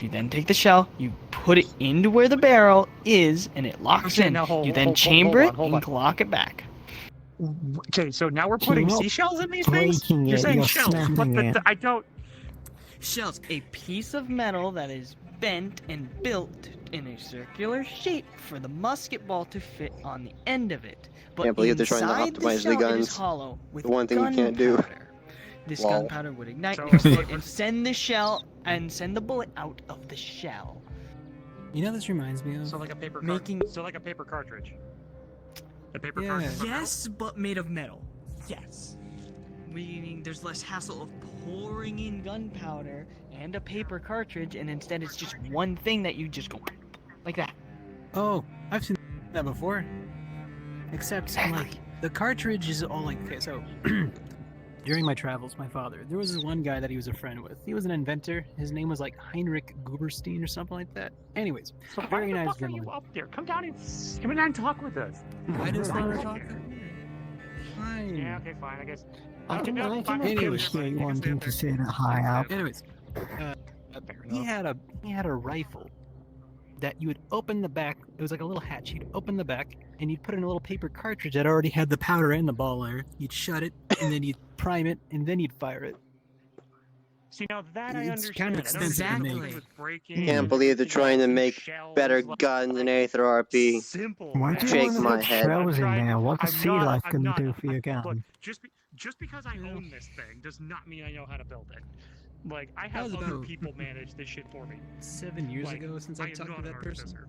You then take the shell, you put it into where the barrel is, and it locks Okay, in. now hold- you then hold- chamber hold on, it hold and lock it back. Okay, so now we're putting not seashells in these things? breaking You're it, saying you're shells, but snapping it. I don't... Shells, a piece of metal that is bent and built in a circular shape for the musket ball to fit on the end of it. But Can't believe they're trying to inside optimize the shell, it is guns. hollow with The one thing you can't do. gunpowder. This Lol. gunpowder would ignite So- your sword and send the shell and send the bullet out of the shell. You know, this reminds me of So like a paper so like a paper cartridge. A paper Yeah. cartridge. but Yes, but made of metal. Yes. Meaning there's less hassle of pouring in gunpowder and a paper cartridge, and instead it's just one thing that you just go like that. Oh, I've seen that before. Except, like, the cartridge is all like, okay, so, during my travels, my father, there was this one guy that he was a friend with. He was an inventor. His name was, like, Heinrich Guberstein or something like that. Anyways, So why very the nice fuck are you gentleman. up there? Come down and talk with us. I just want to talk. fine. Yeah, okay, fine. I guess. I can fine. appreciate wanting to sit high up. Anyways, he had a rifle that you would open the back. It was like a little hatch. You'd open the back, and you'd put in a little paper cartridge that already had the powder and the ball iron. You'd shut it, and then you'd prime it, and then you'd fire it. See, now that I It's understand. kind of expensive to make. Can't believe they're trying to make better guns than Aether RP. Why do you Shake want to my put head. shells in there? What's a sea life gonna do for your gun? Just because I own this thing does not mean I know how to build it. Like, I That have was other about people manage this shit for me. 7 years Like, ago since I I am talked not to an that person. artificer.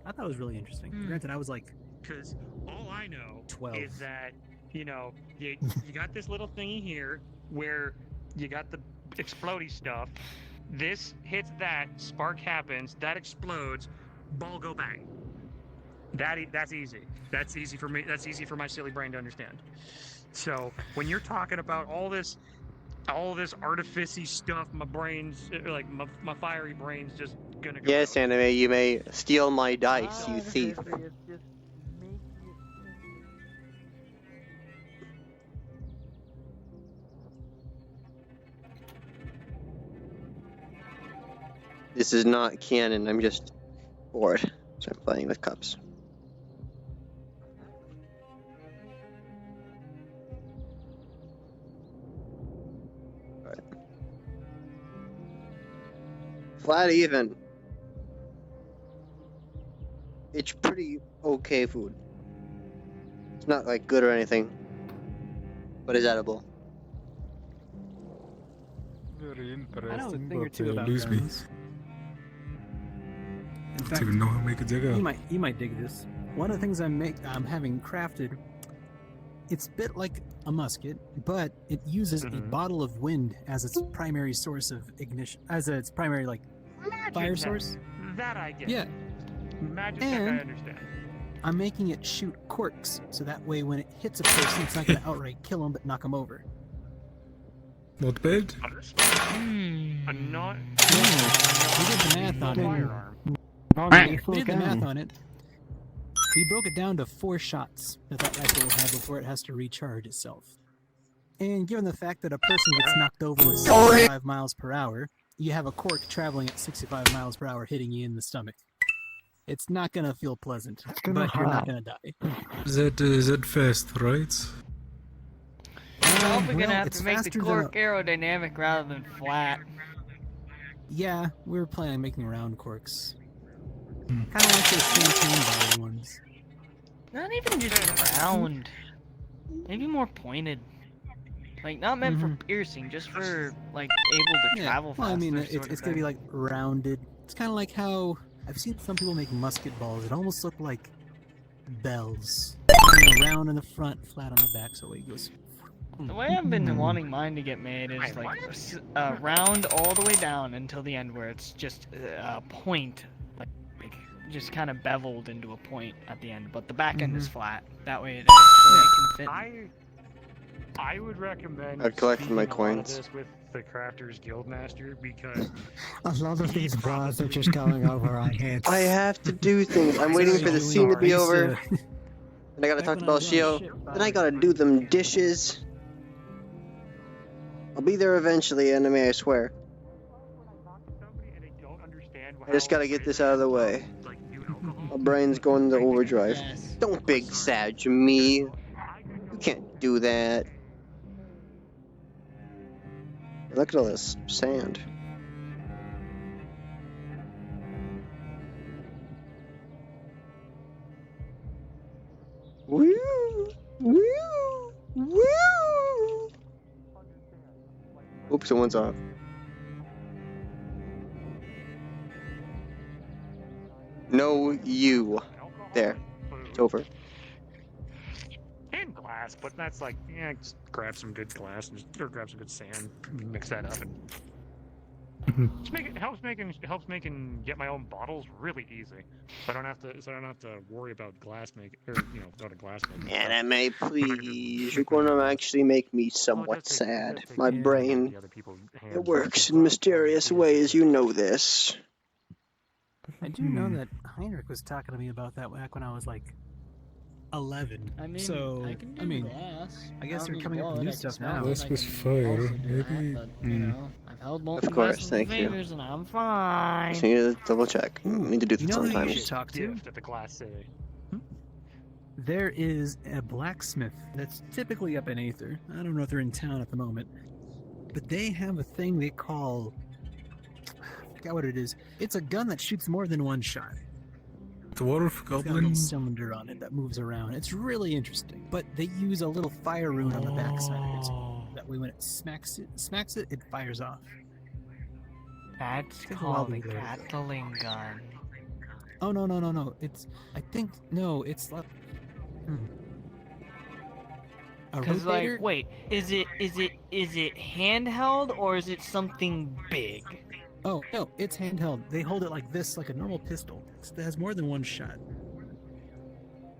I thought it was really interesting. Granted, I was like, Because all I know 12. is that, you know, you got this little thingy here where you got the explodey stuff. This hits that, spark happens, that explodes, ball go bang. That's easy. That's easy for me. That's easy for my silly brain to understand. So when you're talking about all this artificey stuff, my brain's like my fiery brain's just gonna go. Yes, anime, you may steal my dice, you thief. This is not canon, I'm just bored, so I'm playing with cups. Alright. Flat even. It's pretty okay food. It's not like good or anything, but it's edible. Very I know a interesting, thing or but two about lose me. guns. In Don't fact, even know how to make a jigger. you might dig this. One of the things I'm having crafted, it's a bit like a musket, but it uses a bottle of wind as its primary source of ignition, as its primary like fire source. That I get. Yeah. Magic tech, And I understand. I'm making it shoot corks, so that way when it hits a person, it's not going to outright kill them, but knock them over. Not bad. I'm not. We did the math on it. Non-lethal We did the math gun. on it. We broke it down to 4 shots that rifle will have before it has to recharge itself. And given the fact that a person gets knocked over with 65 miles per hour, you have a cork traveling at 65 miles per hour hitting you in the stomach. It's not gonna feel pleasant, gonna but you're not hurt. gonna die. That fast, right? Probably well, gonna have it's to make the faster than cork aerodynamic rather than flat. Yeah, we were planning on making round corks. Kind of like those champagne bottle ones. Not even just round. Maybe more pointed. Like, not meant for piercing, just for, like, able to travel faster. Well, I mean, sort of it's gonna be thing. like rounded. It's kind of like how I've seen some people make musket balls. It almost look like bells. You know, round in the front, flat on the back, so it goes. The way I've been wanting mine to get made is like round all the way down until the end, where it's just a point, like just kind of beveled into a point at the end, but the back end is flat. That way it actually can fit. I would recommend I'd collect my speaking a lot of coins. this with the Crafters Guildmaster because A lot of these bars are just going over our heads. I have to do things. I'm waiting for the scene to be over. Then I gotta talk to Belshio. Then I gotta do them dishes. I'll be there eventually, anime, I swear. I just gotta get this out of the way. My brain's going to overdrive. Don't big sag me. You can't do that. Look at all this sand. Woo! Woo! Woo! Oops, someone's off. No, you. There. It's over. and glass, but that's like, yeah, just grab some good glass and or grab some good sand, mix that up, and just make it helps making get my own bottles really easy. So I don't have to worry about glass making or about a glass making. Anime, please. You're gonna actually make me somewhat sad. My brain, it works in mysterious ways, you know this. I do know that Heinrich was talking to me about that back when I was like 11. I mean, so I can do glass. I guess don't they're need coming up with wood, new I can stuff smelt now. it, Glass I was can fire, also do that, maybe. but, you know, I've held molten Of glass course, with my thank you. fingers and I'm fine. Just need to double check. Need to do You that know who you sometimes. should talk to? Gift at the Glass City. There is a blacksmith that's typically up in Aether. I don't know if they're in town at the moment, but they have a thing they call, I forgot what it is. It's a gun that shoots more than one shot. Dwarf It's got a little goblin. cylinder on it that moves around. It's really interesting, but they use a little fire rune on the backside of it. That way, when it smacks it, it fires off. That's Take a while called to a get over it. Gatling gun. Oh no! It's it's like a Cause rotator. like, wait, is it handheld or is it something big? Oh no, it's handheld. They hold it like this, like a normal pistol. It has more than one shot.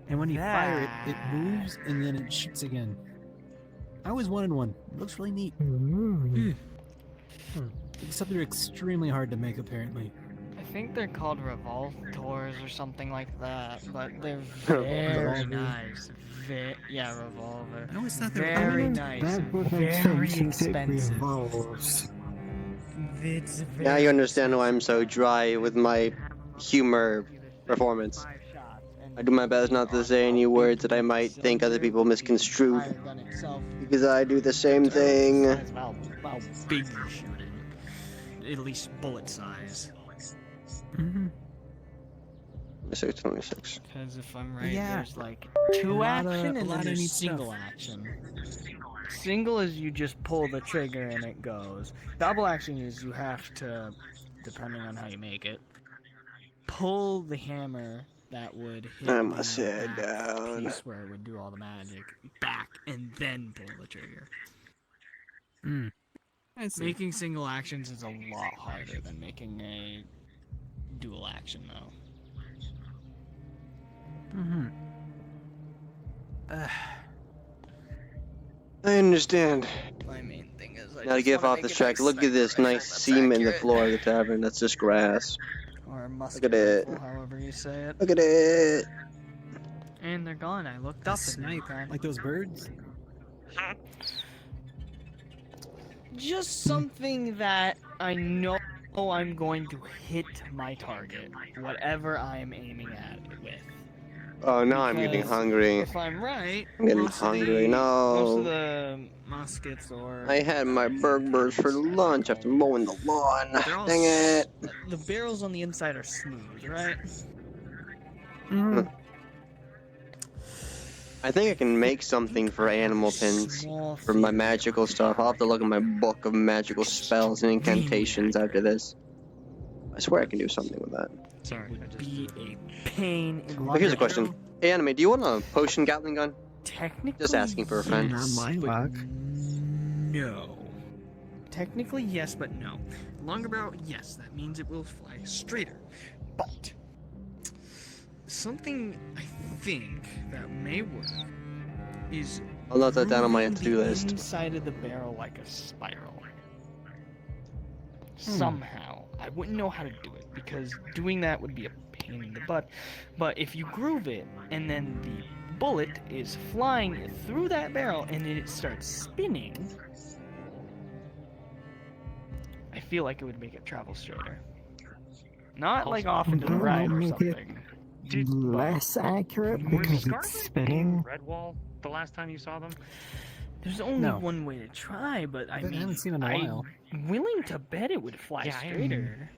And when you fire it, it moves and then it shoots again. I always wanted one. It looks really neat. Except they're extremely hard to make, apparently. I think they're called revoltors or something like that, but they're very nice. Yeah, revolver. I always thought they were very nice, very expensive. Now you understand why I'm so dry with my humor performance. I do my best not to say any words that I might think other people misconstrue. Because I do the same thing. How big you're shooting. At least bullet size. Mm-hmm. 26. Because if I'm right, Yeah. there's like two action and then there's single stuff. action. Single is you just pull the trigger and it goes. Double action is you have to, depending on how you make it, pull the hammer that would hit I must the sit back down. piece where it would do all the magic back and then pull the trigger. I see. Making single actions is a lot harder than making a dual action though. I understand. My main thing is I Now to just get wanna off make this an track, look at this nice seam in the floor of the tavern. That's just grass. Or Look at it. rifle, however you say it. Look at it. And they're gone. I looked A up snipe, and like those birds. just something that I know I'm going to hit my target, whatever I'm aiming at it with. Oh, now I'm getting Because hungry. If I'm right, I'm getting most of hungry. the- Most of No. the muskets or I had my burgers for lunch after mowing the lawn. they're all Dang it. The barrels on the inside are smooth, right? I think I can make something for animal pins for my magical stuff. I'll have to look at my book of magical spells and incantations after this. I swear I can do something with that. Sorry, I just. Be a pain in But here's a question. Hey, Anime, do you want a potion gatling gun? Technically, Just asking for a friend. but no. Technically, yes, but no. Longer barrel, yes, that means it will fly straighter. But something I think that may work is I'll note that down on my moving to-do the list. inside of the barrel like a spiral. Somehow, I wouldn't know how to do it because doing that would be a pain in the butt. But if you groove it and then the bullet is flying through that barrel and then it starts spinning, I feel like it would make it travel straighter. Not like off into the right or something. Less accurate Were because Scarlet it's in spinning. Redwall the last time you saw them? There's only No. one way to try, but I haven't mean, seen it in a while. I'm willing to bet it would fly Yeah, I am. straighter.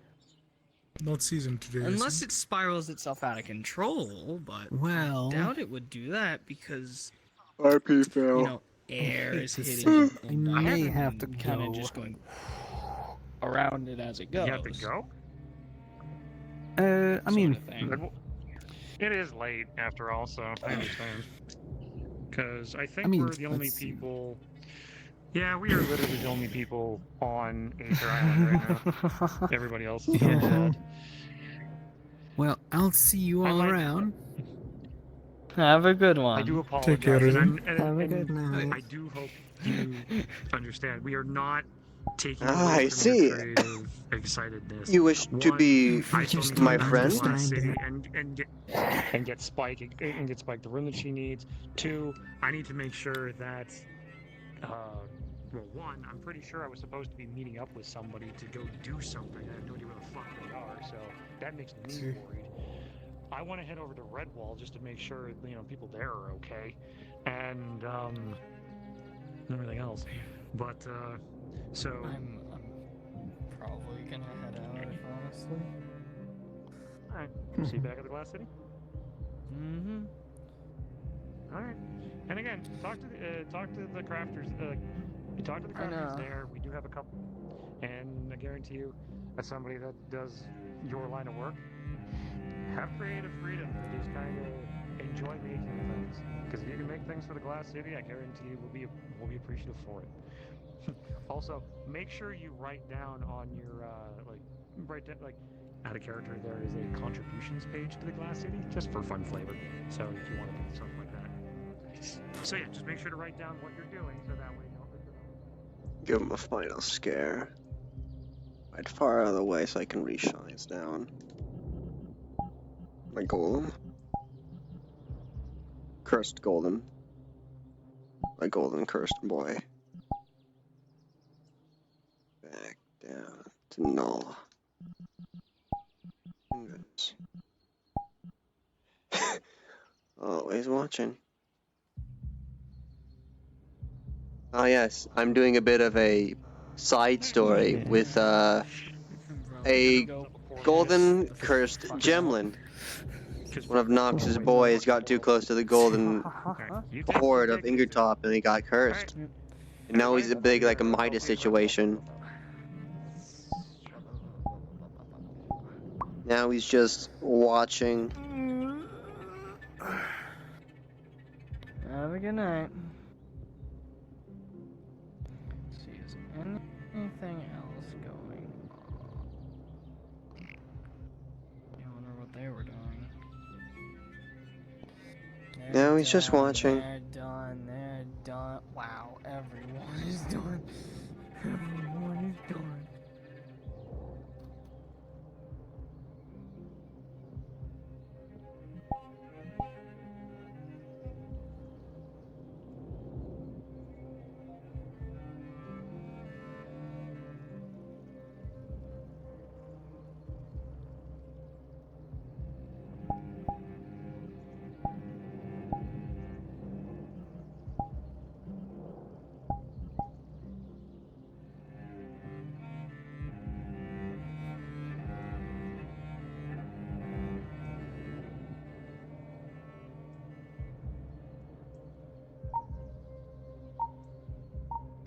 Not season today. Unless it spirals itself out of control, but Well, I doubt it would do that because, RP fail. you know, air is this hitting it, I and may have to kind of go. just going around it as it goes. You have to go? I mean, sort of thing. Redwall? It is late after all, so I understand. Because I think I mean, we're the only let's see. people. Yeah, we are literally the only people on Aether Island right now. Everybody else is Yeah. dead. well, I'll see you I all might- around. Have a good one. I do apologize. Take care, and Rizzo. and Have a good I night. do hope you understand. We are not taking Ah, away I from see. your creative excitedness. You wish to One, be I still need my to friend? Glass City and get Spike the room that she needs. Two, I need to make sure that well, one, I'm pretty sure I was supposed to be meeting up with somebody to go do something. I have no idea where the fuck they are, so that makes me worried. I want to head over to Redwall just to make sure, people there are okay, and everything else. But so I'm probably gonna head out, if honestly. all right, see you back at the Glass City. Mm-hmm. All right, and again, talk to the crafters. You talk to the crafters there. We do have a couple, and I guarantee you, as somebody that does your line of work, have creative freedom to just kind of enjoy making things. Because if you can make things for the Glass City, I guarantee you we'll be appreciative for it. Also, make sure you write down on your add a character. There is a contributions page to the Glass City, just for fun flavor. So if you want to do something like that. So yeah, just make sure to write down what you're doing, so that way Give him a final scare. Right far out of the way so I can reshine this down. My golem. Cursed golem. My golden cursed boy. Back down to null. Goodness. Always watching. Oh yes, I'm doing a bit of a side story with a golden cursed gemlin. One of Nox's boys got too close to the golden horde of Ingertop and he got cursed. And now he's a big like a Midas situation. Now he's just watching. Have a good night. Let's see, is anything else going on? I wonder what they were doing. Now he's just watching. They're done. They're done. Wow, everyone is done. Everyone is done.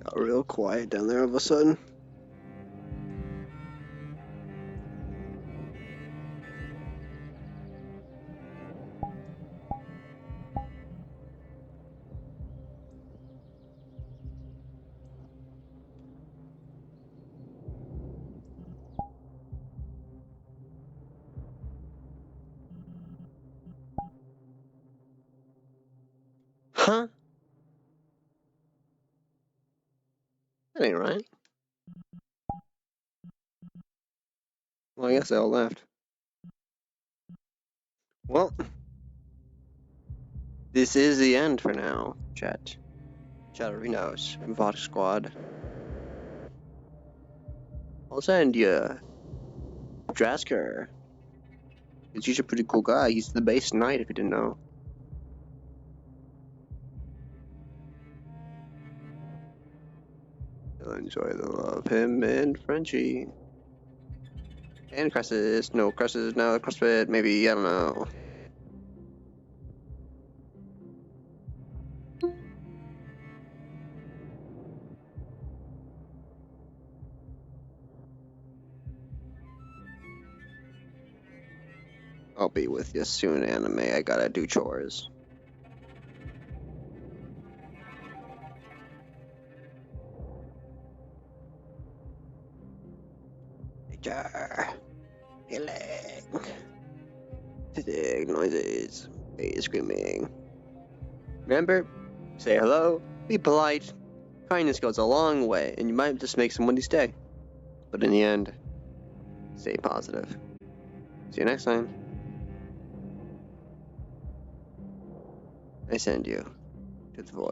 Got real quiet down there all of a sudden. Huh? That ain't right. Well, I guess they all left. Well, this is the end for now, chat. Chatterinos and VOD Squad. I'll send you Drasker. He's a pretty cool guy. He's the base knight if you didn't know. You'll enjoy the love. Him and Frenchie. And Cresses. No, Cresses now. CrossFit, maybe. I don't know. I'll be with you soon, anime. I gotta do chores. Healing. Physic noises. Hey, screaming. Remember, say hello, be polite, Kindness goes a long way, and you might just make somebody's day. But in the end, stay positive. See you next time. I send you to the void.